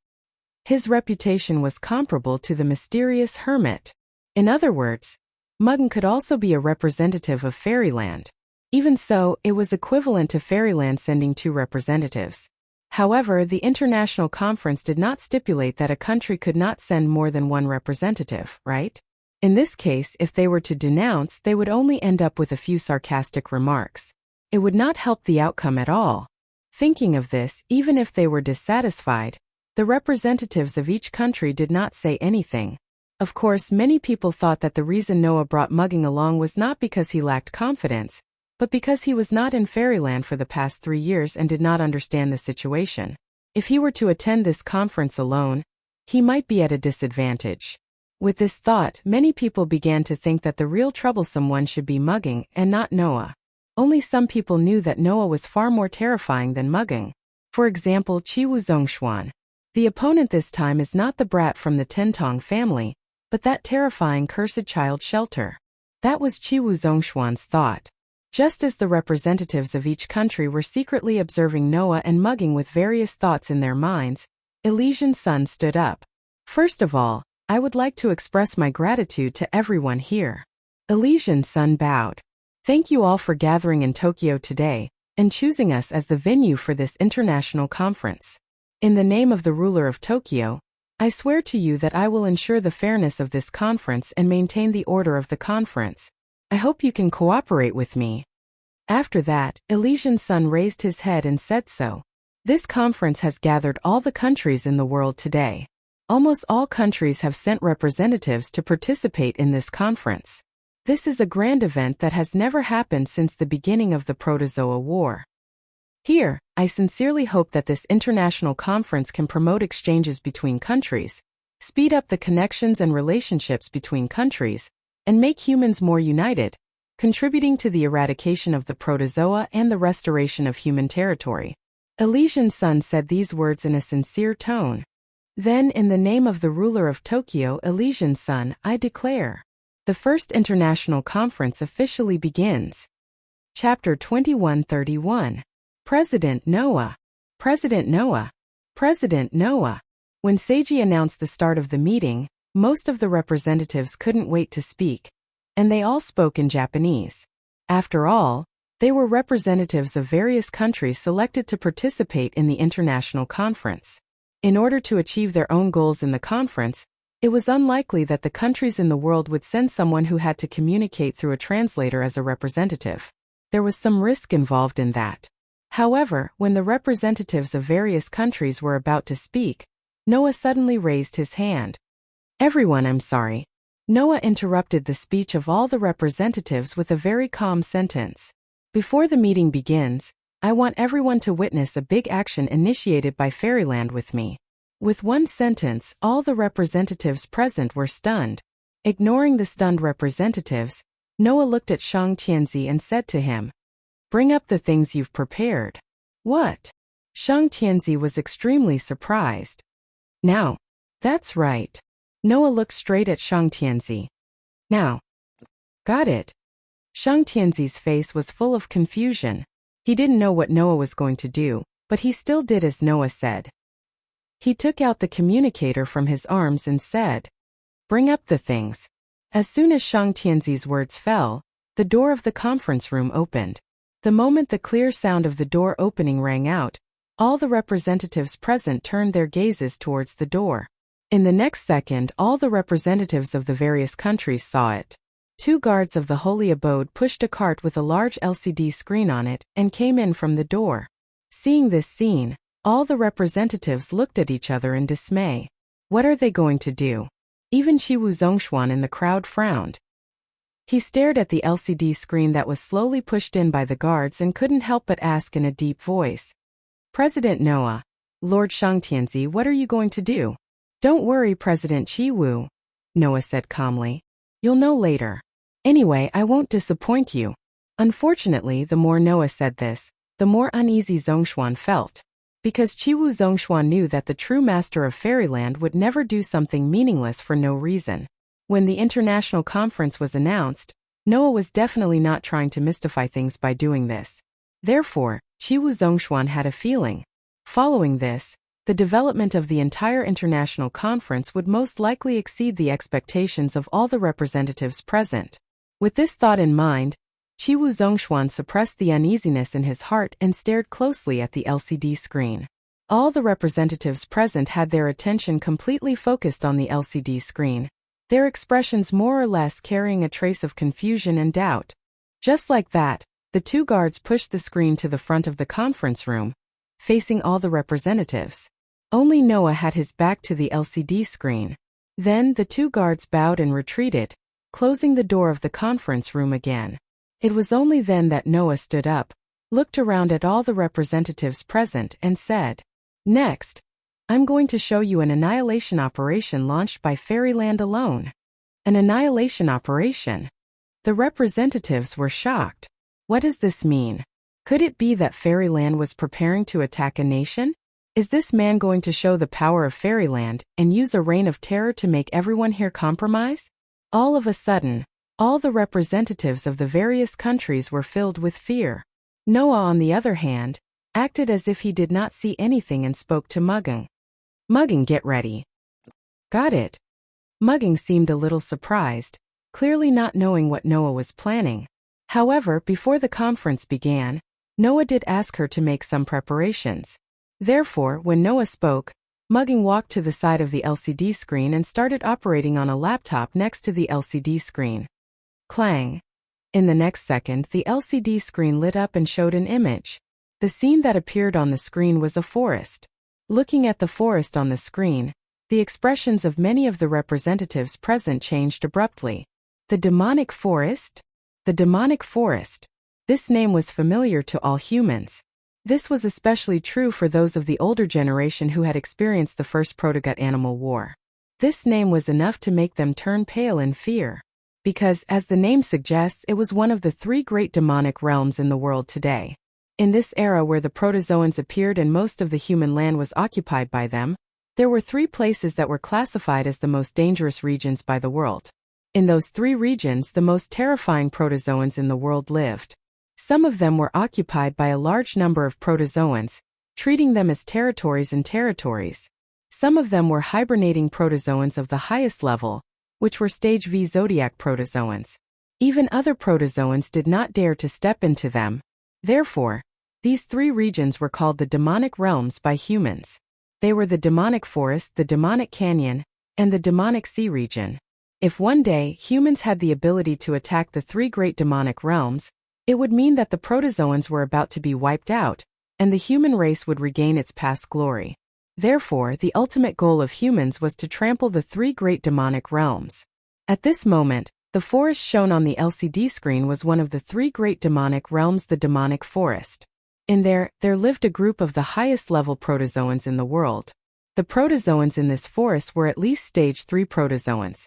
His reputation was comparable to the mysterious hermit. In other words, Mugging could also be a representative of Fairyland. Even so, it was equivalent to Fairyland sending 2 representatives. However, the international conference did not stipulate that a country could not send more than 1 representative, right? In this case, if they were to denounce, they would only end up with a few sarcastic remarks. It would not help the outcome at all. Thinking of this, even if they were dissatisfied, the representatives of each country did not say anything. Of course, many people thought that the reason Noah brought Mugging along was not because he lacked confidence, but because he was not in Fairyland for the past 3 years and did not understand the situation. If he were to attend this conference alone, he might be at a disadvantage. With this thought, many people began to think that the real troublesome one should be Mugging and not Noah. Only some people knew that Noah was far more terrifying than Mugging. For example, Chiwu Zhongshuan. The opponent this time is not the brat from the Tentong family, but that terrifying cursed child Shelter. That was Chiwu Zhongshuan's thought. Just as the representatives of each country were secretly observing Noah and Mugging with various thoughts in their minds, Elysian Sun stood up. "First of all, I would like to express my gratitude to everyone here." Elysian Sun bowed. "Thank you all for gathering in Tokyo today and choosing us as the venue for this international conference. In the name of the ruler of Tokyo, I swear to you that I will ensure the fairness of this conference and maintain the order of the conference. I hope you can cooperate with me." After that, Elysian Sun raised his head and said so. This conference has gathered all the countries in the world today. Almost all countries have sent representatives to participate in this conference. This is a grand event that has never happened since the beginning of the Protozoa War. Here, I sincerely hope that this international conference can promote exchanges between countries, speed up the connections and relationships between countries, and make humans more united, contributing to the eradication of the protozoa and the restoration of human territory. Elysian Sun said these words in a sincere tone. Then, in the name of the ruler of Tokyo, Elysian Sun, I declare. The first international conference officially begins. Chapter 2131. President Noah. President Noah. President Noah. When Seiji announced the start of the meeting, most of the representatives couldn't wait to speak, and they all spoke in Japanese. After all, they were representatives of various countries selected to participate in the international conference. In order to achieve their own goals in the conference, it was unlikely that the countries in the world would send someone who had to communicate through a translator as a representative. There was some risk involved in that. However, when the representatives of various countries were about to speak, Noah suddenly raised his hand. Everyone, I'm sorry. Noah interrupted the speech of all the representatives with a very calm sentence. Before the meeting begins, I want everyone to witness a big action initiated by Fairyland with me. With one sentence, all the representatives present were stunned. Ignoring the stunned representatives, Noah looked at Shang Tianzi and said to him, "Bring up the things you've prepared." What? Shang Tianzi was extremely surprised. Now, that's right. Noah looked straight at Shang Tianzi. Now. Got it. Shang Tianzi's face was full of confusion. He didn't know what Noah was going to do, but he still did as Noah said. He took out the communicator from his arms and said, "Bring up the things." As soon as Shang Tianzi's words fell, the door of the conference room opened. The moment the clear sound of the door opening rang out, all the representatives present turned their gazes towards the door. In the next second, all the representatives of the various countries saw it. Two guards of the holy abode pushed a cart with a large LCD screen on it and came in from the door. Seeing this scene, all the representatives looked at each other in dismay. What are they going to do? Even Qiwu Zhongshuan in the crowd frowned. He stared at the LCD screen that was slowly pushed in by the guards and couldn't help but ask in a deep voice. President Noah, Lord Shang Tianzi, what are you going to do? Don't worry, President Qiwu, Noah said calmly. You'll know later. Anyway, I won't disappoint you. Unfortunately, the more Noah said this, the more uneasy Zhongshuan felt. Because Qiwu Zhongshuan knew that the true master of Fairyland would never do something meaningless for no reason. When the international conference was announced, Noah was definitely not trying to mystify things by doing this. Therefore, Qiwu Zhongshuan had a feeling. Following this, the development of the entire international conference would most likely exceed the expectations of all the representatives present. With this thought in mind, Qiwu Zhongshuan suppressed the uneasiness in his heart and stared closely at the LCD screen. All the representatives present had their attention completely focused on the LCD screen, their expressions more or less carrying a trace of confusion and doubt. Just like that, the two guards pushed the screen to the front of the conference room, facing all the representatives. Only Noah had his back to the LCD screen. Then the two guards bowed and retreated, closing the door of the conference room again. It was only then that Noah stood up, looked around at all the representatives present and said, "Next, I'm going to show you an annihilation operation launched by Fairyland alone." An annihilation operation? The representatives were shocked. What does this mean? Could it be that Fairyland was preparing to attack a nation? Is this man going to show the power of Fairyland and use a reign of terror to make everyone here compromise? All of a sudden, all the representatives of the various countries were filled with fear. Noah, on the other hand, acted as if he did not see anything and spoke to Mugging. "Mugging, get ready." Got it. Mugging seemed a little surprised, clearly not knowing what Noah was planning. However, before the conference began, Noah did ask her to make some preparations. Therefore, when Noah spoke, Mugging walked to the side of the LCD screen and started operating on a laptop next to the LCD screen. Clang. In the next second, the LCD screen lit up and showed an image. The scene that appeared on the screen was a forest. Looking at the forest on the screen, the expressions of many of the representatives present changed abruptly. The demonic forest? The demonic forest. This name was familiar to all humans. This was especially true for those of the older generation who had experienced the first protogut animal war. This name was enough to make them turn pale in fear. Because, as the name suggests, it was one of the three great demonic realms in the world today. In this era where the protozoans appeared and most of the human land was occupied by them, there were three places that were classified as the most dangerous regions by the world. In those three regions, the most terrifying protozoans in the world lived. Some of them were occupied by a large number of protozoans, treating them as territories and territories. Some of them were hibernating protozoans of the highest level, which were stage V zodiac protozoans. Even other protozoans did not dare to step into them. Therefore, these three regions were called the demonic realms by humans. They were the demonic forest, the demonic canyon, and the demonic sea region. If one day humans had the ability to attack the three great demonic realms, it would mean that the protozoans were about to be wiped out, and the human race would regain its past glory. Therefore, the ultimate goal of humans was to trample the three great demonic realms. At this moment, the forest shown on the LCD screen was one of the three great demonic realms, the demonic forest. In there lived a group of the highest level protozoans in the world. The protozoans in this forest were at least stage 3 protozoans.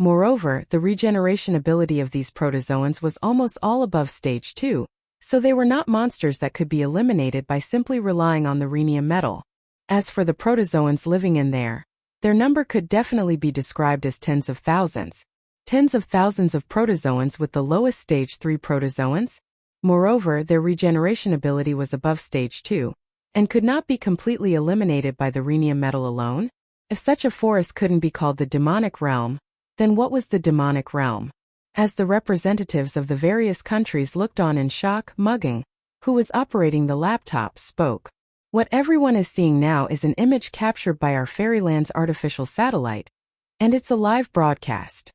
Moreover, the regeneration ability of these protozoans was almost all above stage 2, so they were not monsters that could be eliminated by simply relying on the rhenium metal. As for the protozoans living in there, their number could definitely be described as tens of thousands. Tens of thousands of protozoans with the lowest stage 3 protozoans. Moreover, their regeneration ability was above stage 2, and could not be completely eliminated by the rhenium metal alone. If such a forest couldn't be called the demonic realm, then what was the demonic realm? As the representatives of the various countries looked on in shock, Mugging, who was operating the laptop, spoke. What everyone is seeing now is an image captured by our Fairyland's artificial satellite, and it's a live broadcast.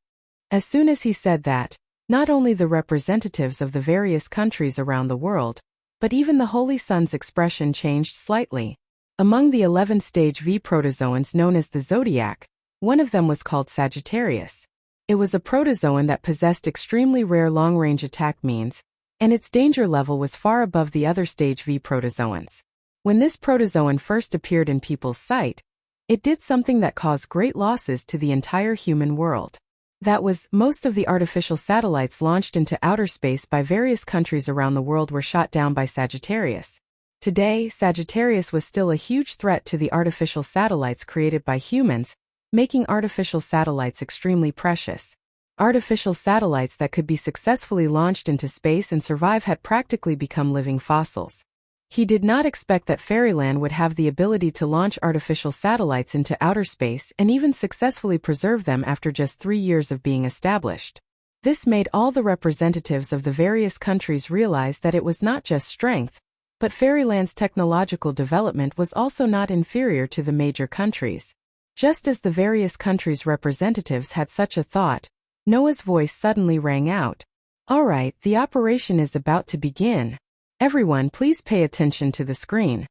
As soon as he said that, not only the representatives of the various countries around the world, but even the Holy Sun's expression changed slightly. Among the 11 stage V protozoans known as the Zodiac, one of them was called Sagittarius. It was a protozoan that possessed extremely rare long-range attack means, and its danger level was far above the other stage V protozoans. When this protozoan first appeared in people's sight, it did something that caused great losses to the entire human world. That was, most of the artificial satellites launched into outer space by various countries around the world were shot down by Sagittarius. Today, Sagittarius was still a huge threat to the artificial satellites created by humans, making artificial satellites extremely precious. Artificial satellites that could be successfully launched into space and survive had practically become living fossils. He did not expect that Fairyland would have the ability to launch artificial satellites into outer space and even successfully preserve them after just 3 years of being established. This made all the representatives of the various countries realize that it was not just strength, but Fairyland's technological development was also not inferior to the major countries. Just as the various countries' representatives had such a thought, Noah's voice suddenly rang out. "All right, the operation is about to begin. Everyone, please pay attention to the screen."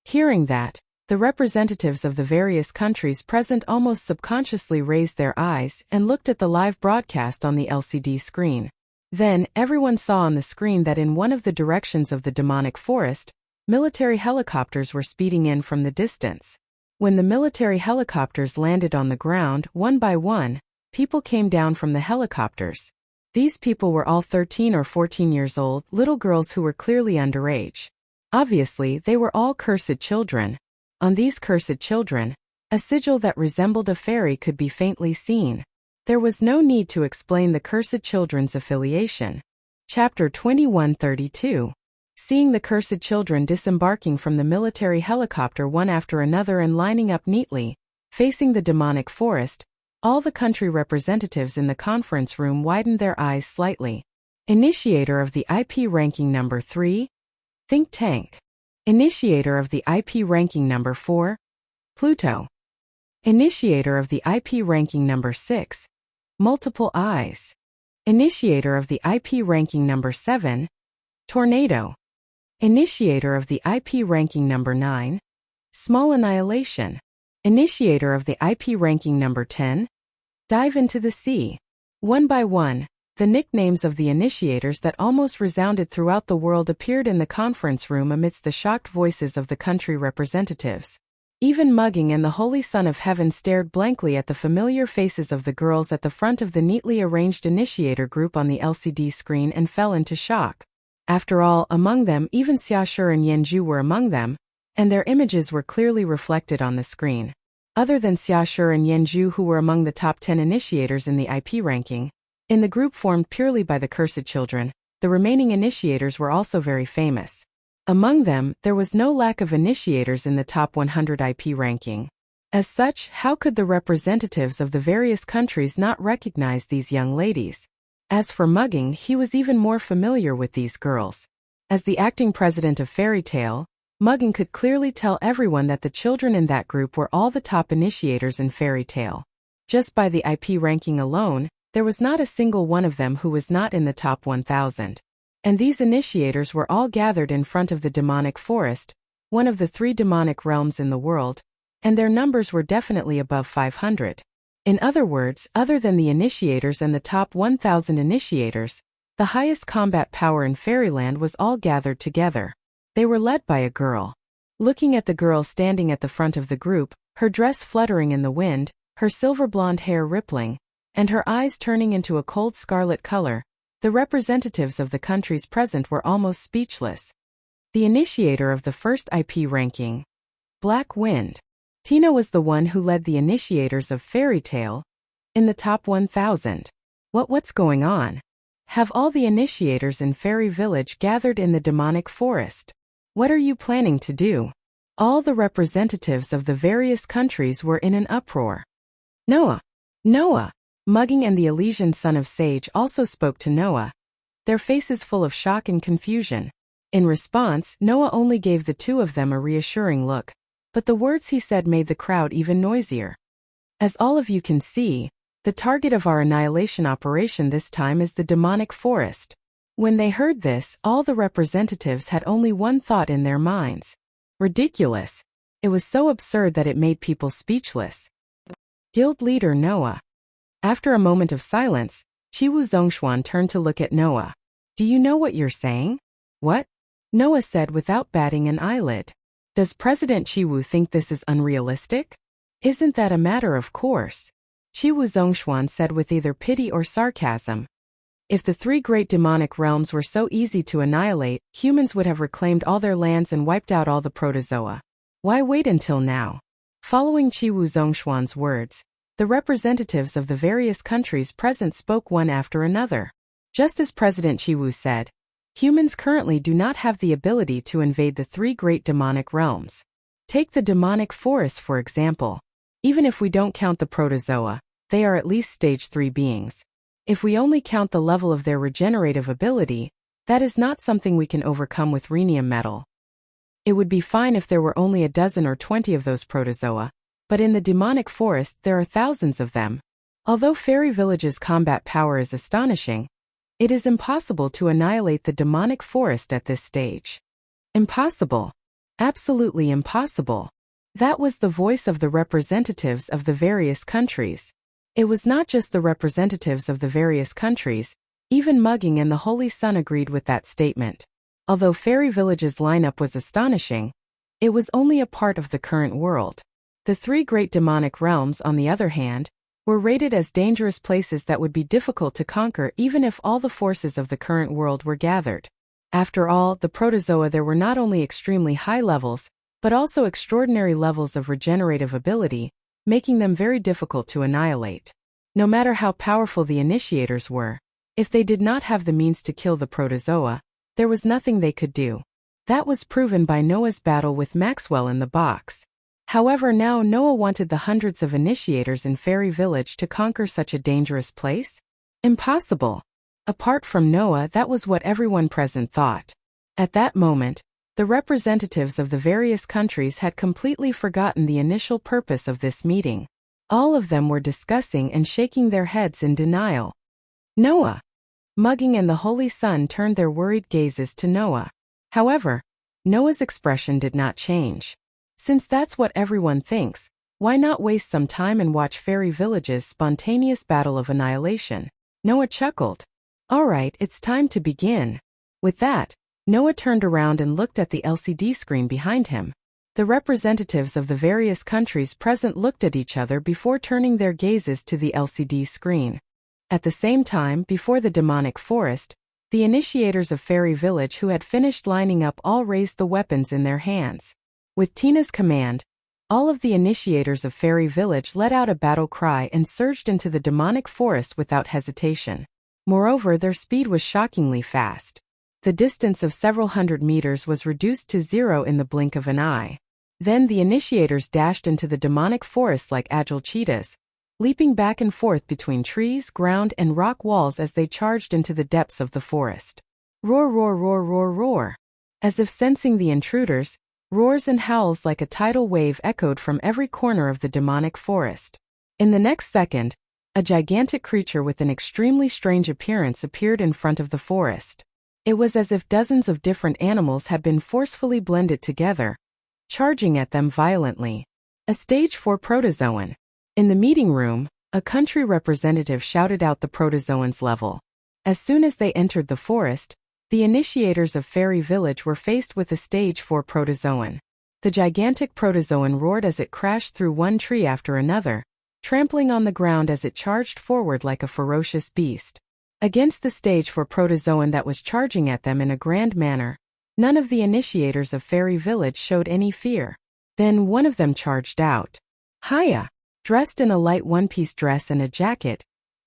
Hearing that, the representatives of the various countries present almost subconsciously raised their eyes and looked at the live broadcast on the LCD screen. Then, everyone saw on the screen that in one of the directions of the demonic forest, military helicopters were speeding in from the distance. When the military helicopters landed on the ground, one by one, people came down from the helicopters. These people were all 13 or 14 years old, little girls who were clearly underage. Obviously, they were all cursed children. On these cursed children, a sigil that resembled a fairy could be faintly seen. There was no need to explain the cursed children's affiliation. Chapter 2132. Seeing the cursed children disembarking from the military helicopter one after another and lining up neatly, facing the demonic forest, all the country representatives in the conference room widened their eyes slightly. Initiator of the IP ranking number 3, Think Tank. Initiator of the IP ranking number 4, Pluto. Initiator of the IP ranking number 6, Multiple Eyes. Initiator of the IP ranking number 7, Tornado. Initiator of the IP ranking number 9, Small Annihilation. Initiator of the IP ranking number 10, Dive into the Sea. One by one, The nicknames of the initiators that almost resounded throughout the world appeared in the conference room amidst the shocked voices of the country representatives. Even Mugging and the Holy Son of Heaven stared blankly at the familiar faces of the girls at the front of the neatly arranged initiator group on the LCD screen and fell into shock. After all, among them, even Xiaoshi and Yanju were among them, and their images were clearly reflected on the screen. Other than Xiaoshi and Yanju, who were among the top 10 initiators in the IP ranking, in the group formed purely by the Cursed Children, the remaining initiators were also very famous. Among them, there was no lack of initiators in the top 100 IP ranking. As such, how could the representatives of the various countries not recognize these young ladies? As for Mugging, he was even more familiar with these girls. As the acting president of Fairy Tail, Mugging could clearly tell everyone that the children in that group were all the top initiators in Fairy Tail. Just by the IP ranking alone, there was not a single one of them who was not in the top 1,000. And these initiators were all gathered in front of the demonic forest, one of the 3 demonic realms in the world, and their numbers were definitely above 500. In other words, other than the initiators and the top 1,000 initiators, the highest combat power in Fairyland was all gathered together. They were led by a girl. Looking at the girl standing at the front of the group, her dress fluttering in the wind, her silver blonde hair rippling, and her eyes turning into a cold scarlet color, the representatives of the countries present were almost speechless. The initiator of the first IP ranking, Black Wind. Tina was the one who led the initiators of Fairy Tail in the top 1,000. What's going on? Have all the initiators in Fairy Village gathered in the demonic forest? What are you planning to do? All the representatives of the various countries were in an uproar. Noah! Mugging and the Elysian son of Sage also spoke to Noah, their faces full of shock and confusion. In response, Noah only gave the two of them a reassuring look, but the words he said made the crowd even noisier. As all of you can see, the target of our annihilation operation this time is the demonic forest. When they heard this, all the representatives had only one thought in their minds. Ridiculous. It was so absurd that it made people speechless. Guild leader Noah. After a moment of silence, Chiwu Zhongshuan turned to look at Noah. Do you know what you're saying? What? Noah said without batting an eyelid. Does President Chiwu think this is unrealistic? Isn't that a matter of course? Chiwu Zhongshuan said with either pity or sarcasm. If the 3 great demonic realms were so easy to annihilate, humans would have reclaimed all their lands and wiped out all the protozoa. Why wait until now? Following Chiwu Zhongshuan's words, the representatives of the various countries present spoke one after another. Just as President Chiwu said, humans currently do not have the ability to invade the 3 great demonic realms. Take the demonic forest for example. Even if we don't count the protozoa, they are at least stage 3 beings. If we only count the level of their regenerative ability, that is not something we can overcome with rhenium metal. It would be fine if there were only a dozen or 20 of those protozoa, but in the demonic forest there are thousands of them. Although Fairy Village's combat power is astonishing, it is impossible to annihilate the demonic forest at this stage. Impossible. Absolutely impossible. That was the voice of the representatives of the various countries. It was not just the representatives of the various countries, even Mugging and the Holy Sun agreed with that statement. Although Fairy Village's lineup was astonishing, it was only a part of the current world. The 3 great demonic realms, on the other hand, were rated as dangerous places that would be difficult to conquer even if all the forces of the current world were gathered. After all, the protozoa there were not only extremely high levels, but also extraordinary levels of regenerative ability, making them very difficult to annihilate. No matter how powerful the initiators were, if they did not have the means to kill the protozoa, there was nothing they could do. That was proven by Noah's battle with Maxwell in the box. However, now Noah wanted the hundreds of initiators in Fairy Village to conquer such a dangerous place? Impossible. Apart from Noah, that was what everyone present thought. At that moment, the representatives of the various countries had completely forgotten the initial purpose of this meeting. All of them were discussing and shaking their heads in denial. Noah! Mugging and the Holy Sun turned their worried gazes to Noah. However, Noah's expression did not change. Since that's what everyone thinks, why not waste some time and watch Fairy Village's spontaneous battle of annihilation? Noah chuckled. All right, it's time to begin. With that, Noah turned around and looked at the LCD screen behind him. The representatives of the various countries present looked at each other before turning their gazes to the LCD screen. At the same time, before the demonic forest, the initiators of Fairy Village who had finished lining up all raised the weapons in their hands. With Tina's command, all of the initiators of Fairy Village let out a battle cry and surged into the demonic forest without hesitation. Moreover, their speed was shockingly fast. The distance of several hundred meters was reduced to 0 in the blink of an eye. Then the initiators dashed into the demonic forest like agile cheetahs, leaping back and forth between trees, ground, and rock walls as they charged into the depths of the forest. Roar, roar, roar, roar, roar. As if sensing the intruders, roars and howls like a tidal wave echoed from every corner of the demonic forest. In the next second, a gigantic creature with an extremely strange appearance appeared in front of the forest. It was as if dozens of different animals had been forcefully blended together, charging at them violently. A stage 4 protozoan. In the meeting room, a country representative shouted out the protozoan's level. As soon as they entered the forest, the initiators of Fairy Village were faced with a stage 4 protozoan. The gigantic protozoan roared as it crashed through one tree after another, trampling on the ground as it charged forward like a ferocious beast. Against the stage 4 protozoan that was charging at them in a grand manner, none of the initiators of Fairy Village showed any fear. Then one of them charged out. Hiya! Dressed in a light one-piece dress and a jacket,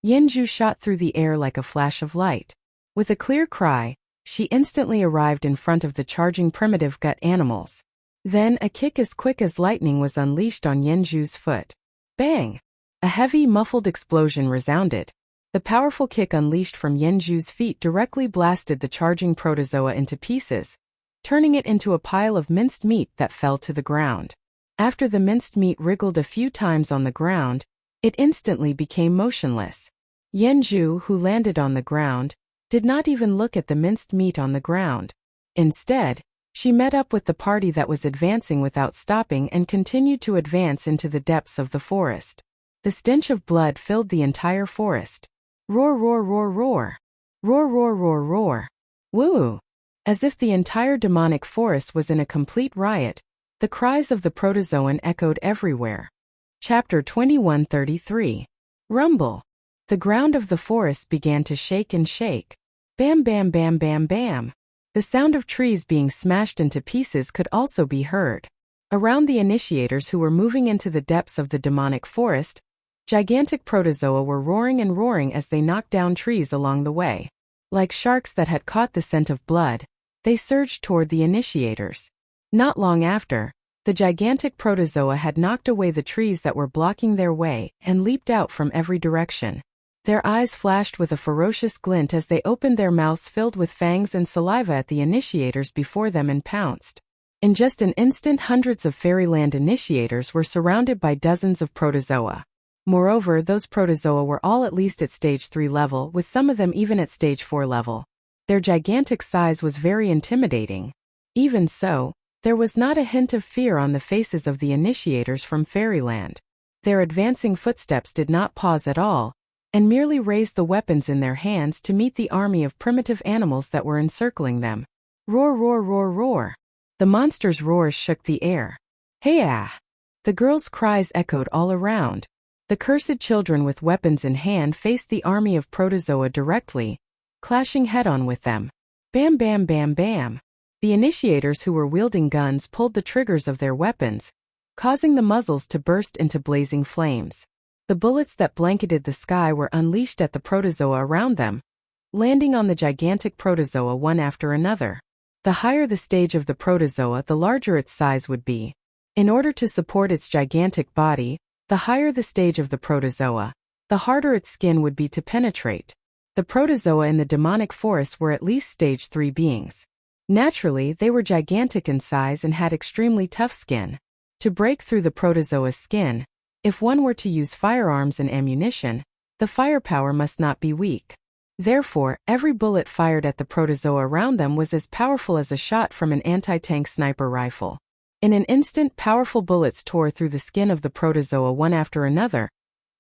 Yenju shot through the air like a flash of light. With a clear cry, she instantly arrived in front of the charging primitive gut animals. Then a kick as quick as lightning was unleashed on Yenju's foot. Bang! A heavy, muffled explosion resounded. The powerful kick unleashed from Yenju's feet directly blasted the charging protozoa into pieces, turning it into a pile of minced meat that fell to the ground. After the minced meat wriggled a few times on the ground, it instantly became motionless. Yenju, who landed on the ground, did not even look at the minced meat on the ground. Instead, she met up with the party that was advancing without stopping and continued to advance into the depths of the forest. The stench of blood filled the entire forest. Roar, roar, roar, roar. Roar, roar, roar, roar. Woo! As if the entire demonic forest was in a complete riot, the cries of the protozoan echoed everywhere. Chapter 2133. Rumble. The ground of the forest began to shake and shake. Bam, bam, bam, bam, bam. The sound of trees being smashed into pieces could also be heard. Around the initiators who were moving into the depths of the demonic forest, gigantic protozoa were roaring and roaring as they knocked down trees along the way. Like sharks that had caught the scent of blood, they surged toward the initiators. Not long after, the gigantic protozoa had knocked away the trees that were blocking their way and leaped out from every direction. Their eyes flashed with a ferocious glint as they opened their mouths filled with fangs and saliva at the initiators before them and pounced. In just an instant, hundreds of Fairyland initiators were surrounded by dozens of protozoa. Moreover, those protozoa were all at least at stage 3 level, with some of them even at stage 4 level. Their gigantic size was very intimidating. Even so, there was not a hint of fear on the faces of the initiators from Fairyland. Their advancing footsteps did not pause at all, and merely raised the weapons in their hands to meet the army of primitive animals that were encircling them. Roar, roar, roar, roar. The monsters' roars shook the air. Hey-ah! The girls' cries echoed all around. The cursed children with weapons in hand faced the army of protozoa directly, clashing head-on with them. Bam, bam, bam, bam. The initiators who were wielding guns pulled the triggers of their weapons, causing the muzzles to burst into blazing flames. The bullets that blanketed the sky were unleashed at the protozoa around them, landing on the gigantic protozoa one after another. The higher the stage of the protozoa, the larger its size would be. In order to support its gigantic body, the higher the stage of the protozoa, the harder its skin would be to penetrate. The protozoa in the demonic forest were at least stage 3 beings. Naturally, they were gigantic in size and had extremely tough skin. To break through the protozoa's skin, if one were to use firearms and ammunition, the firepower must not be weak. Therefore, every bullet fired at the protozoa around them was as powerful as a shot from an anti-tank sniper rifle. In an instant, powerful bullets tore through the skin of the protozoa one after another,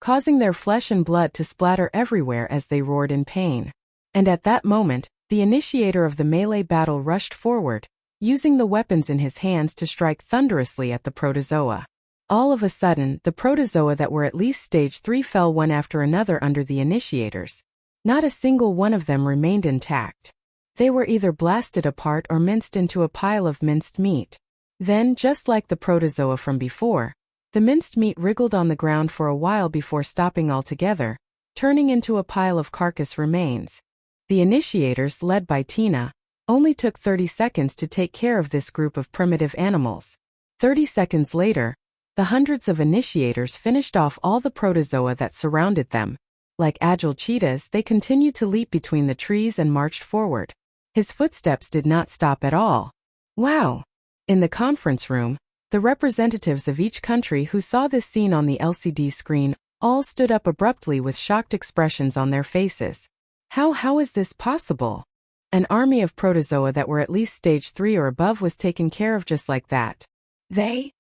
causing their flesh and blood to splatter everywhere as they roared in pain. And at that moment, the initiator of the melee battle rushed forward, using the weapons in his hands to strike thunderously at the protozoa. All of a sudden, the protozoa that were at least stage 3 fell one after another under the initiators. Not a single one of them remained intact. They were either blasted apart or minced into a pile of minced meat. Then, just like the protozoa from before, the minced meat wriggled on the ground for a while before stopping altogether, turning into a pile of carcass remains. The initiators, led by Tina, only took 30 seconds to take care of this group of primitive animals. 30 seconds later, the hundreds of initiators finished off all the protozoa that surrounded them. Like agile cheetahs, they continued to leap between the trees and marched forward. His footsteps did not stop at all. Wow! In the conference room, the representatives of each country who saw this scene on the LCD screen all stood up abruptly with shocked expressions on their faces. How is this possible? An army of protozoa that were at least stage 3 or above was taken care of just like that. They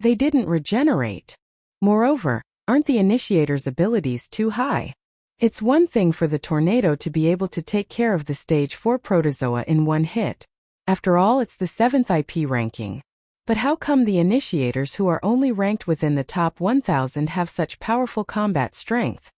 didn't regenerate. Moreover, aren't the initiator's abilities too high? It's one thing for the tornado to be able to take care of the stage 4 protozoa in one hit. After all, it's the 7th IP ranking. But how come the initiators who are only ranked within the top 1,000 have such powerful combat strength?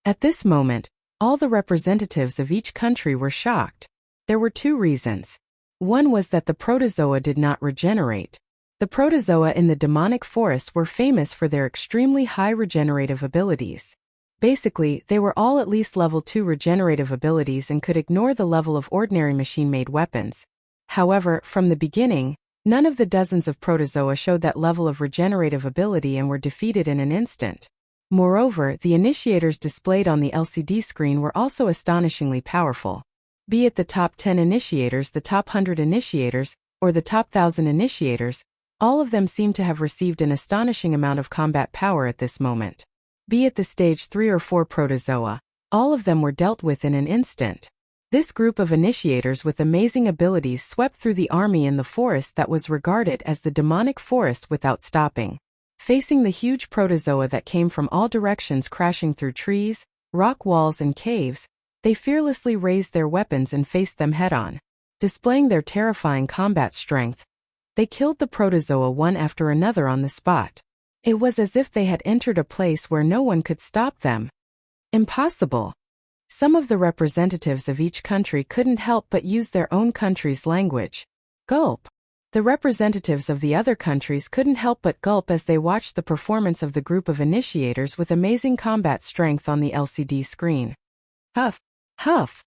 At this moment, all the representatives of each country were shocked. There were two reasons. One was that the protozoa did not regenerate. The protozoa in the demonic forest were famous for their extremely high regenerative abilities. Basically, they were all at least level 2 regenerative abilities and could ignore the level of ordinary machine-made weapons. However, from the beginning, none of the dozens of protozoa showed that level of regenerative ability and were defeated in an instant. Moreover, the initiators displayed on the LCD screen were also astonishingly powerful. Be it the top 10 initiators, the top 100 initiators, or the top 1,000 initiators, all of them seemed to have received an astonishing amount of combat power at this moment. Be it the stage 3 or 4 protozoa, all of them were dealt with in an instant. This group of initiators with amazing abilities swept through the army in the forest that was regarded as the demonic forest without stopping. Facing the huge protozoa that came from all directions crashing through trees, rock walls and caves, they fearlessly raised their weapons and faced them head-on. Displaying their terrifying combat strength, they killed the protozoa one after another on the spot. It was as if they had entered a place where no one could stop them. Impossible. Some of the representatives of each country couldn't help but use their own country's language. Gulp. The representatives of the other countries couldn't help but gulp as they watched the performance of the group of initiators with amazing combat strength on the LCD screen. Huff. Huff.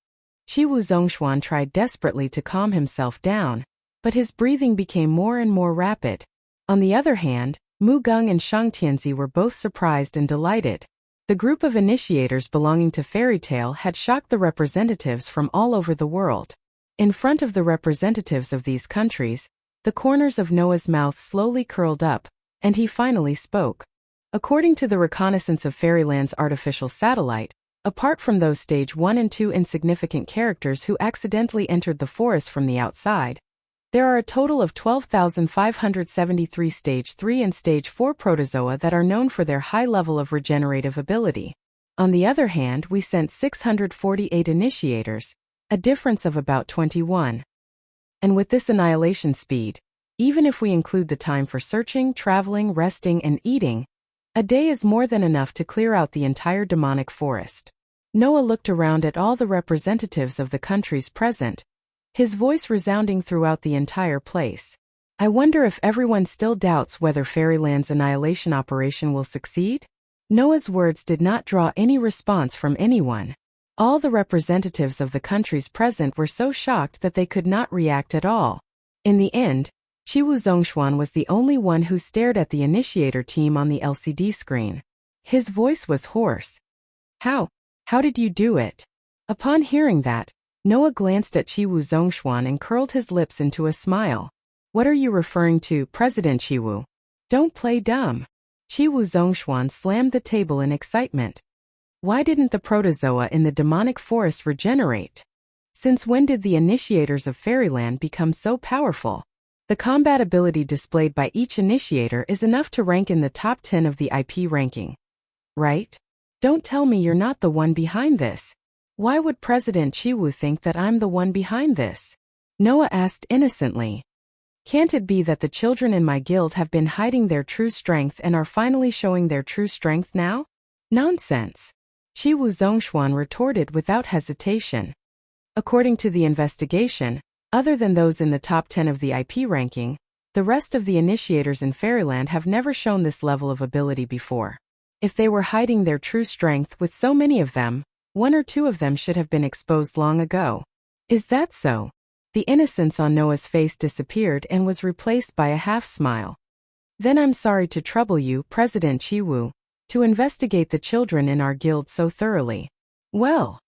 Qiwu Zhongshuan tried desperately to calm himself down, but his breathing became more and more rapid. On the other hand, Mu Gung and Shang Tianzi were both surprised and delighted. The group of initiators belonging to Fairy Tail had shocked the representatives from all over the world. In front of the representatives of these countries, the corners of Noah's mouth slowly curled up, and he finally spoke. According to the reconnaissance of Fairyland's artificial satellite, apart from those stage 1 and 2 insignificant characters who accidentally entered the forest from the outside, there are a total of 12,573 stage 3 and stage 4 protozoa that are known for their high level of regenerative ability. On the other hand, we sent 648 initiators, a difference of about 21. And with this annihilation speed, even if we include the time for searching, traveling, resting, and eating, a day is more than enough to clear out the entire demonic forest. Noah looked around at all the representatives of the countries present, his voice resounding throughout the entire place. I wonder if everyone still doubts whether Fairyland's annihilation operation will succeed? Noah's words did not draw any response from anyone. All the representatives of the countries present were so shocked that they could not react at all. In the end, Qiwu Zhongshuan was the only one who stared at the initiator team on the LCD screen. His voice was hoarse. How did you do it? Upon hearing that, Noah glanced at Qiwu Zhongshuan and curled his lips into a smile. What are you referring to, President Qiwu? Don't play dumb. Qiwu Zhongshuan slammed the table in excitement. Why didn't the protozoa in the demonic forest regenerate? Since when did the initiators of Fairyland become so powerful? The combat ability displayed by each initiator is enough to rank in the top 10 of the IP ranking. Right? Don't tell me you're not the one behind this. Why would President Chiwu think that I'm the one behind this? Noah asked innocently. Can't it be that the children in my guild have been hiding their true strength and are finally showing their true strength now? Nonsense. Chiwu Zhongshuan retorted without hesitation. According to the investigation, other than those in the top 10 of the IP ranking, the rest of the initiators in Fairyland have never shown this level of ability before. If they were hiding their true strength with so many of them, one or two of them should have been exposed long ago. Is that so? The innocence on Noah's face disappeared and was replaced by a half-smile. Then I'm sorry to trouble you, President Chiwu, to investigate the children in our guild so thoroughly. Well,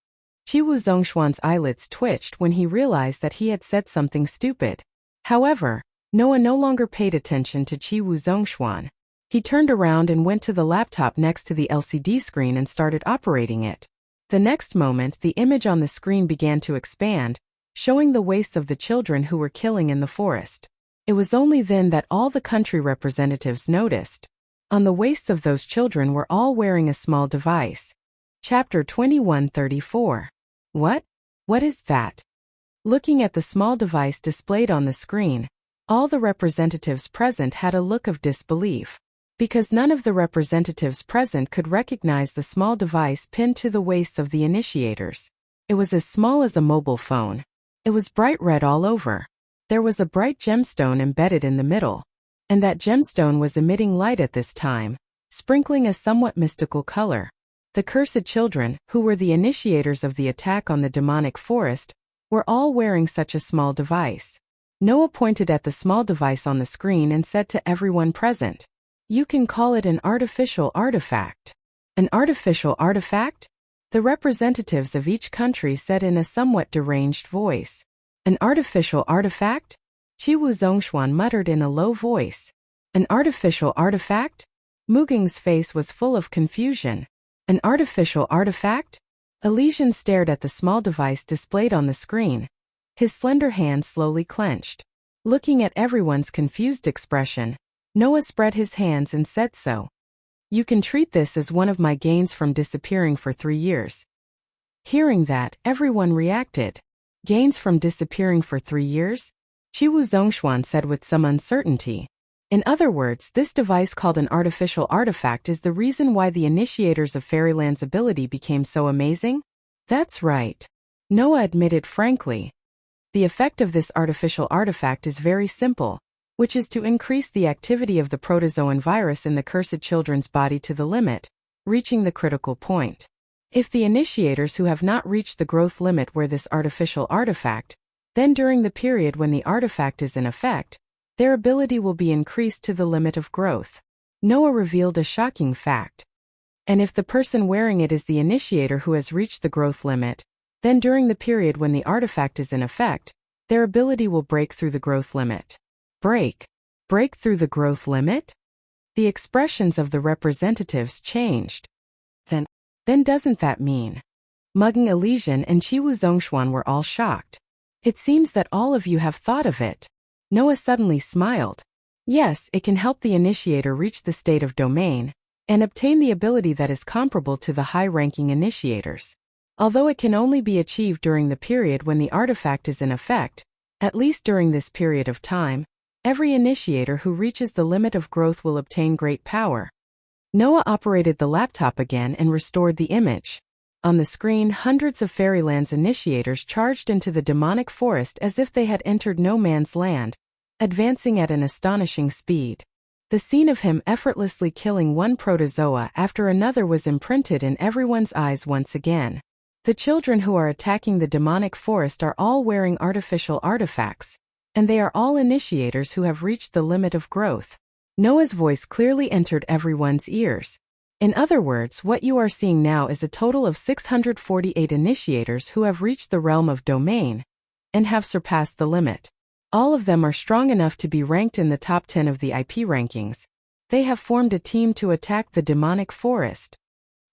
Chiwu Zhongshuan's eyelids twitched when he realized that he had said something stupid. However, Noah no longer paid attention to Chiwu Zhongshuan. He turned around and went to the laptop next to the LCD screen and started operating it. The next moment, the image on the screen began to expand, showing the waists of the children who were killing in the forest. It was only then that all the country representatives noticed. On the waists of those children were all wearing a small device. Chapter 2134. What? What is that? Looking at the small device displayed on the screen, all the representatives present had a look of disbelief. Because none of the representatives present could recognize the small device pinned to the waists of the initiators. It was as small as a mobile phone. It was bright red all over. There was a bright gemstone embedded in the middle, and that gemstone was emitting light at this time, sprinkling a somewhat mystical color. The cursed children, who were the initiators of the attack on the demonic forest, were all wearing such a small device. Noah pointed at the small device on the screen and said to everyone present, "You can call it an artificial artifact." An artificial artifact? The representatives of each country said in a somewhat deranged voice. An artificial artifact? Chiwu Zhongshuan muttered in a low voice. An artificial artifact? Muging's face was full of confusion. An artificial artifact? Elysian stared at the small device displayed on the screen. His slender hand slowly clenched. Looking at everyone's confused expression, Noah spread his hands and said so. You can treat this as one of my gains from disappearing for 3 years. Hearing that, everyone reacted. Gains from disappearing for 3 years? Chiwu Zhongshuan said with some uncertainty. In other words, this device called an artificial artifact is the reason why the initiators of Fairyland's ability became so amazing? That's right. Noah admitted frankly. The effect of this artificial artifact is very simple, which is to increase the activity of the protozoan virus in the cursed children's body to the limit, reaching the critical point. If the initiators who have not reached the growth limit wear this artificial artifact, then during the period when the artifact is in effect, their ability will be increased to the limit of growth. Noah revealed a shocking fact. And if the person wearing it is the initiator who has reached the growth limit, then during the period when the artifact is in effect, their ability will break through the growth limit. Break through the growth limit? The expressions of the representatives changed. Then doesn't that mean? Mugging Elysian and Chiwu Zhongshuan were all shocked. It seems that all of you have thought of it. Noah suddenly smiled. Yes, it can help the initiator reach the state of domain, and obtain the ability that is comparable to the high-ranking initiators. Although it can only be achieved during the period when the artifact is in effect, at least during this period of time, every initiator who reaches the limit of growth will obtain great power. Noah operated the laptop again and restored the image. On the screen, hundreds of Fairyland's initiators charged into the demonic forest as if they had entered no man's land, advancing at an astonishing speed. The scene of him effortlessly killing one protozoa after another was imprinted in everyone's eyes once again. The children who are attacking the demonic forest are all wearing artificial artifacts, and they are all initiators who have reached the limit of growth. Noah's voice clearly entered everyone's ears. In other words, what you are seeing now is a total of 648 initiators who have reached the realm of domain and have surpassed the limit. All of them are strong enough to be ranked in the top 10 of the IP rankings. They have formed a team to attack the demonic forest.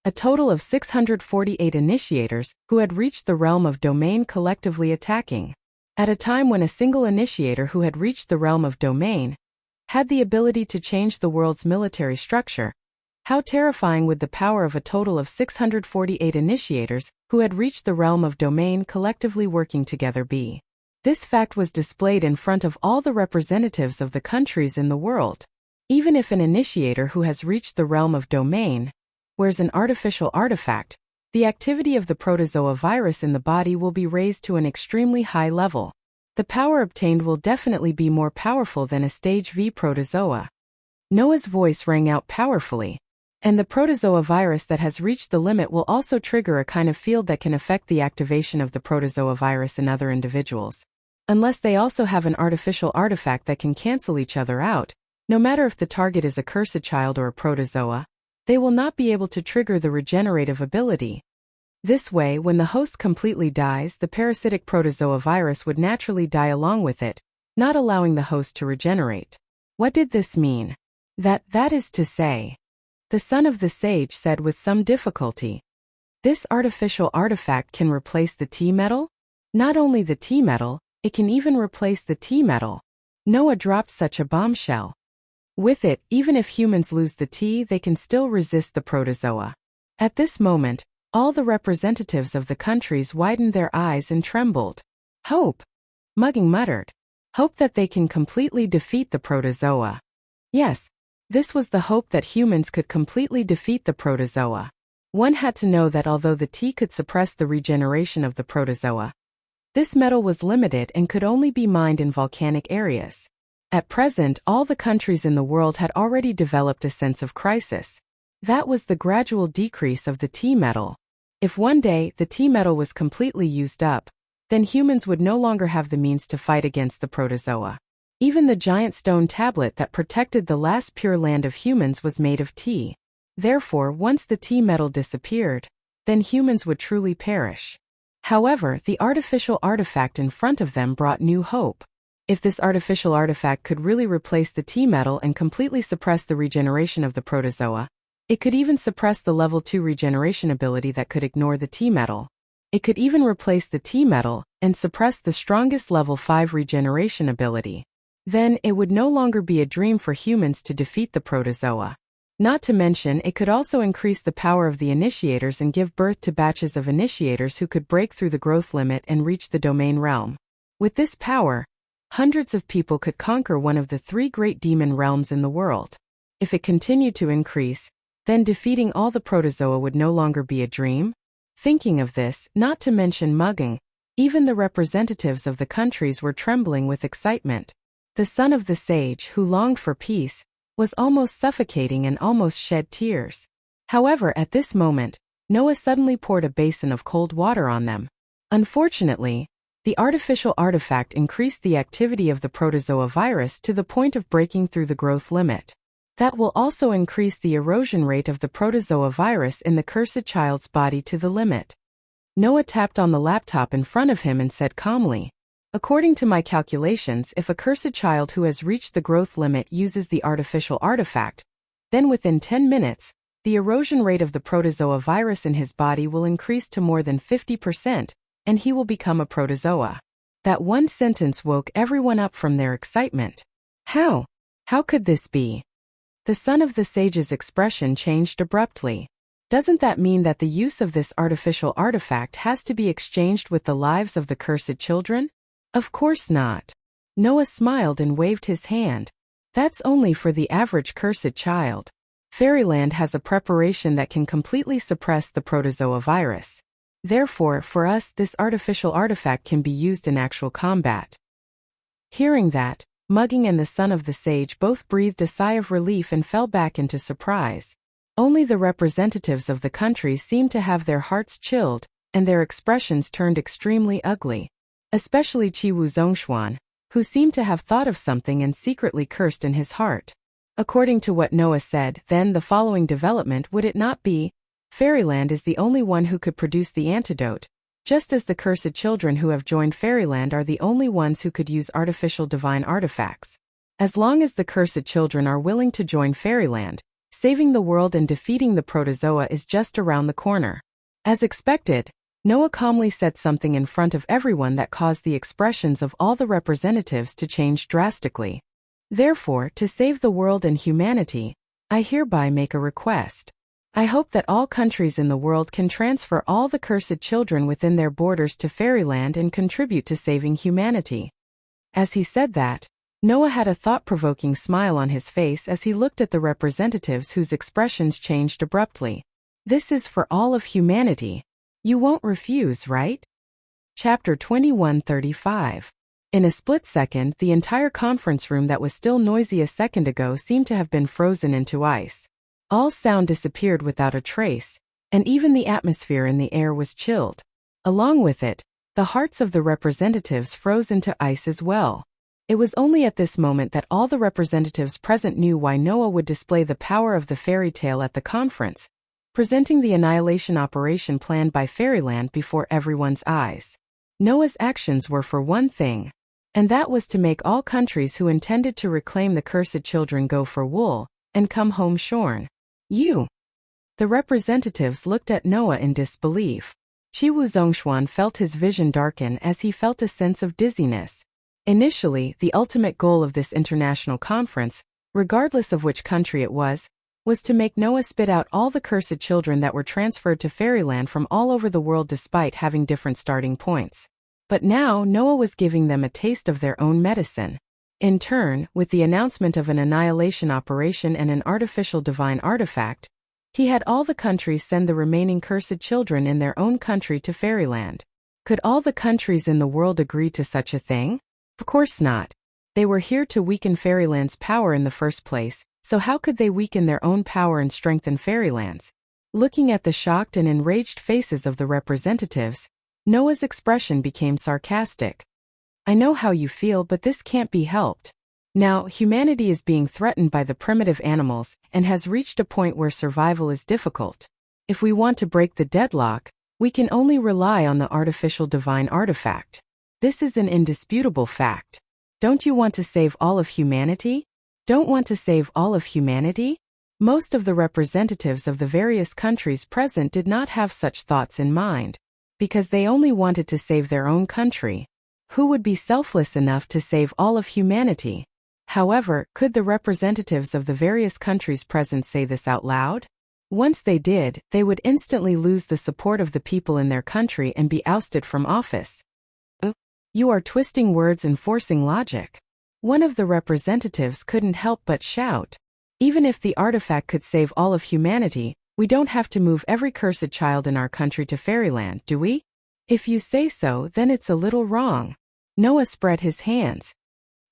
A total of 648 initiators who had reached the realm of domain collectively attacking. At a time when a single initiator who had reached the realm of domain had the ability to change the world's military structure, How terrifying would the power of a total of 648 initiators who had reached the realm of domain collectively working together be? This fact was displayed in front of all the representatives of the countries in the world. Even if an initiator who has reached the realm of domain wears an artificial artifact, the activity of the protozoa virus in the body will be raised to an extremely high level. The power obtained will definitely be more powerful than a stage V protozoa. Noah's voice rang out powerfully. And the protozoa virus that has reached the limit will also trigger a kind of field that can affect the activation of the protozoa virus in other individuals. Unless they also have an artificial artifact that can cancel each other out, no matter if the target is a cursed child or a protozoa, they will not be able to trigger the regenerative ability. This way, when the host completely dies, the parasitic protozoa virus would naturally die along with it, not allowing the host to regenerate. What did this mean? That is to say, the son of the sage said with some difficulty, this artificial artifact can replace the T-metal? Not only the T-metal, it can even replace the T-metal. Noah dropped such a bombshell. With it, even if humans lose the T, they can still resist the protozoa. At this moment, all the representatives of the countries widened their eyes and trembled. Hope, Mugging muttered. Hope that they can completely defeat the protozoa. Yes, this was the hope that humans could completely defeat the protozoa. One had to know that although the T could suppress the regeneration of the protozoa, this metal was limited and could only be mined in volcanic areas. At present, all the countries in the world had already developed a sense of crisis. That was the gradual decrease of the T-metal. If one day the T-metal was completely used up, then humans would no longer have the means to fight against the protozoa. Even the giant stone tablet that protected the last pure land of humans was made of T. Therefore, once the T-metal disappeared, then humans would truly perish. However, the artificial artifact in front of them brought new hope. If this artificial artifact could really replace the T-metal and completely suppress the regeneration of the protozoa, it could even suppress the level 2 regeneration ability that could ignore the T-metal. It could even replace the T-metal and suppress the strongest level 5 regeneration ability. Then, it would no longer be a dream for humans to defeat the protozoa. Not to mention, it could also increase the power of the initiators and give birth to batches of initiators who could break through the growth limit and reach the domain realm. With this power, hundreds of people could conquer one of the 3 great demon realms in the world. If it continued to increase, then defeating all the protozoa would no longer be a dream. Thinking of this, not to mention mugging, even the representatives of the countries were trembling with excitement. The son of the sage, who longed for peace, was almost suffocating and almost shed tears. However, at this moment, Noah suddenly poured a basin of cold water on them. Unfortunately, the artificial artifact increased the activity of the protozoa virus to the point of breaking through the growth limit. That will also increase the erosion rate of the protozoa virus in the cursed child's body to the limit. Noah tapped on the laptop in front of him and said calmly, according to my calculations, if a cursed child who has reached the growth limit uses the artificial artifact, then within 10 minutes, the erosion rate of the protozoa virus in his body will increase to more than 50%, and he will become a protozoa. That one sentence woke everyone up from their excitement. How? How could this be? The son of the sage's expression changed abruptly. Doesn't that mean that the use of this artificial artifact has to be exchanged with the lives of the cursed children? Of course not. Noah smiled and waved his hand. That's only for the average cursed child. Fairyland has a preparation that can completely suppress the protozoa virus. Therefore, for us, this artificial artifact can be used in actual combat. Hearing that, Mugging and the son of the sage both breathed a sigh of relief and fell back into surprise. Only the representatives of the country seemed to have their hearts chilled, and their expressions turned extremely ugly. Especially Qiwu Zhongshuan, who seemed to have thought of something and secretly cursed in his heart. According to what Noah said, then the following development would it not be? Fairyland is the only one who could produce the antidote, just as the cursed children who have joined Fairyland are the only ones who could use artificial divine artifacts. As long as the cursed children are willing to join Fairyland, saving the world and defeating the protozoa is just around the corner. As expected, Noah calmly said something in front of everyone that caused the expressions of all the representatives to change drastically. Therefore, to save the world and humanity, I hereby make a request. I hope that all countries in the world can transfer all the cursed children within their borders to fairyland and contribute to saving humanity." As he said that, Noah had a thought-provoking smile on his face as he looked at the representatives whose expressions changed abruptly. "This is for all of humanity. You won't refuse, right?" Chapter 21:35. In a split second, the entire conference room that was still noisy a second ago seemed to have been frozen into ice. All sound disappeared without a trace, and even the atmosphere in the air was chilled. Along with it, the hearts of the representatives froze into ice as well. It was only at this moment that all the representatives present knew why Noah would display the power of the fairy tale at the conference, presenting the annihilation operation planned by Fairyland before everyone's eyes. Noah's actions were for one thing, and that was to make all countries who intended to reclaim the cursed children go for wool and come home shorn. "You." The representatives looked at Noah in disbelief. Qiwu Zhongshuan felt his vision darken as he felt a sense of dizziness. Initially, the ultimate goal of this international conference, regardless of which country it was to make Noah spit out all the cursed children that were transferred to Fairyland from all over the world despite having different starting points. But now Noah was giving them a taste of their own medicine. In turn, with the announcement of an annihilation operation and an artificial divine artifact, he had all the countries send the remaining cursed children in their own country to Fairyland. Could all the countries in the world agree to such a thing? Of course not. They were here to weaken Fairyland's power in the first place, so how could they weaken their own power and strengthen Fairyland's? Looking at the shocked and enraged faces of the representatives, Noah's expression became sarcastic. "I know how you feel, but this can't be helped. Now, humanity is being threatened by the primitive animals and has reached a point where survival is difficult. If we want to break the deadlock, we can only rely on the artificial divine artifact. This is an indisputable fact. Don't you want to save all of humanity? Don't want to save all of humanity?" Most of the representatives of the various countries present did not have such thoughts in mind, because they only wanted to save their own country. Who would be selfless enough to save all of humanity? However, could the representatives of the various countries present say this out loud? Once they did, they would instantly lose the support of the people in their country and be ousted from office. "You are twisting words and forcing logic." One of the representatives couldn't help but shout. "Even if the artifact could save all of humanity, we don't have to move every cursed child in our country to Fairyland, do we? If you say so, then it's a little wrong." Noah spread his hands.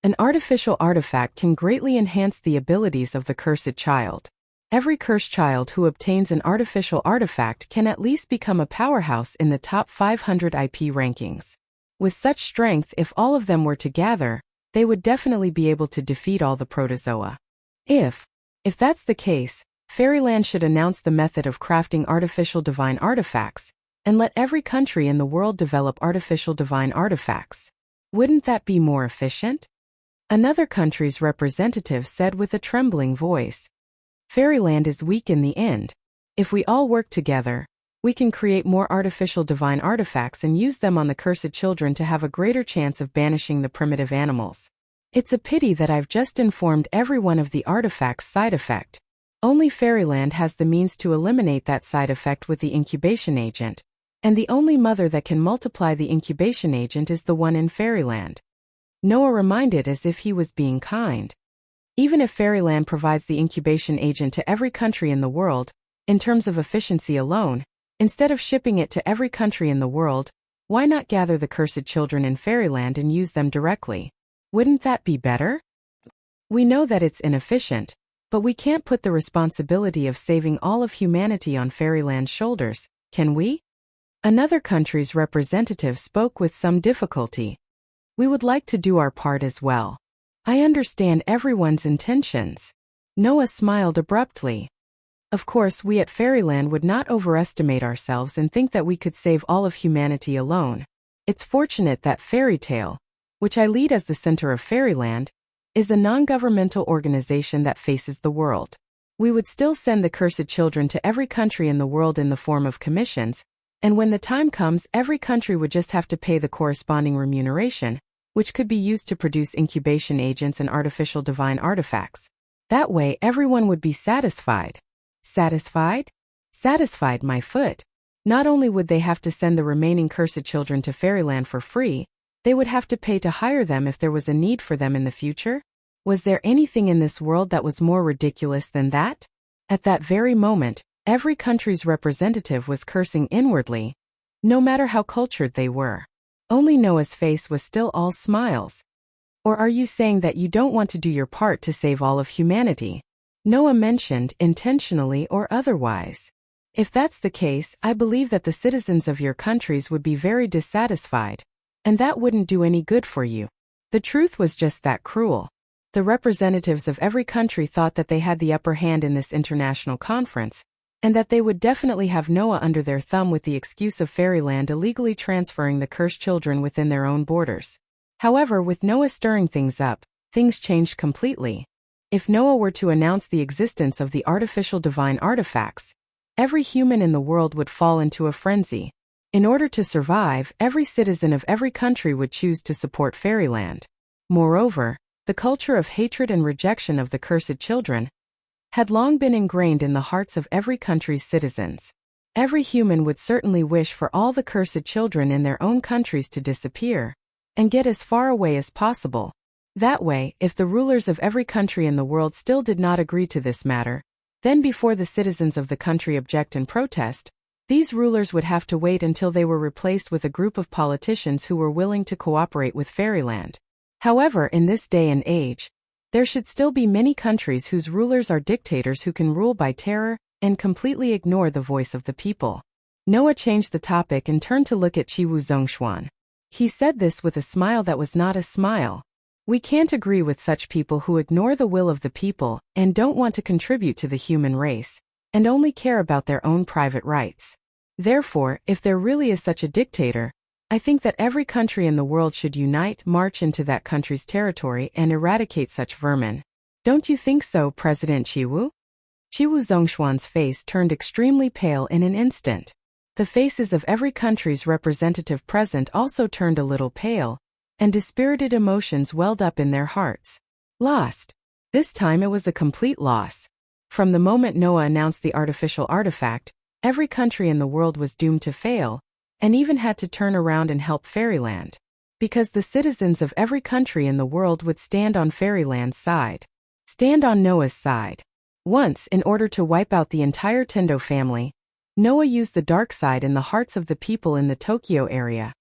"An artificial artifact can greatly enhance the abilities of the cursed child. Every cursed child who obtains an artificial artifact can at least become a powerhouse in the top 500 IP rankings. With such strength, if all of them were to gather, they would definitely be able to defeat all the protozoa. If that's the case, Fairyland should announce the method of crafting artificial divine artifacts, and let every country in the world develop artificial divine artifacts. Wouldn't that be more efficient?" Another country's representative said with a trembling voice. "Fairyland is weak in the end. If we all work together, we can create more artificial divine artifacts and use them on the cursed children to have a greater chance of banishing the primitive animals. It's a pity that I've just informed everyone of the artifact's side effect. Only Fairyland has the means to eliminate that side effect with the incubation agent, and the only mother that can multiply the incubation agent is the one in Fairyland." Noah reminded as if he was being kind. Even if Fairyland provides the incubation agent to every country in the world, in terms of efficiency alone, instead of shipping it to every country in the world, why not gather the cursed children in Fairyland and use them directly? Wouldn't that be better? We know that it's inefficient, but we can't put the responsibility of saving all of humanity on Fairyland's shoulders, can we? Another country's representative spoke with some difficulty. "We would like to do our part as well. I understand everyone's intentions." Noah smiled abruptly. "Of course, we at Fairyland would not overestimate ourselves and think that we could save all of humanity alone. It's fortunate that Fairy Tale, which I lead as the center of Fairyland, is a non-governmental organization that faces the world. We would still send the cursed children to every country in the world in the form of commissions, and when the time comes, every country would just have to pay the corresponding remuneration, which could be used to produce incubation agents and artificial divine artifacts. That way everyone would be satisfied. Satisfied? Satisfied, my foot. Not only would they have to send the remaining cursed children to fairyland for free, they would have to pay to hire them if there was a need for them in the future. Was there anything in this world that was more ridiculous than that? At that very moment, every country's representative was cursing inwardly, no matter how cultured they were. Only Noah's face was still all smiles. Or are you saying that you don't want to do your part to save all of humanity? Noah mentioned, intentionally or otherwise. If that's the case, I believe that the citizens of your countries would be very dissatisfied, and that wouldn't do any good for you. The truth was just that cruel. The representatives of every country thought that they had the upper hand in this international conference, and that they would definitely have Noah under their thumb with the excuse of fairyland illegally transferring the cursed children within their own borders. However, with Noah stirring things up, things changed completely. If Noah were to announce the existence of the artificial divine artifacts, every human in the world would fall into a frenzy. In order to survive, every citizen of every country would choose to support fairyland. Moreover, the culture of hatred and rejection of the cursed children had long been ingrained in the hearts of every country's citizens. Every human would certainly wish for all the cursed children in their own countries to disappear and get as far away as possible. That way, if the rulers of every country in the world still did not agree to this matter, then before the citizens of the country object and protest, these rulers would have to wait until they were replaced with a group of politicians who were willing to cooperate with fairyland. However, in this day and age, there should still be many countries whose rulers are dictators who can rule by terror and completely ignore the voice of the people. Noah changed the topic and turned to look at Qiwu Zhongshuan. He said this with a smile that was not a smile. We can't agree with such people who ignore the will of the people and don't want to contribute to the human race, and only care about their own private rights. Therefore, if there really is such a dictator, I think that every country in the world should unite, march into that country's territory and eradicate such vermin. Don't you think so, President Qiwu? Qiwu Zhongshuan's face turned extremely pale in an instant. The faces of every country's representative present also turned a little pale, and dispirited emotions welled up in their hearts. Lost. This time it was a complete loss. From the moment Noah announced the artificial artifact, every country in the world was doomed to fail, and even had to turn around and help fairyland. Because the citizens of every country in the world would stand on fairyland's side. Stand on Noah's side. Once, in order to wipe out the entire Tendo family, Noah used the dark side in the hearts of the people in the Tokyo area,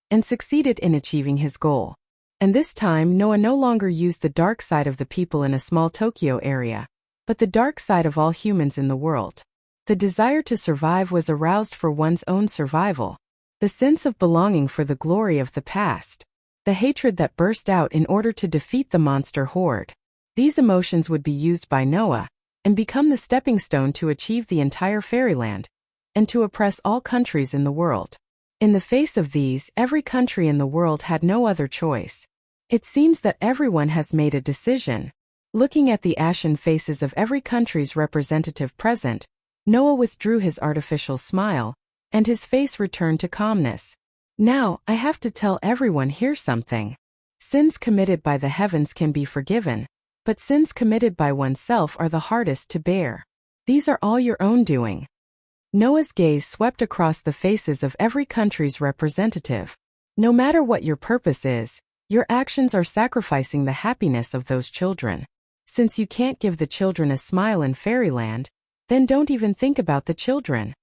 and succeeded in achieving his goal. And this time Noah no longer used the dark side of the people in a small Tokyo area, but the dark side of all humans in the world. The desire to survive was aroused for one's own survival. The sense of belonging for the glory of the past. The hatred that burst out in order to defeat the monster horde. These emotions would be used by Noah, and become the stepping stone to achieve the entire fairyland, and to oppress all countries in the world. In the face of these, every country in the world had no other choice. It seems that everyone has made a decision. Looking at the ashen faces of every country's representative present, Noah withdrew his artificial smile, and his face returned to calmness. Now, I have to tell everyone here something. Sins committed by the heavens can be forgiven, but sins committed by oneself are the hardest to bear. These are all your own doing. Noah's gaze swept across the faces of every country's representative. No matter what your purpose is, your actions are sacrificing the happiness of those children. Since you can't give the children a smile in fairyland, then don't even think about the children.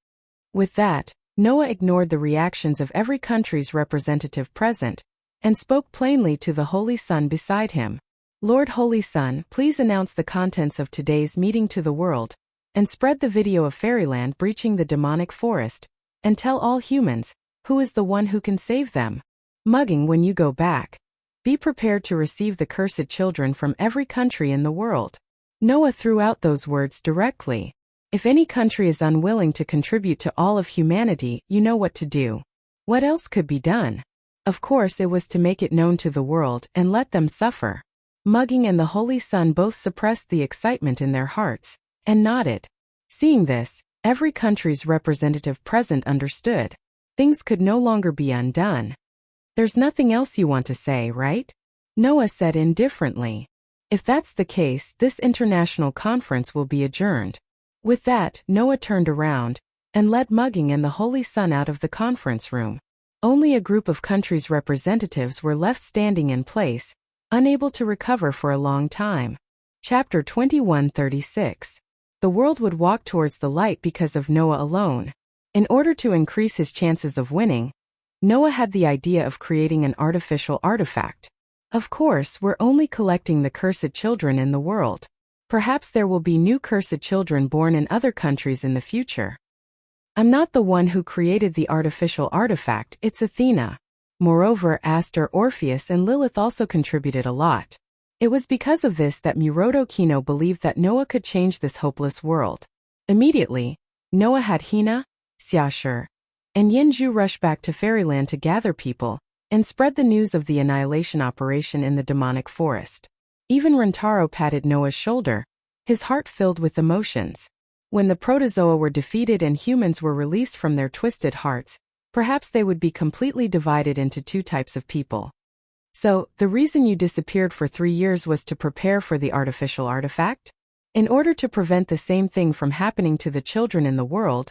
With that, Noah ignored the reactions of every country's representative present, and spoke plainly to the Holy Sun beside him. Lord Holy Sun, please announce the contents of today's meeting to the world, and spread the video of fairyland breaching the demonic forest, and tell all humans, who is the one who can save them. Mugging when you go back. Be prepared to receive the cursed children from every country in the world. Noah threw out those words directly. If any country is unwilling to contribute to all of humanity, you know what to do. What else could be done? Of course it was to make it known to the world and let them suffer. Mugging and the Holy Sun both suppressed the excitement in their hearts, and nodded. Seeing this, every country's representative present understood. Things could no longer be undone. There's nothing else you want to say, right? Noah said indifferently. If that's the case, this international conference will be adjourned. With that, Noah turned around and led Mugging and the Holy Sun out of the conference room. Only a group of countries' representatives were left standing in place, unable to recover for a long time. Chapter 21:36. The world would walk towards the light because of Noah alone. In order to increase his chances of winning, Noah had the idea of creating an artificial artifact. Of course, we're only collecting the cursed children in the world. Perhaps there will be new cursed children born in other countries in the future. I'm not the one who created the artificial artifact, it's Athena. Moreover, Aster, Orpheus, and Lilith also contributed a lot. It was because of this that Muroto Kino believed that Noah could change this hopeless world. Immediately, Noah had Hina, Xiaoshi, and Yinzhu rush back to Fairyland to gather people and spread the news of the annihilation operation in the demonic forest. Even Rentaro patted Noah's shoulder, his heart filled with emotions. When the protozoa were defeated and humans were released from their twisted hearts, perhaps they would be completely divided into two types of people. So, the reason you disappeared for 3 years was to prepare for the artificial artifact? In order to prevent the same thing from happening to the children in the world,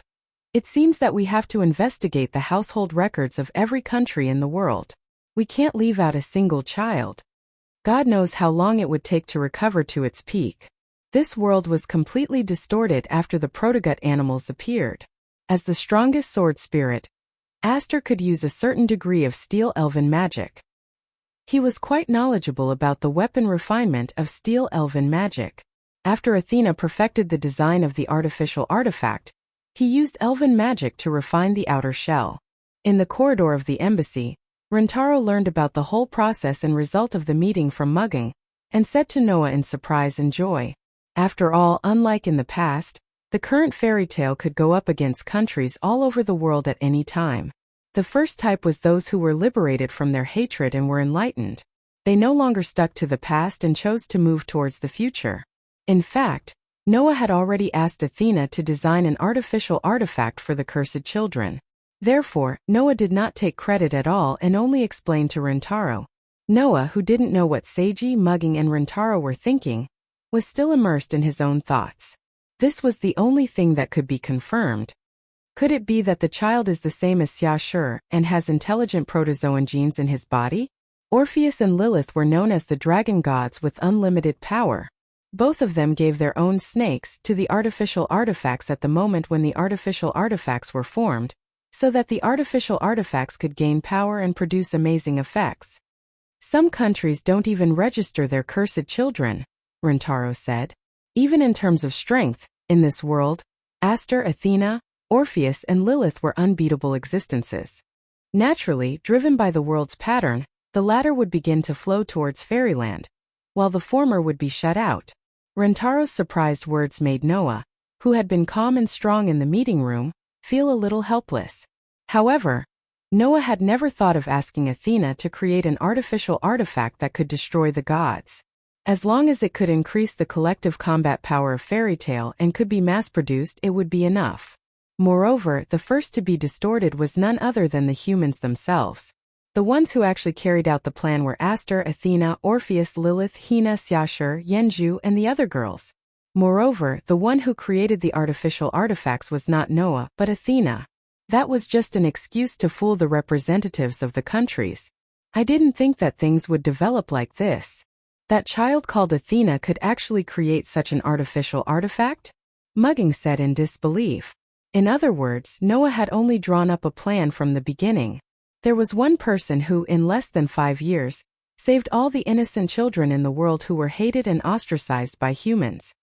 it seems that we have to investigate the household records of every country in the world. We can't leave out a single child. God knows how long it would take to recover to its peak. This world was completely distorted after the protogut animals appeared. As the strongest sword spirit, Aster could use a certain degree of steel elven magic. He was quite knowledgeable about the weapon refinement of steel elven magic. After Athena perfected the design of the artificial artifact, he used elven magic to refine the outer shell. In the corridor of the embassy, Rentaro learned about the whole process and result of the meeting from Mugging, and said to Noah in surprise and joy. After all, unlike in the past, the current fairy tale could go up against countries all over the world at any time. The first type was those who were liberated from their hatred and were enlightened. They no longer stuck to the past and chose to move towards the future. In fact, Noah had already asked Athena to design an artificial artifact for the cursed children. Therefore, Noah did not take credit at all and only explained to Rentaro. Noah, who didn't know what Seiji, Mugging, and Rentaro were thinking, was still immersed in his own thoughts. This was the only thing that could be confirmed. Could it be that the child is the same as Xiaoshi and has intelligent protozoan genes in his body? Orpheus and Lilith were known as the dragon gods with unlimited power. Both of them gave their own snakes to the artificial artifacts at the moment when the artificial artifacts were formed, so that the artificial artifacts could gain power and produce amazing effects. Some countries don't even register their cursed children, Rentaro said. Even in terms of strength, in this world, Aster, Athena, Orpheus, and Lilith were unbeatable existences. Naturally, driven by the world's pattern, the latter would begin to flow towards Fairyland, while the former would be shut out. Rentaro's surprised words made Noah, who had been calm and strong in the meeting room, feel a little helpless. However, Noah had never thought of asking Athena to create an artificial artifact that could destroy the gods. As long as it could increase the collective combat power of Fairy Tale and could be mass-produced, it would be enough. Moreover, the first to be distorted was none other than the humans themselves. The ones who actually carried out the plan were Aster, Athena, Orpheus, Lilith, Hina, Xiaoshi, Yinzhu, and the other girls. Moreover, the one who created the artificial artifacts was not Noah, but Athena. That was just an excuse to fool the representatives of the countries. I didn't think that things would develop like this. That child called Athena could actually create such an artificial artifact? Mugging said in disbelief. In other words, Noah had only drawn up a plan from the beginning. There was one person who, in less than 5 years, saved all the innocent children in the world who were hated and ostracized by humans.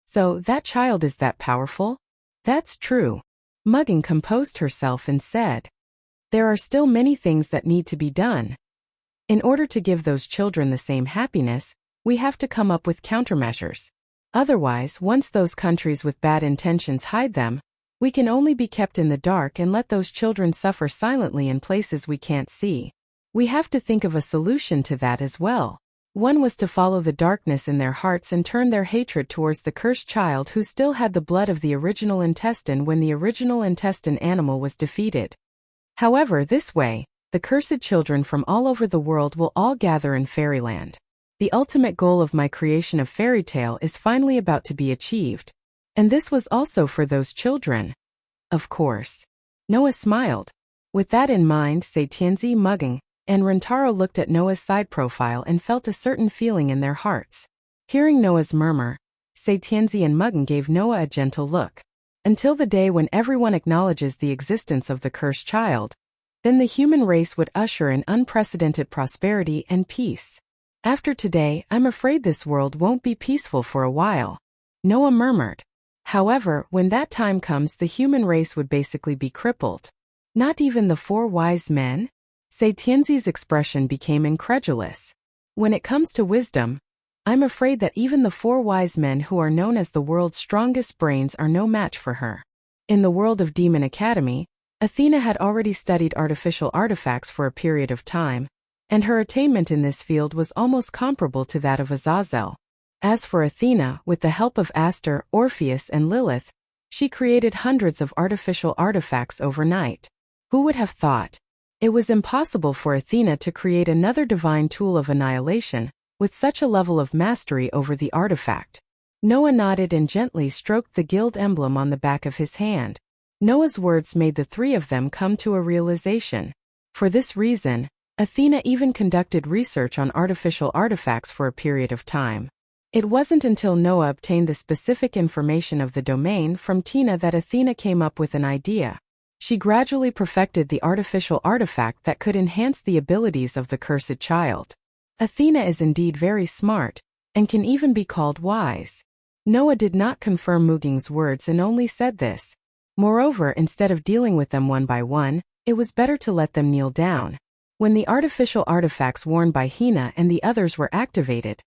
So, that child is that powerful? That's true. Mugging composed herself and said, there are still many things that need to be done. In order to give those children the same happiness, we have to come up with countermeasures. Otherwise, once those countries with bad intentions hide them, we can only be kept in the dark and let those children suffer silently in places we can't see. We have to think of a solution to that as well. One was to follow the darkness in their hearts and turn their hatred towards the cursed child who still had the blood of the original intestine when the original intestine animal was defeated. However, this way, the cursed children from all over the world will all gather in Fairyland. The ultimate goal of my creation of fairy tale is finally about to be achieved. And this was also for those children. Of course. Noah smiled. With that in mind, Tianzi, Mugging, and Rentaro looked at Noah's side profile and felt a certain feeling in their hearts. Hearing Noah's murmur, Tianzi and Mugging gave Noah a gentle look. Until the day when everyone acknowledges the existence of the cursed child, then the human race would usher in unprecedented prosperity and peace. After today, I'm afraid this world won't be peaceful for a while, Noah murmured. However, when that time comes, the human race would basically be crippled. Not even the 4 wise men? Tianzi's expression became incredulous. When it comes to wisdom, I'm afraid that even the 4 wise men who are known as the world's strongest brains are no match for her. In the world of Demon Academy, Athena had already studied artificial artifacts for a period of time, and her attainment in this field was almost comparable to that of Azazel. As for Athena, with the help of Aster, Orpheus, and Lilith, she created hundreds of artificial artifacts overnight. Who would have thought? It was impossible for Athena to create another divine tool of annihilation, with such a level of mastery over the artifact. Noah nodded and gently stroked the guild emblem on the back of his hand. Noah's words made the 3 of them come to a realization. For this reason, Athena even conducted research on artificial artifacts for a period of time. It wasn't until Noah obtained the specific information of the domain from Tina that Athena came up with an idea. She gradually perfected the artificial artifact that could enhance the abilities of the cursed child. Athena is indeed very smart, and can even be called wise. Noah did not confirm Mugging's words and only said this. Moreover, instead of dealing with them one by one, it was better to let them kneel down. When the artificial artifacts worn by Hina and the others were activated,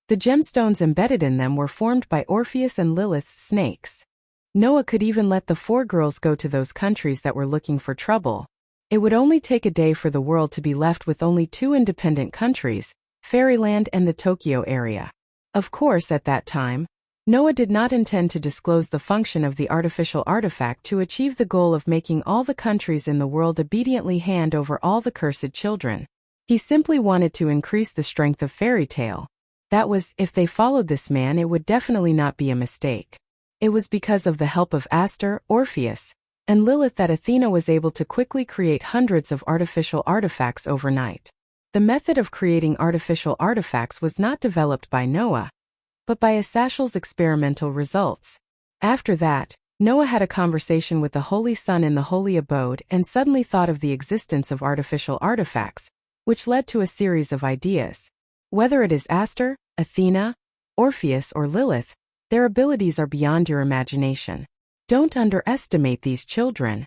the gemstones embedded in them were formed by Orpheus and Lilith's snakes. Noah could even let the 4 girls go to those countries that were looking for trouble. It would only take a day for the world to be left with only 2 independent countries, Fairyland and the Tokyo area. Of course, at that time, Noah did not intend to disclose the function of the artificial artifact to achieve the goal of making all the countries in the world obediently hand over all the cursed children. He simply wanted to increase the strength of fairy tale. That was, if they followed this man, it would definitely not be a mistake. It was because of the help of Aster, Orpheus, and Lilith that Athena was able to quickly create hundreds of artificial artifacts overnight. The method of creating artificial artifacts was not developed by Noah, but by Asashal's experimental results. After that, Noah had a conversation with the Holy Sun in the Holy Abode and suddenly thought of the existence of artificial artifacts, which led to a series of ideas. Whether it is Aster, Athena, Orpheus, or Lilith, their abilities are beyond your imagination. Don't underestimate these children.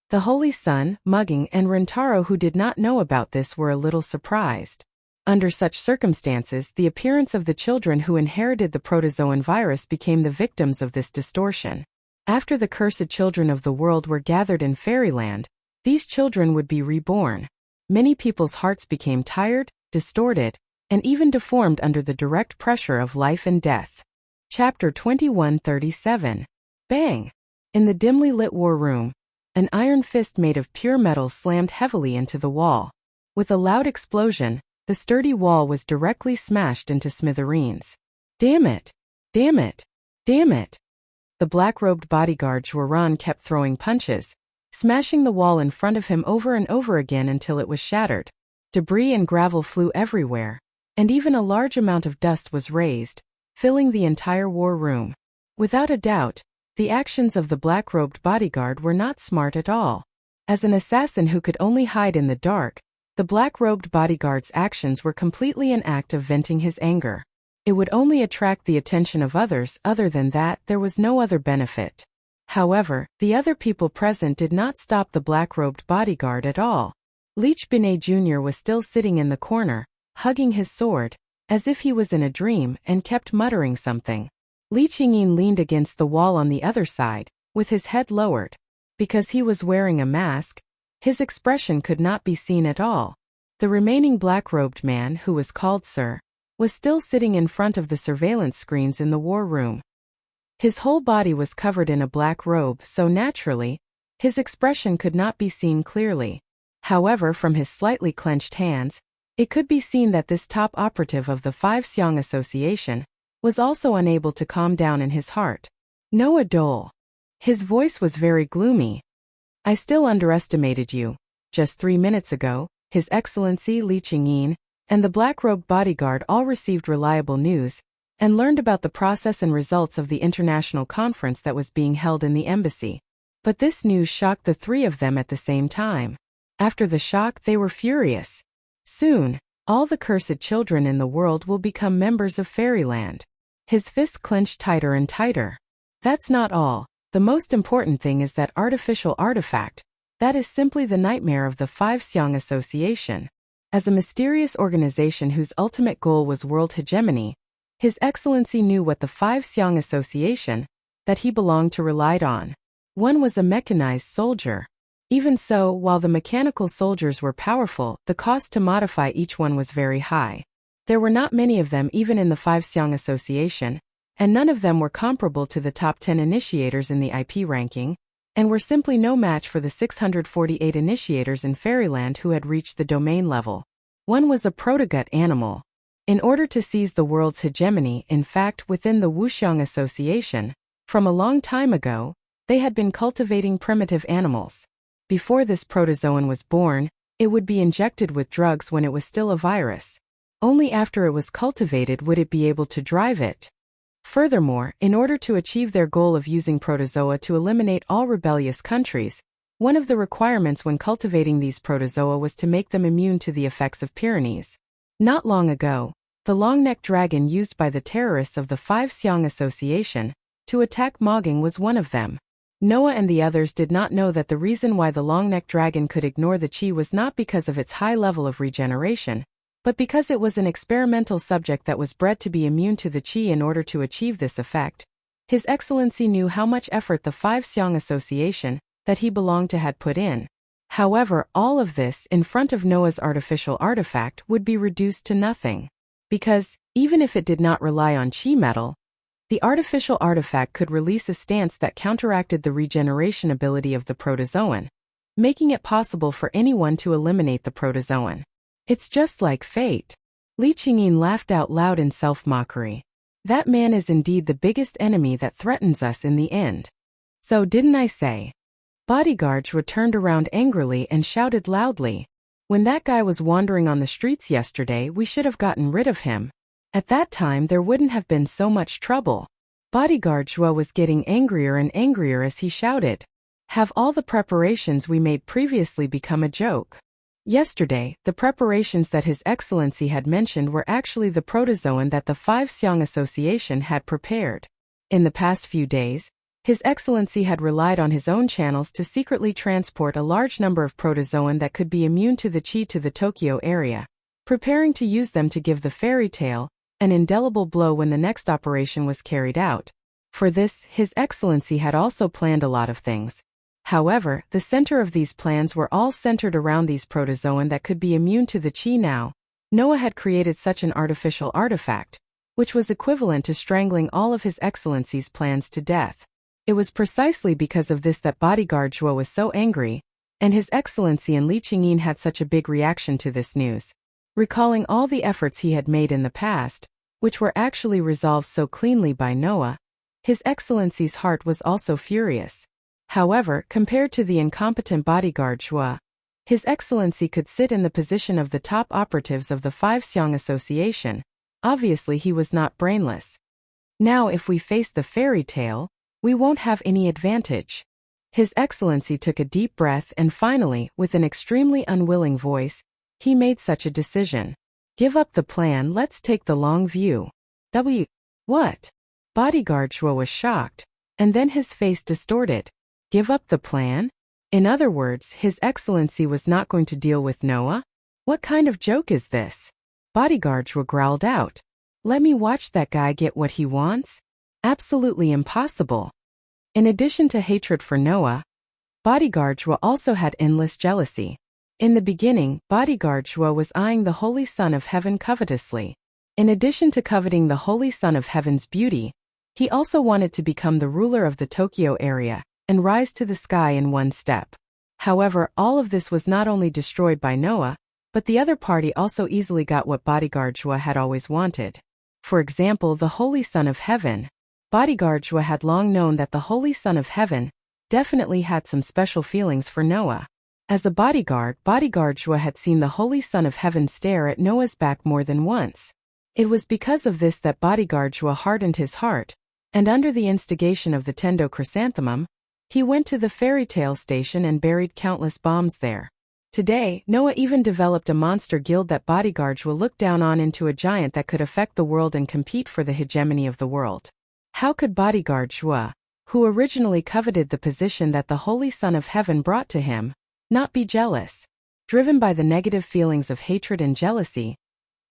The Holy Sun, Mugging, and Rentaro, who did not know about this, were a little surprised. Under such circumstances, the appearance of the children who inherited the protozoan virus became the victims of this distortion. After the cursed children of the world were gathered in Fairyland, these children would be reborn. Many people's hearts became tired, distorted, and even deformed under the direct pressure of life and death. Chapter 2137. Bang! In the dimly lit war room, an iron fist made of pure metal slammed heavily into the wall. With a loud explosion, the sturdy wall was directly smashed into smithereens. Damn it! Damn it! Damn it! The black-robed bodyguard Zhuoran kept throwing punches, smashing the wall in front of him over and over again until it was shattered. Debris and gravel flew everywhere, and even a large amount of dust was raised, filling the entire war room. Without a doubt, the actions of the black-robed bodyguard were not smart at all. As an assassin who could only hide in the dark, the black-robed bodyguard's actions were completely an act of venting his anger. It would only attract the attention of others. Other than that, there was no other benefit. However, the other people present did not stop the black-robed bodyguard at all. Leech Binet Jr. was still sitting in the corner, hugging his sword, as if he was in a dream, and kept muttering something. Li Qingyin leaned against the wall on the other side, with his head lowered. Because he was wearing a mask, his expression could not be seen at all. The remaining black-robed man, who was called Sir, was still sitting in front of the surveillance screens in the war room. His whole body was covered in a black robe, so naturally, his expression could not be seen clearly. However, from his slightly clenched hands, It could be seen that this top operative of the Five Xiang Association was also unable to calm down in his heart. Noah Dole. His voice was very gloomy. I still underestimated you. Just 3 minutes ago, His Excellency Li Qingyin and the black-robed bodyguard all received reliable news and learned about the process and results of the international conference that was being held in the embassy. But this news shocked the three of them at the same time. After the shock, they were furious. Soon, all the cursed children in the world will become members of Fairyland. His fists clenched tighter and tighter. That's not all. The most important thing is that artificial artifact. That is simply the nightmare of the Five Xiang Association. As a mysterious organization whose ultimate goal was world hegemony, His Excellency knew what the Five Xiang Association that he belonged to relied on. One was a mechanized soldier. Even so, while the mechanical soldiers were powerful, the cost to modify each one was very high. There were not many of them even in the Five Xiang Association, and none of them were comparable to the top 10 initiators in the IP ranking, and were simply no match for the 648 initiators in Fairyland who had reached the domain level. One was a protogut animal. In order to seize the world's hegemony, in fact, within the Wuxia Association, from a long time ago, they had been cultivating primitive animals. Before this protozoan was born, it would be injected with drugs when it was still a virus. Only after it was cultivated would it be able to drive it. Furthermore, in order to achieve their goal of using protozoa to eliminate all rebellious countries, one of the requirements when cultivating these protozoa was to make them immune to the effects of Pyrenees. Not long ago, the long-necked dragon used by the terrorists of the Five Xiang Association to attack Moging was one of them. Noah and the others did not know that the reason why the long-necked dragon could ignore the qi was not because of its high level of regeneration, but because it was an experimental subject that was bred to be immune to the qi in order to achieve this effect. His Excellency knew how much effort the Five Xiang Association that he belonged to had put in. However, all of this in front of Noah's artificial artifact would be reduced to nothing. Because, even if it did not rely on qi metal, the artificial artifact could release a stance that counteracted the regeneration ability of the protozoan, making it possible for anyone to eliminate the protozoan. It's just like fate. Li Qingyin laughed out loud in self-mockery. That man is indeed the biggest enemy that threatens us in the end. So didn't I say? Bodyguards returned around angrily and shouted loudly. When that guy was wandering on the streets yesterday, we should have gotten rid of him. At that time there wouldn't have been so much trouble. Bodyguard Zhuo was getting angrier and angrier as he shouted. Have all the preparations we made previously become a joke? Yesterday, the preparations that His Excellency had mentioned were actually the protozoan that the Five Xiang Association had prepared. In the past few days, His Excellency had relied on his own channels to secretly transport a large number of protozoan that could be immune to the qi to the Tokyo area, preparing to use them to give the fairy tale an indelible blow when the next operation was carried out. For this, His Excellency had also planned a lot of things. However, the center of these plans were all centered around these protozoan that could be immune to the qi now. Noah had created such an artificial artifact, which was equivalent to strangling all of His Excellency's plans to death. It was precisely because of this that Bodyguard Zhuo was so angry, and His Excellency and Li Qingyin had such a big reaction to this news. Recalling all the efforts he had made in the past, which were actually resolved so cleanly by Noah, His Excellency's heart was also furious. However, compared to the incompetent Bodyguard Zhuo, His Excellency could sit in the position of the top operatives of the Five Xiang Association. Obviously he was not brainless. Now if we face the fairy tale, we won't have any advantage. His Excellency took a deep breath and finally, with an extremely unwilling voice, he made such a decision. Give up the plan, let's take the long view. What? Bodyguard Zhuo was shocked, and then his face distorted. Give up the plan? In other words, His Excellency was not going to deal with Noah? What kind of joke is this? Bodyguard Zhuo growled out. Let me watch that guy get what he wants? Absolutely impossible. In addition to hatred for Noah, Bodyguard Zhuo also had endless jealousy. In the beginning, Bodyguard Zhuo was eyeing the Holy Son of Heaven covetously. In addition to coveting the Holy Son of Heaven's beauty, he also wanted to become the ruler of the Tokyo area and rise to the sky in one step. However, all of this was not only destroyed by Noah, But the other party also easily got what bodyguard Zhua had always wanted. For example, the Holy Son of Heaven. Bodyguard Zhua had long known that the Holy Son of Heaven definitely had some special feelings for Noah. As a bodyguard Zhua had seen the Holy Son of Heaven stare at Noah's back more than once. It was because of this that bodyguard Zhua hardened his heart, and under the instigation of the Tendo Chrysanthemum, he went to the fairy tale station and buried countless bombs there. Today, Noah even developed a monster guild that bodyguard Zhua looked down on into a giant that could affect the world and compete for the hegemony of the world. How could bodyguard Zhua, who originally coveted the position that the Holy Son of Heaven brought to him, not be jealous? Driven by the negative feelings of hatred and jealousy,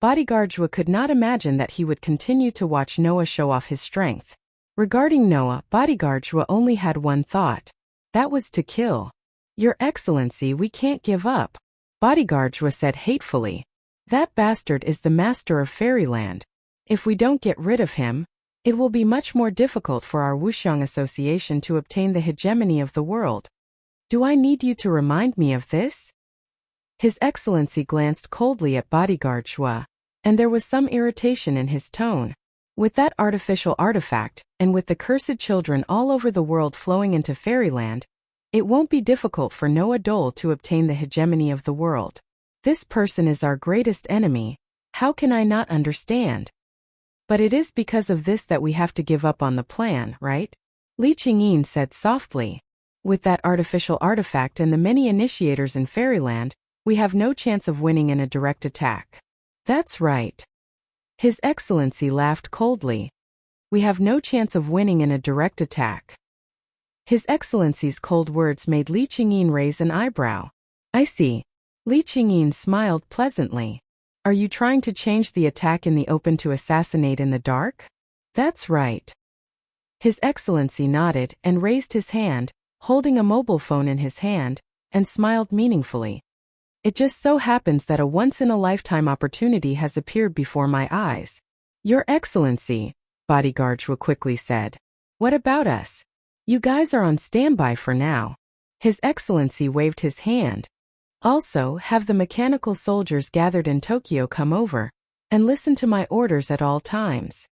bodyguard Zhua could not imagine that he would continue to watch Noah show off his strength. Regarding Noah, bodyguard Zhua only had one thought. That was to kill. Your Excellency, we can't give up, bodyguard Zhua said hatefully. That bastard is the master of fairyland. If we don't get rid of him, it will be much more difficult for our Wuxiang association to obtain the hegemony of the world. Do I need you to remind me of this? His Excellency glanced coldly at bodyguard Zhua, and there was some irritation in his tone. With that artificial artifact, and with the cursed children all over the world flowing into fairyland, it won't be difficult for Noah Dole to obtain the hegemony of the world. This person is our greatest enemy. How can I not understand? But it is because of this that we have to give up on the plan, right? Li Qingyin said softly. With that artificial artifact and the many initiators in fairyland, we have no chance of winning in a direct attack. That's right. His Excellency laughed coldly. We have no chance of winning in a direct attack. His Excellency's cold words made Li Qingyin raise an eyebrow. I see. Li Qingyin smiled pleasantly. Are you trying to change the attack in the open to assassinate in the dark? That's right. His Excellency nodded and raised his hand, holding a mobile phone in his hand, and smiled meaningfully. It just so happens that a once-in-a-lifetime opportunity has appeared before my eyes. Your Excellency, bodyguard Zhua quickly said. What about us? You guys are on standby for now. His Excellency waved his hand. Also, have the mechanical soldiers gathered in Tokyo come over, and listen to my orders at all times.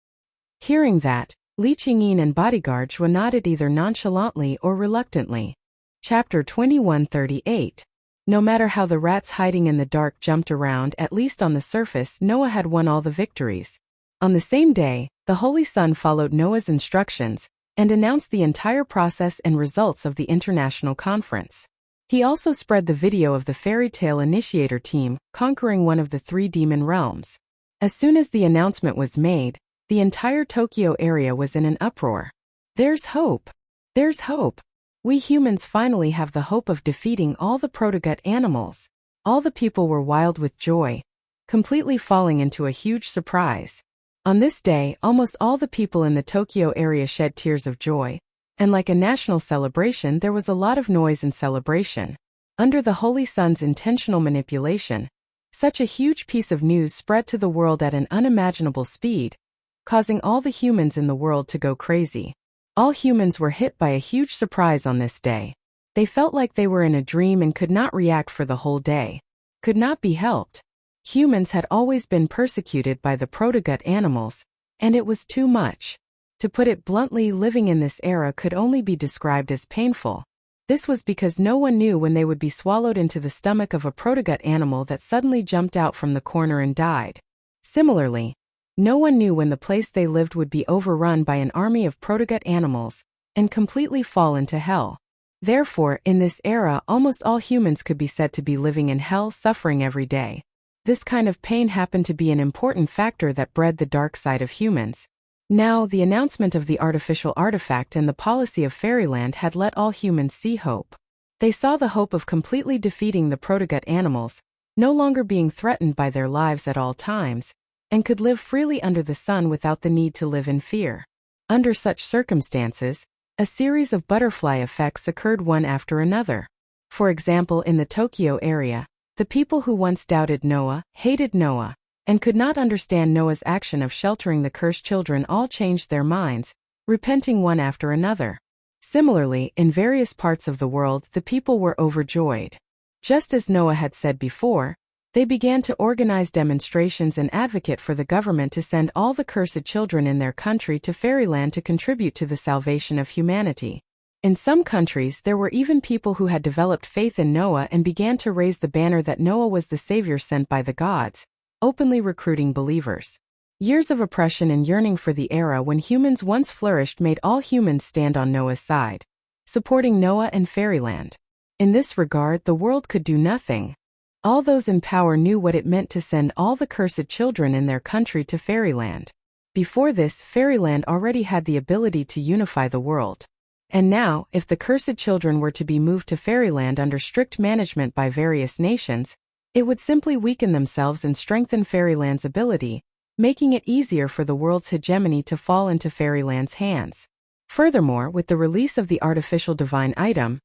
Hearing that, Li Qingyin and bodyguard Zhua nodded either nonchalantly or reluctantly. Chapter 2138. No matter how the rats hiding in the dark jumped around, at least on the surface, Noah had won all the victories. On the same day, the Holy Sun followed Noah's instructions and announced the entire process and results of the international conference. He also spread the video of the fairy tale initiator team conquering one of the 3 demon realms. As soon as the announcement was made, the entire Tokyo area was in an uproar. There's hope. There's hope. We humans finally have the hope of defeating all the protogut animals. All the people were wild with joy, completely falling into a huge surprise. On this day, almost all the people in the Tokyo area shed tears of joy, and like a national celebration, there was a lot of noise and celebration. Under the Holy Sun's intentional manipulation, such a huge piece of news spread to the world at an unimaginable speed, causing all the humans in the world to go crazy. All humans were hit by a huge surprise on this day. They felt like they were in a dream and could not react for the whole day. Could not be helped. Humans had always been persecuted by the protogut animals, and it was too much. To put it bluntly, living in this era could only be described as painful. This was because no one knew when they would be swallowed into the stomach of a protogut animal that suddenly jumped out from the corner and died. Similarly, no one knew when the place they lived would be overrun by an army of protogut animals and completely fall into hell. Therefore, in this era, almost all humans could be said to be living in hell, suffering every day. This kind of pain happened to be an important factor that bred the dark side of humans. Now, the announcement of the artificial artifact and the policy of fairyland had let all humans see hope. They saw the hope of completely defeating the protogut animals, no longer being threatened by their lives at all times, and could live freely under the sun without the need to live in fear. Under such circumstances, a series of butterfly effects occurred one after another. For example, in the Tokyo area, the people who once doubted Noah, hated Noah, and could not understand Noah's action of sheltering the cursed children all changed their minds, repenting one after another. Similarly, in various parts of the world, the people were overjoyed. Just as Noah had said before, They began to organize demonstrations and advocate for the government to send all the cursed children in their country to fairyland to contribute to the salvation of humanity. In some countries, there were even people who had developed faith in Noah and began to raise the banner that Noah was the savior sent by the gods, openly recruiting believers. Years of oppression and yearning for the era when humans once flourished made all humans stand on Noah's side, supporting Noah and fairyland. In this regard, the world could do nothing. All those in power knew what it meant to send all the cursed children in their country to fairyland. Before this, fairyland already had the ability to unify the world. And now, if the cursed children were to be moved to fairyland under strict management by various nations, it would simply weaken themselves and strengthen fairyland's ability, making it easier for the world's hegemony to fall into fairyland's hands. Furthermore, with the release of the artificial divine item,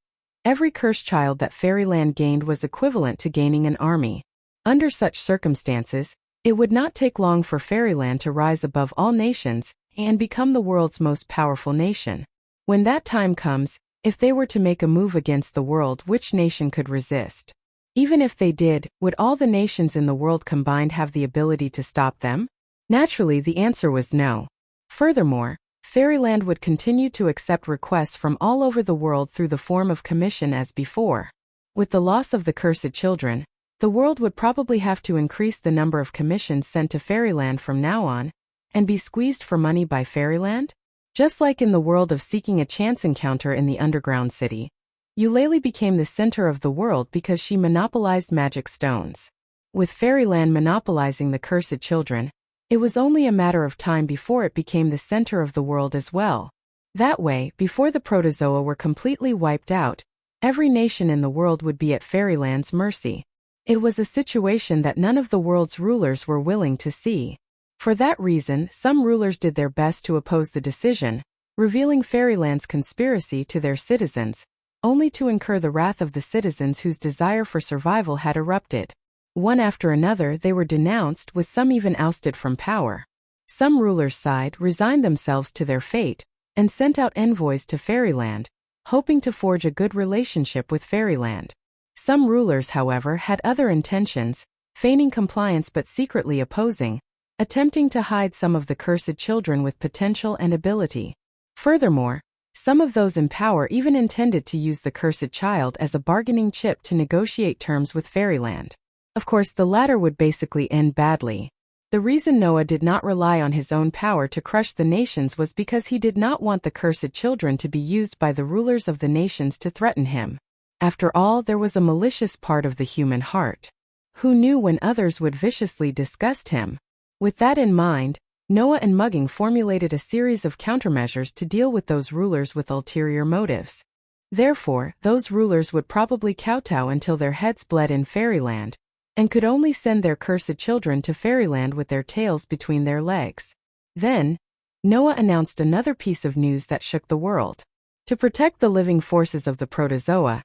every cursed child that fairyland gained was equivalent to gaining an army. Under such circumstances, it would not take long for fairyland to rise above all nations and become the world's most powerful nation. When that time comes, if they were to make a move against the world, which nation could resist? Even if they did, would all the nations in the world combined have the ability to stop them? Naturally, the answer was no. Furthermore, fairyland would continue to accept requests from all over the world through the form of commission as before. With the loss of the cursed children, the world would probably have to increase the number of commissions sent to fairyland from now on, and be squeezed for money by fairyland? Just like in the world of seeking a chance encounter in the underground city, Eulalie became the center of the world because she monopolized magic stones. With fairyland monopolizing the cursed children, it was only a matter of time before it became the center of the world as well. That way, before the protozoa were completely wiped out, every nation in the world would be at fairyland's mercy. It was a situation that none of the world's rulers were willing to see. For that reason, some rulers did their best to oppose the decision, revealing fairyland's conspiracy to their citizens, only to incur the wrath of the citizens whose desire for survival had erupted. One after another, they were denounced, with some even ousted from power. Some rulers sighed, resigned themselves to their fate, and sent out envoys to fairyland, hoping to forge a good relationship with fairyland. Some rulers, however, had other intentions, feigning compliance but secretly opposing, attempting to hide some of the cursed children with potential and ability. Furthermore, some of those in power even intended to use the cursed child as a bargaining chip to negotiate terms with fairyland. Of course, the latter would basically end badly. The reason Noah did not rely on his own power to crush the nations was because he did not want the cursed children to be used by the rulers of the nations to threaten him. After all, there was a malicious part of the human heart. Who knew when others would viciously disgust him? With that in mind, Noah and Mugging formulated a series of countermeasures to deal with those rulers with ulterior motives. Therefore, those rulers would probably kowtow until their heads bled in fairyland, and could only send their cursed children to fairyland with their tails between their legs. Then, Noah announced another piece of news that shook the world. To protect the living forces of the protozoa,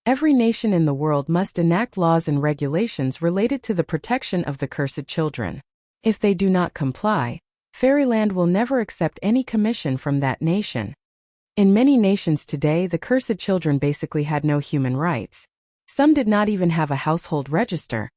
every nation in the world must enact laws and regulations related to the protection of the cursed children. If they do not comply, fairyland will never accept any commission from that nation. In many nations today, the cursed children basically had no human rights. Some did not even have a household register,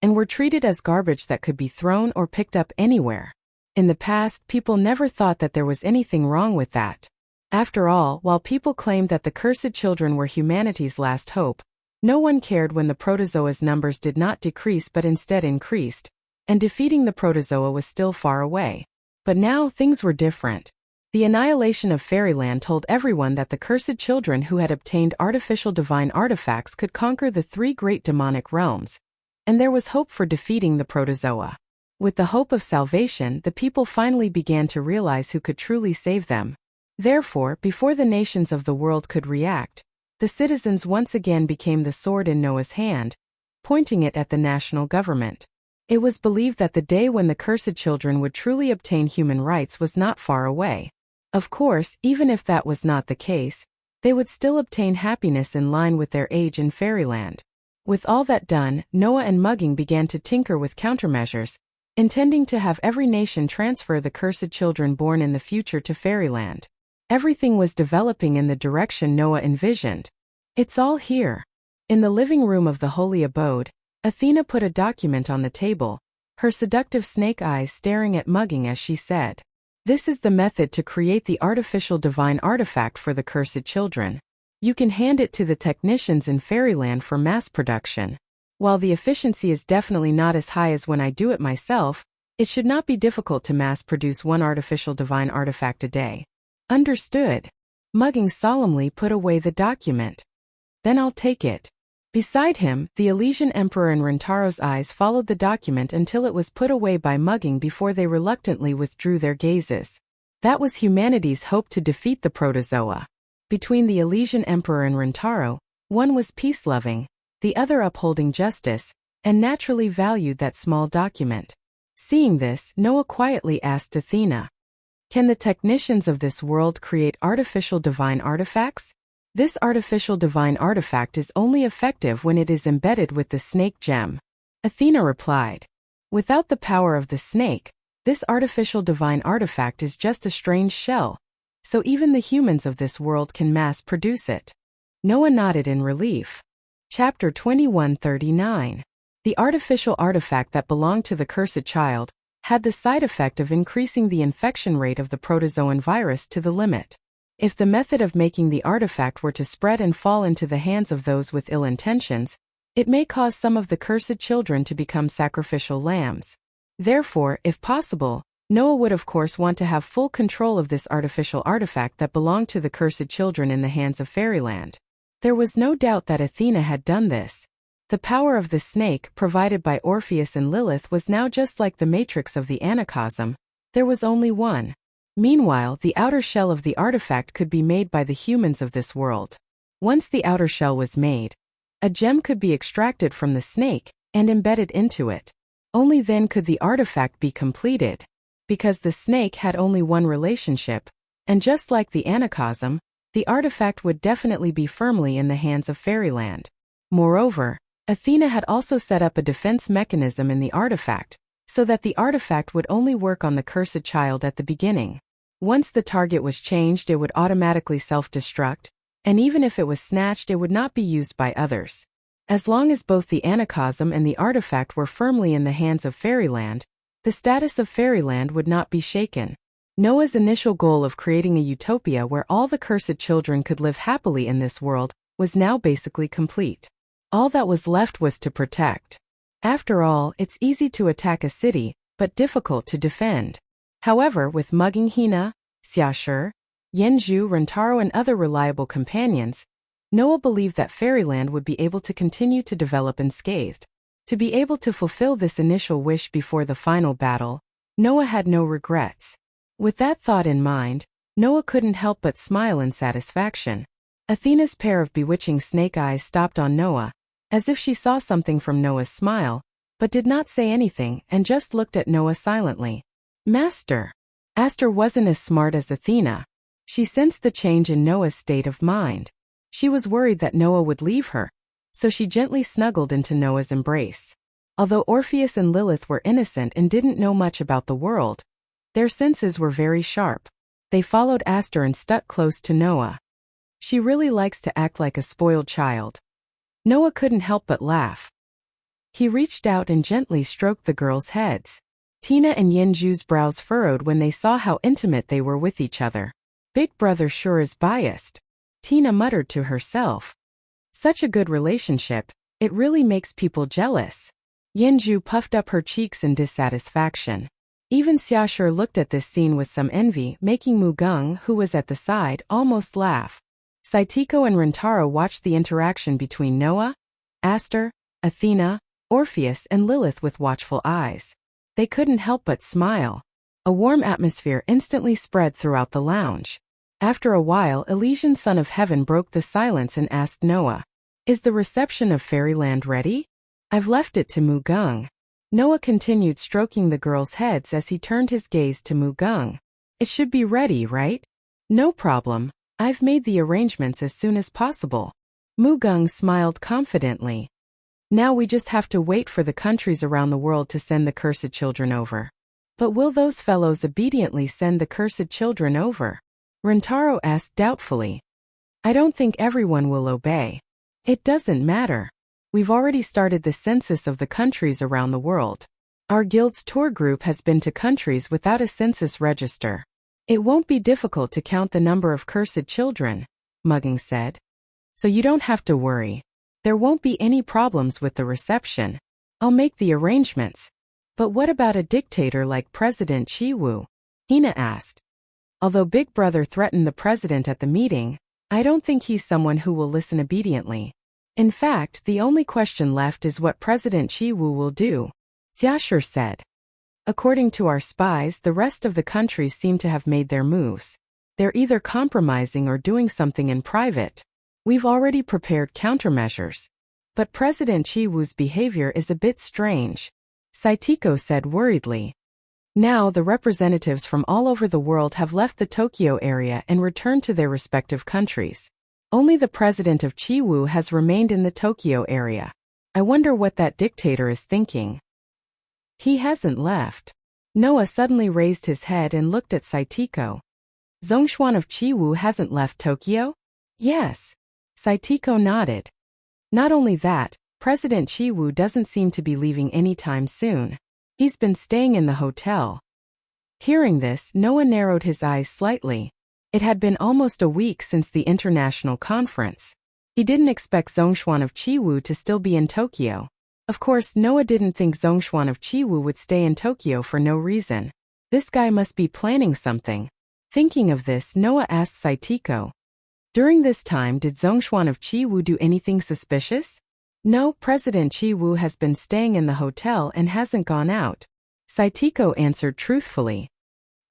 and were treated as garbage that could be thrown or picked up anywhere. In the past, people never thought that there was anything wrong with that. After all, while people claimed that the cursed children were humanity's last hope, no one cared when the protozoa's numbers did not decrease but instead increased, and defeating the protozoa was still far away. But now things were different. The annihilation of fairyland told everyone that the cursed children who had obtained artificial divine artifacts could conquer the three great demonic realms, and there was hope for defeating the protozoa. With the hope of salvation, the people finally began to realize who could truly save them. Therefore, before the nations of the world could react, the citizens once again became the sword in Noah's hand, pointing it at the national government. It was believed that the day when the cursed children would truly obtain human rights was not far away. Of course, even if that was not the case, they would still obtain happiness in line with their age in fairyland. With all that done, Noah and Mugging began to tinker with countermeasures, intending to have every nation transfer the cursed children born in the future to fairyland. Everything was developing in the direction Noah envisioned. It's all here. In the living room of the holy abode, Athena put a document on the table, her seductive snake eyes staring at Mugging as she said, "This is the method to create the artificial divine artifact for the cursed children. You can hand it to the technicians in Fairyland for mass production. While the efficiency is definitely not as high as when I do it myself, it should not be difficult to mass produce one artificial divine artifact a day." "Understood." Mugging solemnly put away the document. "Then I'll take it." Beside him, the Elysian Emperor and Rintaro's eyes followed the document until it was put away by Mugging before they reluctantly withdrew their gazes. That was humanity's hope to defeat the protozoa. Between the Elysian Emperor and Rintaro, one was peace-loving, the other upholding justice, and naturally valued that small document. Seeing this, Noah quietly asked Athena, "Can the technicians of this world create artificial divine artifacts?" "This artificial divine artifact is only effective when it is embedded with the snake gem," Athena replied. "Without the power of the snake, this artificial divine artifact is just a strange shell, so even the humans of this world can mass produce it." Noah nodded in relief. Chapter 2139. The artificial artifact that belonged to the cursed child had the side effect of increasing the infection rate of the protozoan virus to the limit. If the method of making the artifact were to spread and fall into the hands of those with ill intentions, it may cause some of the cursed children to become sacrificial lambs. Therefore, if possible, Noah would of course want to have full control of this artificial artifact that belonged to the cursed children in the hands of Fairyland. There was no doubt that Athena had done this. The power of the snake provided by Orpheus and Lilith was now just like the matrix of the anacosm. There was only one. Meanwhile, the outer shell of the artifact could be made by the humans of this world. Once the outer shell was made, a gem could be extracted from the snake and embedded into it. Only then could the artifact be completed. Because the snake had only one relationship, and just like the anacosm, the artifact would definitely be firmly in the hands of Fairyland. Moreover, Athena had also set up a defense mechanism in the artifact, so that the artifact would only work on the cursed child at the beginning. Once the target was changed, it would automatically self-destruct, and even if it was snatched, it would not be used by others. As long as both the anacosm and the artifact were firmly in the hands of Fairyland, the status of Fairyland would not be shaken. Noah's initial goal of creating a utopia where all the cursed children could live happily in this world was now basically complete. All that was left was to protect. After all, it's easy to attack a city, but difficult to defend. However, with Mugging Hina, Xiashi, Yanzhu, Rintaro and other reliable companions, Noah believed that Fairyland would be able to continue to develop unscathed. To be able to fulfill this initial wish before the final battle, Noah had no regrets. With that thought in mind, Noah couldn't help but smile in satisfaction. Athena's pair of bewitching snake eyes stopped on Noah, as if she saw something from Noah's smile, but did not say anything and just looked at Noah silently. "Master." Aster wasn't as smart as Athena. She sensed the change in Noah's state of mind. She was worried that Noah would leave her, so she gently snuggled into Noah's embrace. Although Orpheus and Lilith were innocent and didn't know much about the world, their senses were very sharp. They followed Aster and stuck close to Noah. "She really likes to act like a spoiled child." Noah couldn't help but laugh. He reached out and gently stroked the girls' heads. Tina and Yanzhu's brows furrowed when they saw how intimate they were with each other. "Big brother sure is biased," Tina muttered to herself. "Such a good relationship, it really makes people jealous." Yanzhu puffed up her cheeks in dissatisfaction. Even Xiashi looked at this scene with some envy, making Mugung, who was at the side, almost laugh. Saitiko and Rintaro watched the interaction between Noah, Aster, Athena, Orpheus and Lilith with watchful eyes. They couldn't help but smile. A warm atmosphere instantly spread throughout the lounge. After a while, Elysian Son of Heaven broke the silence and asked Noah, "Is the reception of Fairyland ready?" "I've left it to Mugung." Noah continued stroking the girls' heads as he turned his gaze to Mugung. "It should be ready, right?" "No problem. I've made the arrangements as soon as possible." Mugung smiled confidently. "Now we just have to wait for the countries around the world to send the cursed children over." "But will those fellows obediently send the cursed children over?" Rintaro asked doubtfully. "I don't think everyone will obey." "It doesn't matter. We've already started the census of the countries around the world. Our guild's tour group has been to countries without a census register. It won't be difficult to count the number of cursed children, Mugging said. So you don't have to worry. There won't be any problems with the reception. I'll make the arrangements. But what about a dictator like President Chiwu? Hina asked. Although Big Brother threatened the president at the meeting, I don't think he's someone who will listen obediently. In fact, the only question left is what President Chiwu will do, Xiashir said. According to our spies, the rest of the countries seem to have made their moves. They're either compromising or doing something in private. We've already prepared countermeasures. But President Chiwu's behavior is a bit strange, Saitiko said worriedly. Now the representatives from all over the world have left the Tokyo area and returned to their respective countries. Only the president of Chiwu has remained in the Tokyo area. I wonder what that dictator is thinking. He hasn't left. Noah suddenly raised his head and looked at Saitiko. Zhongshuan of Chiwu hasn't left Tokyo? Yes. Saitiko nodded. Not only that, President Chiwu doesn't seem to be leaving anytime soon. He's been staying in the hotel. Hearing this, Noah narrowed his eyes slightly. It had been almost a week since the international conference. He didn't expect Zhongshuan of Chiwu to still be in Tokyo. Of course, Noah didn't think Zhongshuan of Chiwu would stay in Tokyo for no reason. This guy must be planning something. Thinking of this, Noah asked Saitiko. During this time, did Zhongshuan of Chiwu do anything suspicious? No, President Chiwu has been staying in the hotel and hasn't gone out. Saitiko answered truthfully.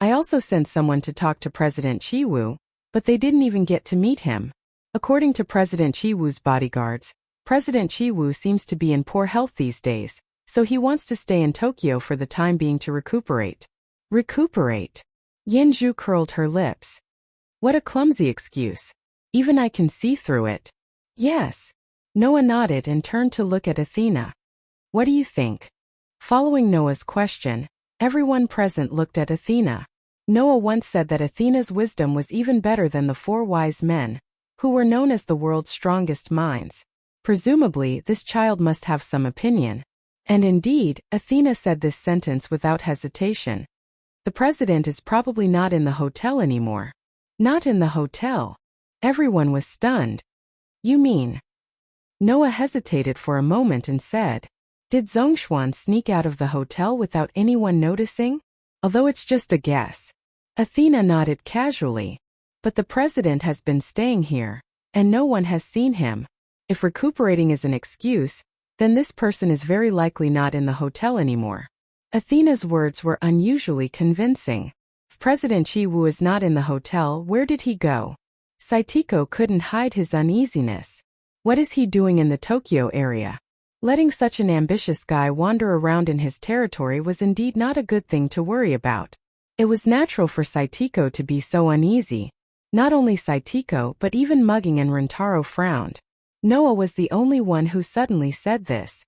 I also sent someone to talk to President Chiwu, but they didn't even get to meet him. According to President Chiwu's bodyguards, President Chiwu seems to be in poor health these days, so he wants to stay in Tokyo for the time being to recuperate. Recuperate? Yanju curled her lips. What a clumsy excuse. Even I can see through it. Yes. Noah nodded and turned to look at Athena. What do you think? Following Noah's question, everyone present looked at Athena. Noah once said that Athena's wisdom was even better than the 4 wise men, who were known as the world's strongest minds. Presumably, this child must have some opinion. And indeed, Athena said this sentence without hesitation. The president is probably not in the hotel anymore. Not in the hotel. Everyone was stunned. You mean? Noah hesitated for a moment and said, did Zhongshuan sneak out of the hotel without anyone noticing? Although it's just a guess. Athena nodded casually. But the president has been staying here, and no one has seen him. If recuperating is an excuse, then this person is very likely not in the hotel anymore. Athena's words were unusually convincing. If President Chiwu is not in the hotel, where did he go? Saitiko couldn't hide his uneasiness. What is he doing in the Tokyo area? Letting such an ambitious guy wander around in his territory was indeed not a good thing to worry about. It was natural for Saitiko to be so uneasy. Not only Saitiko but even Mugging and Rintaro frowned. Noah was the only one who suddenly said this.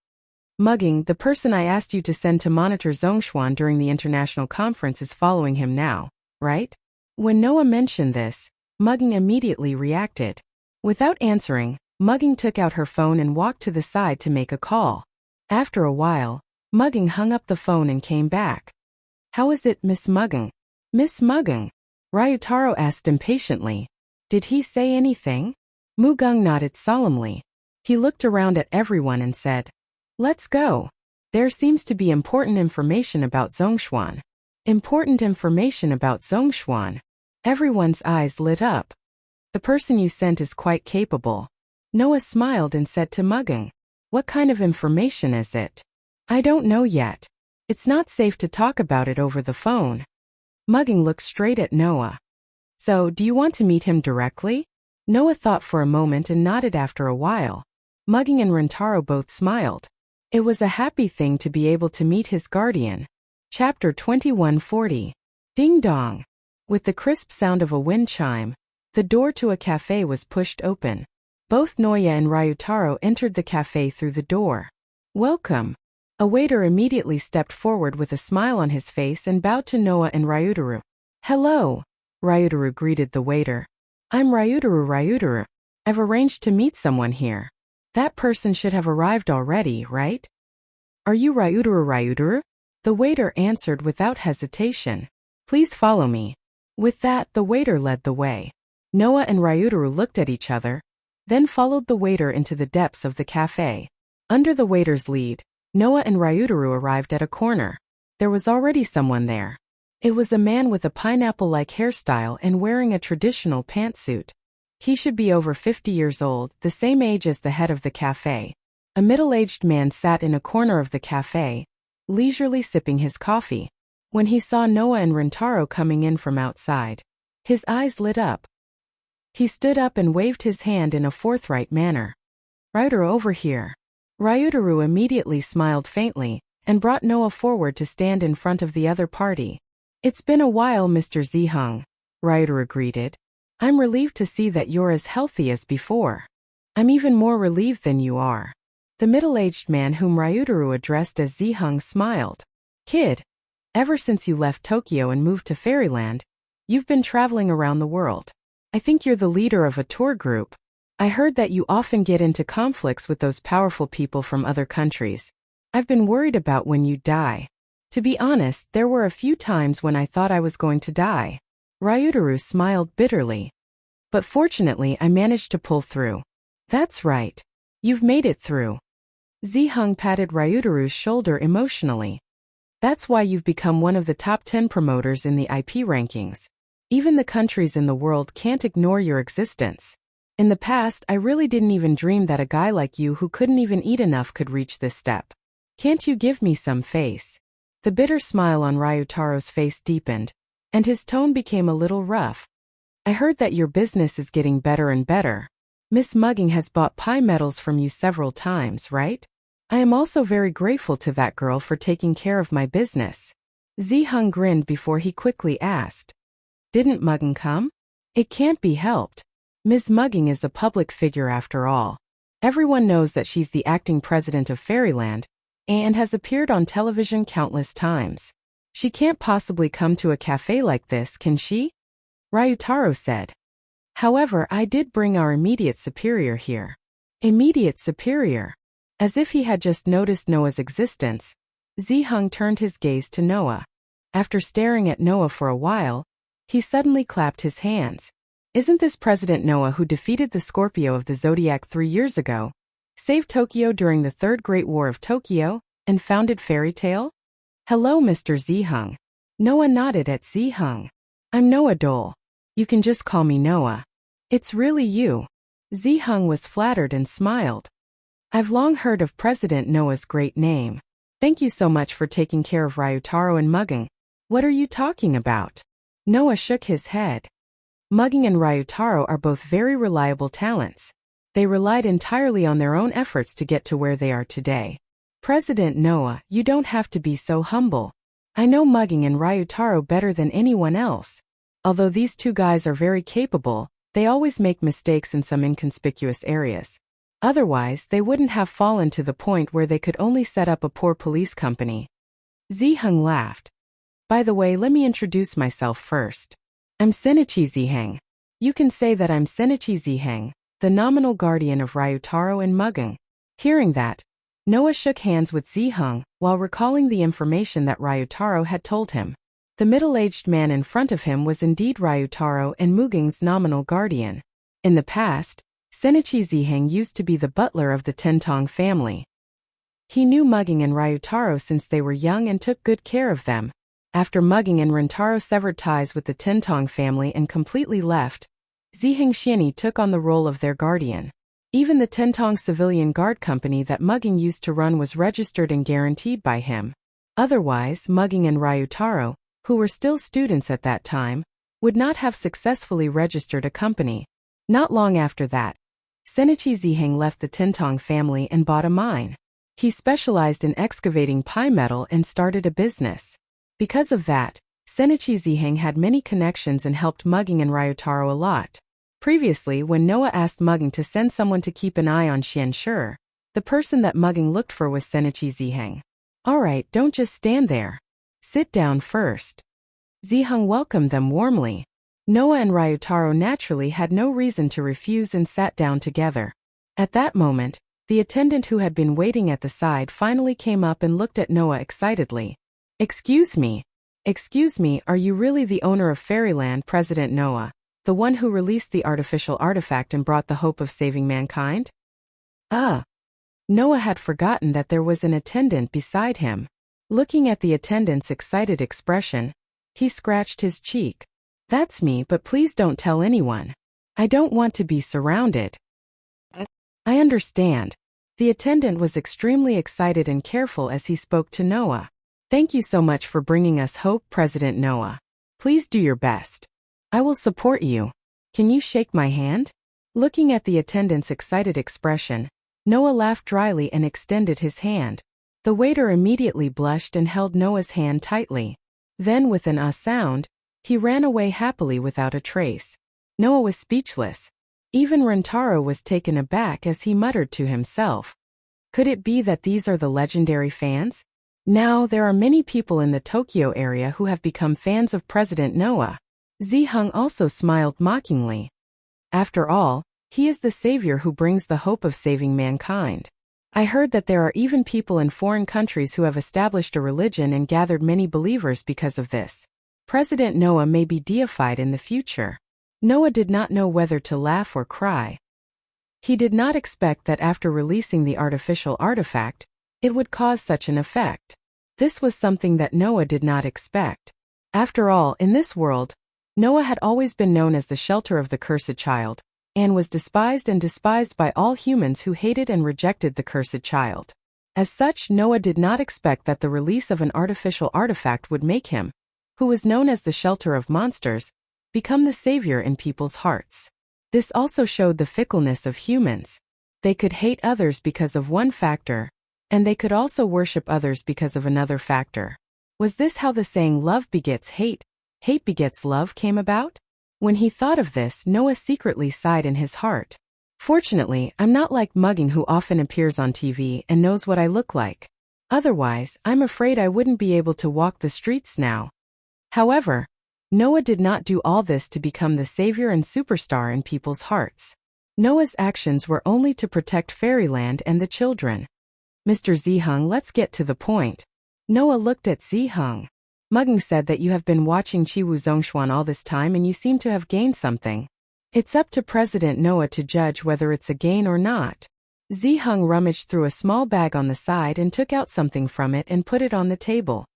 Mugging, the person I asked you to send to monitor Zhongshuan during the international conference is following him now, right? When Noah mentioned this, Mugging immediately reacted. Without answering, Mugging took out her phone and walked to the side to make a call. After a while, Mugging hung up the phone and came back. How is it, Miss Mugging? Miss Mugging? Ryutaro asked impatiently. Did he say anything? Mugung nodded solemnly. He looked around at everyone and said, let's go. There seems to be important information about Zhongshuan. Important information about Zhongshuan. Everyone's eyes lit up. The person you sent is quite capable. Noah smiled and said to Mugung, what kind of information is it? I don't know yet. It's not safe to talk about it over the phone. Mugging looked straight at Noah. So, do you want to meet him directly? Noah thought for a moment and nodded after a while. Mugging and Rintaro both smiled. It was a happy thing to be able to meet his guardian. Chapter 2140. Ding dong. With the crisp sound of a wind chime, the door to a cafe was pushed open. Both Noya and Ryutaro entered the cafe through the door. Welcome. A waiter immediately stepped forward with a smile on his face and bowed to Noah and Ryutaru. Hello. Ryutaru greeted the waiter. I'm Ryutaru. I've arranged to meet someone here. That person should have arrived already, right? Are you Ryutaru? The waiter answered without hesitation. Please follow me. With that, the waiter led the way. Noah and Ryutaru looked at each other, then followed the waiter into the depths of the cafe. Under the waiter's lead, Noah and Ryutaru arrived at a corner. There was already someone there. It was a man with a pineapple-like hairstyle and wearing a traditional pantsuit. He should be over 50 years old, the same age as the head of the cafe. A middle-aged man sat in a corner of the cafe, leisurely sipping his coffee. When he saw Noah and Rintaro coming in from outside, his eyes lit up. He stood up and waved his hand in a forthright manner. Ryutaru, over here. Ryutaru immediately smiled faintly and brought Noah forward to stand in front of the other party. It's been a while, Mr. Ziheng, Ryutaru greeted. I'm relieved to see that you're as healthy as before. I'm even more relieved than you are. The middle-aged man whom Ryutaru addressed as Ziheng smiled. Kid, ever since you left Tokyo and moved to Fairyland, you've been traveling around the world. I think you're the leader of a tour group. I heard that you often get into conflicts with those powerful people from other countries. I've been worried about when you'd die. To be honest, there were a few times when I thought I was going to die. Ryutaru smiled bitterly. But fortunately, I managed to pull through. That's right. You've made it through. Ziheng patted Ryutaru's shoulder emotionally. That's why you've become one of the top 10 promoters in the IP rankings. Even the countries in the world can't ignore your existence. In the past, I really didn't even dream that a guy like you who couldn't even eat enough could reach this step. Can't you give me some face? The bitter smile on Ryutaro's face deepened, and his tone became a little rough. I heard that your business is getting better and better. Miss Mugging has bought pie medals from you several times, right? I am also very grateful to that girl for taking care of my business. Ziheng grinned before he quickly asked. Didn't Mugging come? It can't be helped. Ms. Mugging is a public figure after all. Everyone knows that she's the acting president of Fairyland, and has appeared on television countless times. She can't possibly come to a cafe like this, can she? Ryutaro said. However, I did bring our immediate superior here. Immediate superior? As if he had just noticed Noah's existence, Ziheng turned his gaze to Noah. After staring at Noah for a while, he suddenly clapped his hands. Isn't this President Noah who defeated the Scorpio of the Zodiac 3 years ago, saved Tokyo during the Third Great War of Tokyo, and founded Fairy Tail? Hello, Mr. Ziheng. Noah nodded at Ziheng. I'm Noah Dole. You can just call me Noah. It's really you. Ziheng was flattered and smiled. I've long heard of President Noah's great name. Thank you so much for taking care of Ryutaro and Mugging. What are you talking about? Noah shook his head. Mugging and Ryutaro are both very reliable talents. They relied entirely on their own efforts to get to where they are today. President Noah, you don't have to be so humble. I know Mugging and Ryutaro better than anyone else. Although these two guys are very capable, they always make mistakes in some inconspicuous areas. Otherwise, they wouldn't have fallen to the point where they could only set up a poor police company. Ziheng laughed. By the way, let me introduce myself first. I'm Shinichi Ziheng. You can say that I'm Shinichi Ziheng, the nominal guardian of Ryutaro and Mugging. Hearing that, Noah shook hands with Ziheng while recalling the information that Ryutaro had told him. The middle-aged man in front of him was indeed Ryutaro and Mugging's nominal guardian. In the past, Shinichi Ziheng used to be the butler of the Tentong family. He knew Mugging and Ryutaro since they were young and took good care of them. After Mugging and Rintaro severed ties with the Tentong family and completely left, Ziheng Xianyi took on the role of their guardian. Even the Tentong civilian guard company that Mugging used to run was registered and guaranteed by him. Otherwise, Mugging and Ryutaro, who were still students at that time, would not have successfully registered a company. Not long after that, Shinichi Ziheng left the Tentong family and bought a mine. He specialized in excavating pie metal and started a business. Because of that, Shinichi Ziheng had many connections and helped Mugging and Ryutaro a lot. Previously, when Noah asked Mugging to send someone to keep an eye on Xianshi, the person that Mugging looked for was Shinichi Ziheng. Alright, don't just stand there. Sit down first. Ziheng welcomed them warmly. Noah and Ryutaro naturally had no reason to refuse and sat down together. At that moment, The attendant who had been waiting at the side finally came up and looked at Noah excitedly. Excuse me, are you really the owner of Fairyland, President Noah, the one who released the artificial artifact and brought the hope of saving mankind? Noah had forgotten that there was an attendant beside him. Looking at the attendant's excited expression, he scratched his cheek. That's me, but please don't tell anyone. I don't want to be surrounded. I understand. The attendant was extremely excited and careful as he spoke to Noah. Thank you so much for bringing us hope, President Noah. Please do your best. I will support you. Can you shake my hand? Looking at the attendant's excited expression, Noah laughed dryly and extended his hand. The waiter immediately blushed and held Noah's hand tightly. Then with an sound, he ran away happily without a trace. Noah was speechless. Even Rentaro was taken aback as he muttered to himself. Could it be that these are the legendary fans? Now there are many people in the Tokyo area who have become fans of President Noah. Ziheng also smiled mockingly. After all, he is the savior who brings the hope of saving mankind. I heard that there are even people in foreign countries who have established a religion and gathered many believers because of this. President Noah may be deified in the future. Noah did not know whether to laugh or cry. He did not expect that after releasing the artificial artifact, it would cause such an effect. This was something that Noah did not expect. After all, in this world, Noah had always been known as the shelter of the cursed child, and was despised by all humans who hated and rejected the cursed child. As such, Noah did not expect that the release of an artificial artifact would make him, who was known as the shelter of monsters, become the savior in people's hearts. This also showed the fickleness of humans. They could hate others because of one factor, and they could also worship others because of another factor. Was this how the saying love begets hate, hate begets love came about? When he thought of this, Noah secretly sighed in his heart. Fortunately, I'm not like Mugging, who often appears on TV and knows what I look like. Otherwise, I'm afraid I wouldn't be able to walk the streets now. However, Noah did not do all this to become the savior and superstar in people's hearts. Noah's actions were only to protect Fairyland and the children. Mr. Ziheng, let's get to the point. Noah looked at Ziheng. Mugging said that you have been watching Chiwu Zhongshuan all this time and you seem to have gained something. It's up to President Noah to judge whether it's a gain or not. Ziheng rummaged through a small bag on the side and took out something from it and put it on the table.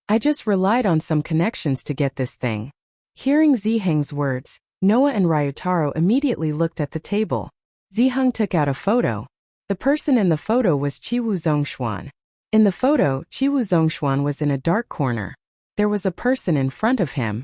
I just relied on some connections to get this thing. Hearing Ziheng's words, Noah and Ryutaro immediately looked at the table. Ziheng took out a photo. The person in the photo was Chiwu Zhongshuan. In the photo, Chiwu Zhongshuan was in a dark corner. There was a person in front of him.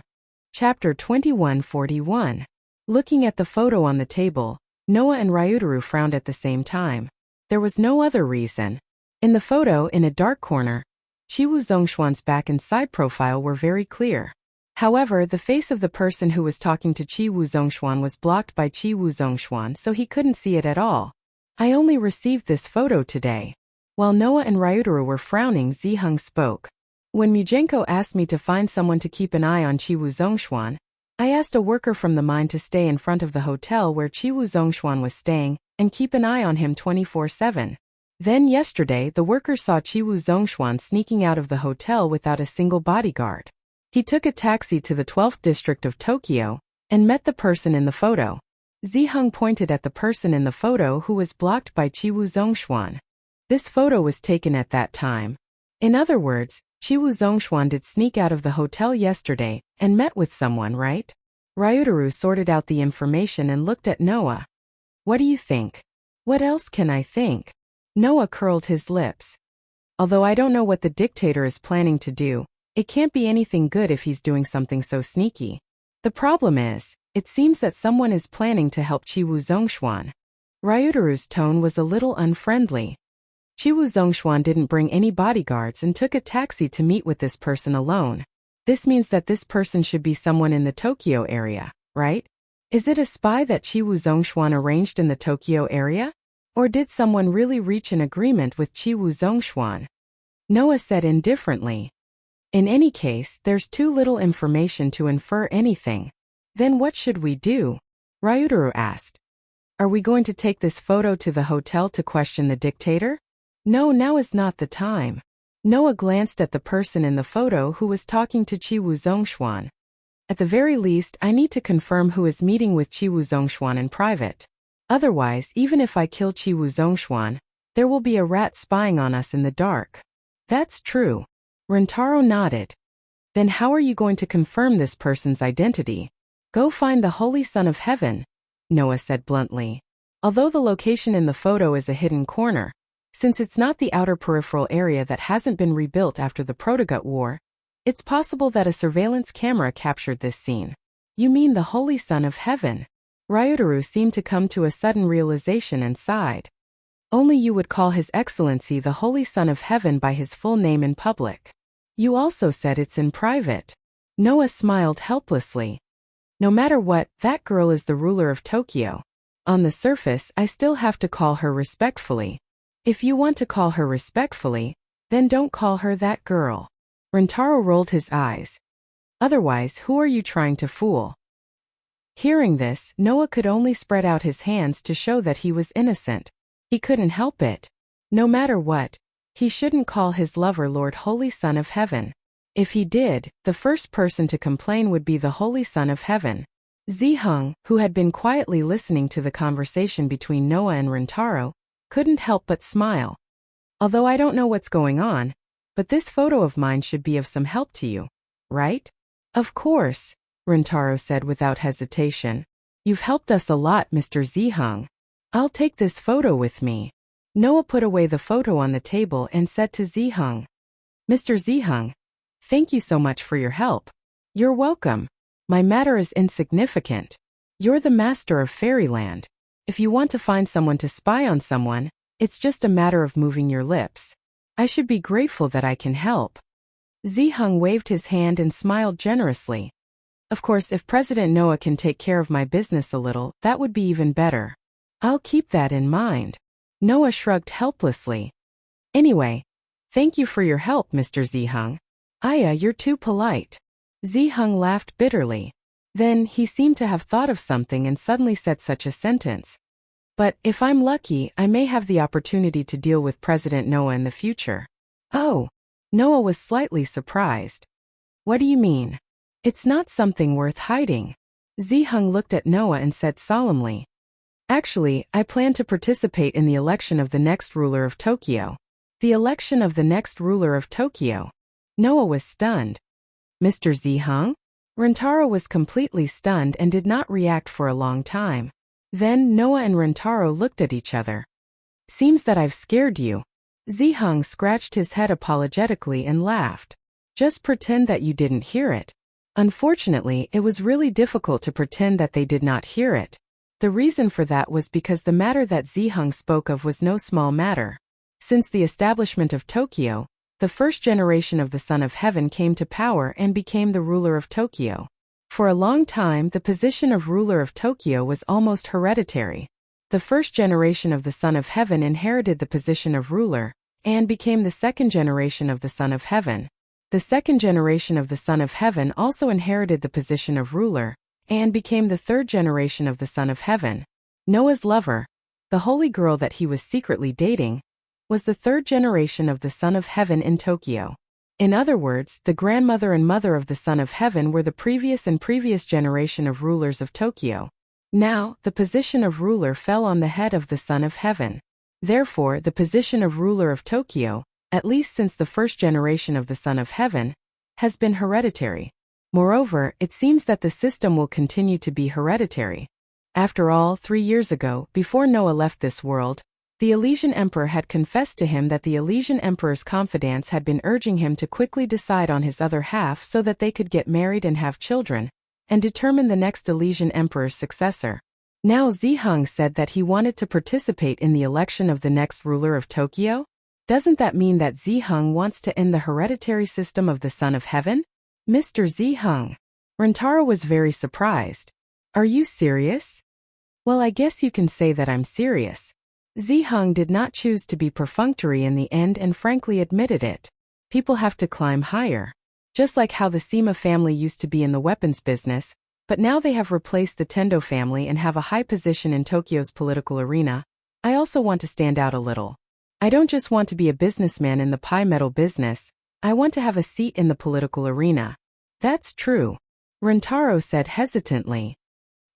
Chapter 2141. Looking at the photo on the table, Noah and Ryutaru frowned at the same time. There was no other reason. In the photo, in a dark corner, Chiwu Zhongshuan's back and side profile were very clear. However, the face of the person who was talking to Chiwu Zhongshuan was blocked by Chiwu Zhongshuan, so he couldn't see it at all. I only received this photo today. While Noah and Ryutaru were frowning, Ziheng spoke. When Mujenko asked me to find someone to keep an eye on Chiwu Zhongshuan, I asked a worker from the mine to stay in front of the hotel where Chiwu Zhongshuan was staying and keep an eye on him 24/7. Then yesterday, the worker saw Chiwu Zhongshuan sneaking out of the hotel without a single bodyguard. He took a taxi to the 12th district of Tokyo and met the person in the photo. Ziheng pointed at the person in the photo who was blocked by Chiwu Zhongshuan. This photo was taken at that time. In other words, Chiwu Zhongshuan did sneak out of the hotel yesterday and met with someone, right? Ryutaru sorted out the information and looked at Noah. What do you think? What else can I think? Noah curled his lips. Although I don't know what the dictator is planning to do, it can't be anything good if he's doing something so sneaky. The problem is, it seems that someone is planning to help Chiwu Zhongshuan. Ryutaru's tone was a little unfriendly. Chiwu Zhongshuan didn't bring any bodyguards and took a taxi to meet with this person alone. This means that this person should be someone in the Tokyo area, right? Is it a spy that Chiwu Zhongshuan arranged in the Tokyo area? Or did someone really reach an agreement with Chiwu Zhongshuan? Noah said indifferently. In any case, there's too little information to infer anything. Then what should we do? Ryutaru asked. Are we going to take this photo to the hotel to question the dictator? No, now is not the time. Noah glanced at the person in the photo who was talking to Qi Wuzhongshuan. At the very least, I need to confirm who is meeting with Qi Wuzhongshuan in private. Otherwise, even if I kill Qi Wuzhongshuan, there will be a rat spying on us in the dark. That's true. Rentaro nodded. Then how are you going to confirm this person's identity? Go find the Holy Son of Heaven, Noah said bluntly. Although the location in the photo is a hidden corner, since it's not the outer peripheral area that hasn't been rebuilt after the Protogut War, it's possible that a surveillance camera captured this scene. You mean the Holy Son of Heaven? Ryutaru seemed to come to a sudden realization and sighed. Only you would call His Excellency the Holy Son of Heaven by his full name in public. You also said it's in private. Noah smiled helplessly. No matter what, that girl is the ruler of Tokyo. On the surface, I still have to call her respectfully. If you want to call her respectfully, then don't call her that girl. Rentaro rolled his eyes. Otherwise, who are you trying to fool? Hearing this, Noah could only spread out his hands to show that he was innocent. He couldn't help it. No matter what, he shouldn't call his lover Lord Holy Son of Heaven. If he did, the first person to complain would be the Holy Son of Heaven. Ziheng, who had been quietly listening to the conversation between Noah and Rentaro, couldn't help but smile. Although I don't know what's going on, but this photo of mine should be of some help to you, right? Of course, Rentaro said without hesitation. You've helped us a lot, Mr. Ziheng. I'll take this photo with me. Noah put away the photo on the table and said to Ziheng, Mr. Ziheng, thank you so much for your help. You're welcome. My matter is insignificant. You're the master of fairyland. If you want to find someone to spy on someone, it's just a matter of moving your lips. I should be grateful that I can help. Ziheng waved his hand and smiled generously. Of course, if President Noah can take care of my business a little, that would be even better. I'll keep that in mind. Noah shrugged helplessly. Anyway, thank you for your help, Mr. Ziheng. Aya, you're too polite. Ziheng laughed bitterly. Then, he seemed to have thought of something and suddenly said such a sentence. But, if I'm lucky, I may have the opportunity to deal with President Noah in the future. Oh. Noah was slightly surprised. What do you mean? It's not something worth hiding. Ziheng looked at Noah and said solemnly. Actually, I plan to participate in the election of the next ruler of Tokyo. The election of the next ruler of Tokyo. Noah was stunned. Mr. Ziheng? Rentaro was completely stunned and did not react for a long time. Then Noah and Rentaro looked at each other. Seems that I've scared you. Ziheng scratched his head apologetically and laughed. Just pretend that you didn't hear it. Unfortunately, it was really difficult to pretend that they did not hear it. The reason for that was because the matter that Ziheng spoke of was no small matter. Since the establishment of Tokyo, the first generation of the Son of Heaven came to power and became the ruler of Tokyo. For a long time, the position of ruler of Tokyo was almost hereditary. The first generation of the Son of Heaven inherited the position of ruler, and became the second generation of the Son of Heaven. The second generation of the Son of Heaven also inherited the position of ruler, and became the third generation of the Son of Heaven. Noah's lover, the holy girl that he was secretly dating, was the third generation of the Son of Heaven in Tokyo. In other words, the grandmother and mother of the Son of Heaven were the previous generation of rulers of Tokyo. Now, the position of ruler fell on the head of the Son of Heaven. Therefore, the position of ruler of Tokyo, at least since the first generation of the Son of Heaven, has been hereditary. Moreover, it seems that the system will continue to be hereditary. After all, 3 years ago, before Noah left this world, the Elysian Emperor had confessed to him that the Elysian Emperor's confidants had been urging him to quickly decide on his other half so that they could get married and have children, and determine the next Elysian Emperor's successor. Now Ziheng said that he wanted to participate in the election of the next ruler of Tokyo? Doesn't that mean that Ziheng wants to end the hereditary system of the Son of Heaven? Mr. Ziheng. Rentaro was very surprised. Are you serious? Well, I guess you can say that I'm serious. Ziheng did not choose to be perfunctory in the end and frankly admitted it. People have to climb higher. Just like how the Sima family used to be in the weapons business, But now they have replaced the Tendo family and have a high position in Tokyo's political arena. I also want to stand out a little. I don't just want to be a businessman in the pie metal business, I want to have a seat in the political arena. That's true, Rintaro said hesitantly.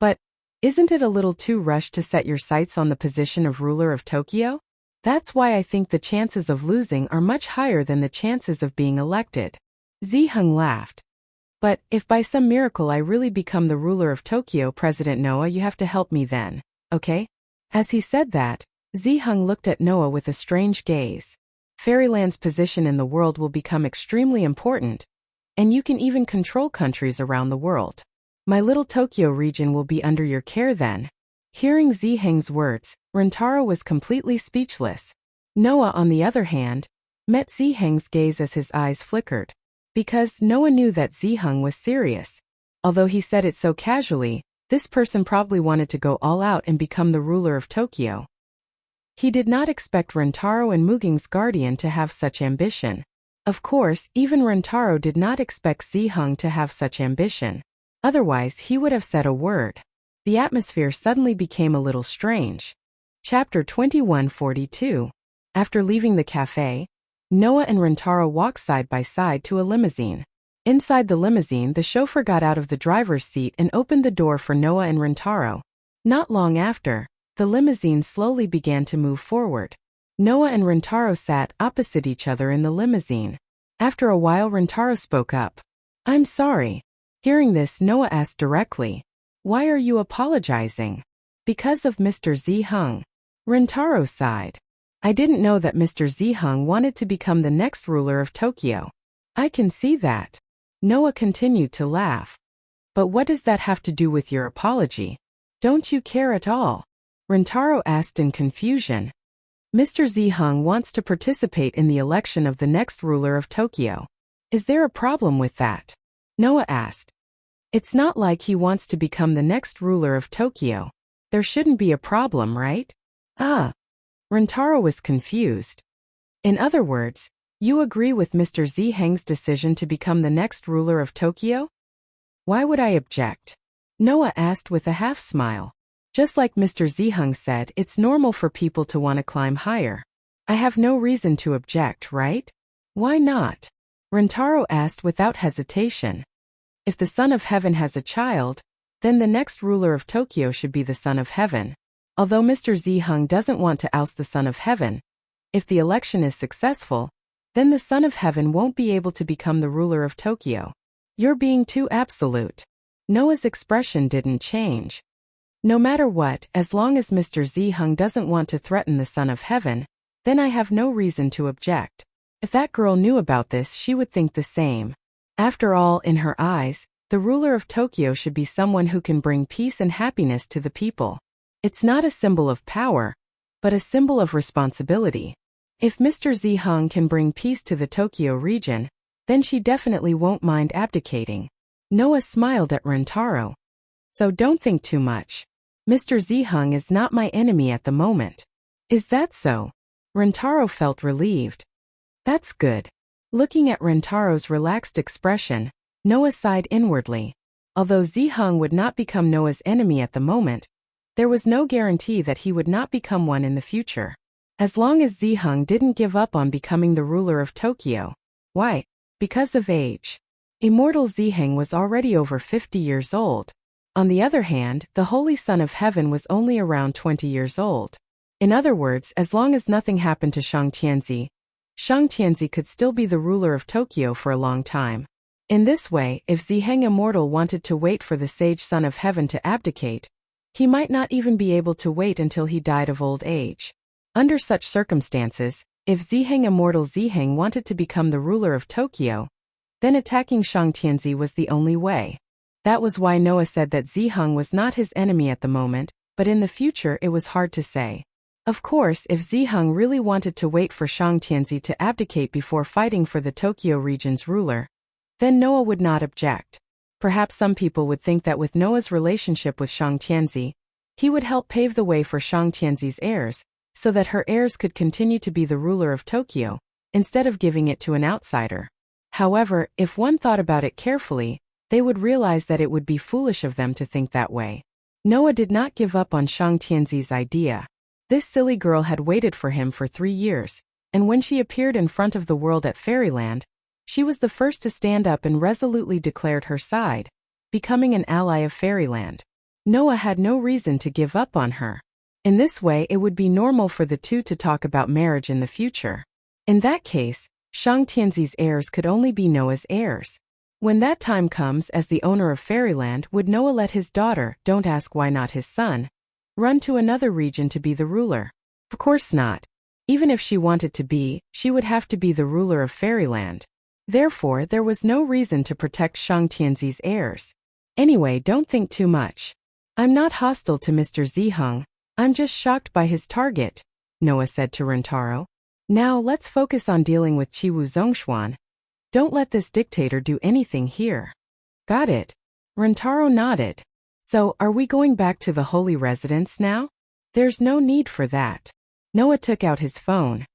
But isn't it a little too rushed to set your sights on the position of ruler of Tokyo? That's why I think the chances of losing are much higher than the chances of being elected. Ziheng laughed. But if by some miracle I really become the ruler of Tokyo, President Noah, you have to help me then, okay? As he said that, Ziheng looked at Noah with a strange gaze. Fairyland's position in the world will become extremely important, and you can even control countries around the world. My little Tokyo region will be under your care then. Hearing Ziheng's words, Rintaro was completely speechless. Noah, on the other hand, met Ziheng's gaze as his eyes flickered. Because Noah knew that Ziheng was serious. Although he said it so casually, this person probably wanted to go all out and become the ruler of Tokyo. He did not expect Rintaro and Muging's guardian to have such ambition. Of course, even Rintaro did not expect Ziheng to have such ambition. Otherwise, he would have said a word. The atmosphere suddenly became a little strange. Chapter 2142. After leaving the cafe, Noah and Rintaro walked side by side to a limousine. Inside the limousine, the chauffeur got out of the driver's seat and opened the door for Noah and Rintaro. Not long after, the limousine slowly began to move forward. Noah and Rintaro sat opposite each other in the limousine. After a while, Rintaro spoke up. I'm sorry. Hearing this, Noah asked directly, why are you apologizing? Because of Mr. Ziheng. Rintaro sighed. I didn't know that Mr. Ziheng wanted to become the next ruler of Tokyo. I can see that. Noah continued to laugh. But what does that have to do with your apology? Don't you care at all? Rintaro asked in confusion. Mr. Ziheng wants to participate in the election of the next ruler of Tokyo. Is there a problem with that? Noah asked. It's not like he wants to become the next ruler of Tokyo. There shouldn't be a problem, right? Ah. Rintaro was confused. In other words, you agree with Mr. Ziheng's decision to become the next ruler of Tokyo? Why would I object? Noah asked with a half-smile. Just like Mr. Ziheng said, it's normal for people to want to climb higher. I have no reason to object, right? Why not? Rintaro asked without hesitation. If the Son of Heaven has a child, then the next ruler of Tokyo should be the Son of Heaven. Although Mr. Ziheng doesn't want to oust the Son of Heaven, if the election is successful, then the Son of Heaven won't be able to become the ruler of Tokyo. You're being too absolute. Noah's expression didn't change. No matter what, as long as Mr. Ziheng doesn't want to threaten the Son of Heaven, then I have no reason to object. If that girl knew about this, she would think the same. After all, in her eyes, the ruler of Tokyo should be someone who can bring peace and happiness to the people. It's not a symbol of power, but a symbol of responsibility. If Mr. Ziheng can bring peace to the Tokyo region, then she definitely won't mind abdicating. Noah smiled at Rintaro. So don't think too much. Mr. Ziheng is not my enemy at the moment. Is that so? Rintaro felt relieved. That's good. Looking at Rintaro's relaxed expression, Noah sighed inwardly. Although Ziheng would not become Noah's enemy at the moment, there was no guarantee that he would not become one in the future. As long as Ziheng didn't give up on becoming the ruler of Tokyo. Why? Because of age. Immortal Ziheng was already over 50 years old. On the other hand, the Holy Son of Heaven was only around 20 years old. In other words, as long as nothing happened to Shang Tianzi could still be the ruler of Tokyo for a long time. In this way, if Ziheng Immortal wanted to wait for the sage Son of Heaven to abdicate, he might not even be able to wait until he died of old age. Under such circumstances, if Ziheng Immortal Ziheng wanted to become the ruler of Tokyo, then attacking Shang Tianzi was the only way. That was why Noah said that Ziheng was not his enemy at the moment, but in the future it was hard to say. Of course, if Ziheng really wanted to wait for Shang Tianzi to abdicate before fighting for the Tokyo region's ruler, then Noah would not object. Perhaps some people would think that with Noah's relationship with Shang Tianzi, he would help pave the way for Shang Tianzi's heirs, so that her heirs could continue to be the ruler of Tokyo, instead of giving it to an outsider. However, if one thought about it carefully, they would realize that it would be foolish of them to think that way. Noah did not give up on Shang Tianzi's idea. This silly girl had waited for him for 3 years, and when she appeared in front of the world at Fairyland, she was the first to stand up and resolutely declared her side, becoming an ally of Fairyland. Noah had no reason to give up on her. In this way, it would be normal for the two to talk about marriage in the future. In that case, Shang Tianzi's heirs could only be Noah's heirs. When that time comes, as the owner of Fairyland, would Noah let his daughter, don't ask why not his son, run to another region to be the ruler? Of course not. Even if she wanted to be, she would have to be the ruler of Fairyland. Therefore, there was no reason to protect Shang Tianzi's heirs. Anyway, don't think too much. I'm not hostile to Mr. Ziheng, I'm just shocked by his target, Noah said to Rentaro. Now let's focus on dealing with Chiwu Zhongshuan. Don't let this dictator do anything here. Got it. Rentaro nodded. So, are we going back to the holy residence now? There's no need for that. Noah took out his phone.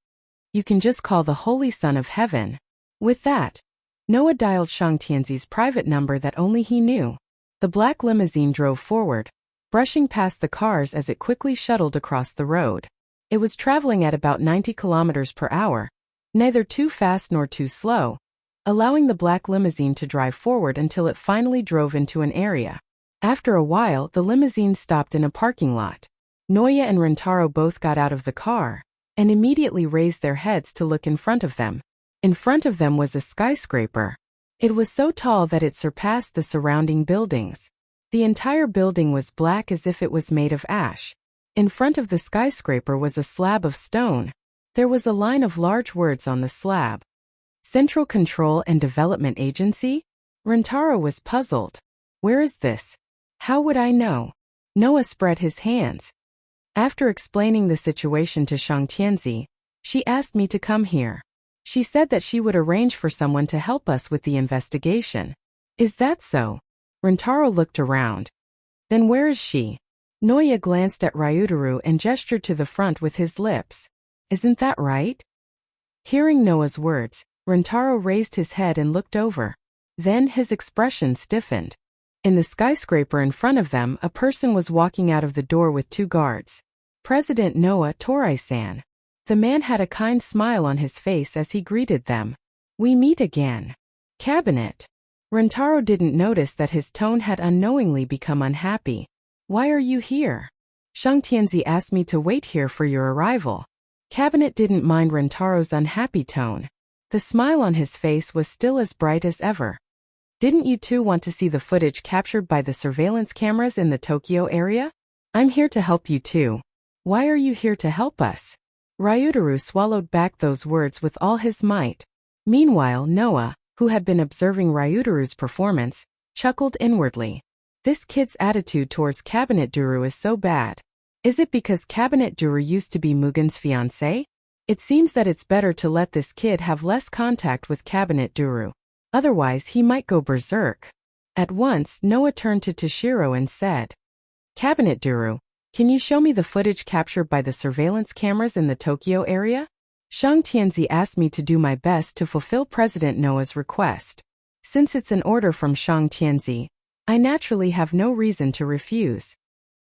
You can just call the Holy Son of Heaven. With that, Noah dialed Shang Tianzi's private number that only he knew. The black limousine drove forward, brushing past the cars as it quickly shuttled across the road. It was traveling at about 90 kilometers per hour, neither too fast nor too slow, allowing the black limousine to drive forward until it finally drove into an area. After a while, the limousine stopped in a parking lot. Noya and Rentaro both got out of the car and immediately raised their heads to look in front of them. In front of them was a skyscraper. It was so tall that it surpassed the surrounding buildings. The entire building was black as if it was made of ash. In front of the skyscraper was a slab of stone. There was a line of large words on the slab. Central Control and Development Agency? Rentaro was puzzled. Where is this? How would I know? Noah spread his hands. After explaining the situation to Shang Tianzi, she asked me to come here. She said that she would arrange for someone to help us with the investigation. Is that so? Rentaro looked around. Then where is she? Noya glanced at Ryutaru and gestured to the front with his lips. Isn't that right? Hearing Noah's words, Rentaro raised his head and looked over. Then his expression stiffened. In the skyscraper in front of them, a person was walking out of the door with 2 guards. President Noah Torai-san. The man had a kind smile on his face as he greeted them. We meet again. Cabinet. Rentaro didn't notice that his tone had unknowingly become unhappy. Why are you here? Shang Tianzi asked me to wait here for your arrival. Cabinet didn't mind Rentaro's unhappy tone. The smile on his face was still as bright as ever. Didn't you two want to see the footage captured by the surveillance cameras in the Tokyo area? I'm here to help you too. Why are you here to help us? Ryutaru swallowed back those words with all his might. Meanwhile, Noah, who had been observing Ryutaru's performance, chuckled inwardly. This kid's attitude towards Cabinet Duru is so bad. Is it because Cabinet Duru used to be Mugen's fiancé? It seems that it's better to let this kid have less contact with Cabinet Duru. Otherwise he might go berserk. At once, Noah turned to Toshiro and said, Cabinet Duru, can you show me the footage captured by the surveillance cameras in the Tokyo area? Shang Tianzi asked me to do my best to fulfill President Noah's request. Since it's an order from Shang Tianzi, I naturally have no reason to refuse.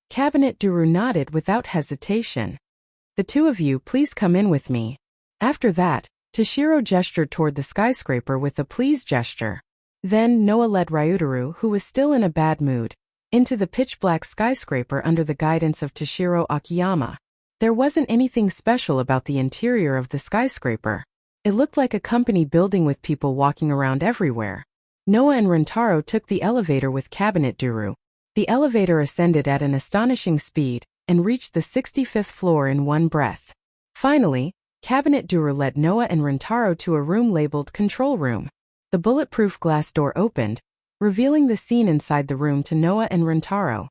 Cabinet Duru nodded without hesitation. The two of you please come in with me. After that, Toshiro gestured toward the skyscraper with a please gesture. Then Noah led Ryutaru, who was still in a bad mood, into the pitch-black skyscraper under the guidance of Toshiro Akiyama. There wasn't anything special about the interior of the skyscraper. It looked like a company building with people walking around everywhere. Noah and Rentaro took the elevator with Cabinet Duru. The elevator ascended at an astonishing speed and reached the 65th floor in one breath. Finally, Cabinet Duru led Noah and Rentaro to a room labeled Control Room. The bulletproof glass door opened, revealing the scene inside the room to Noah and Rentaro.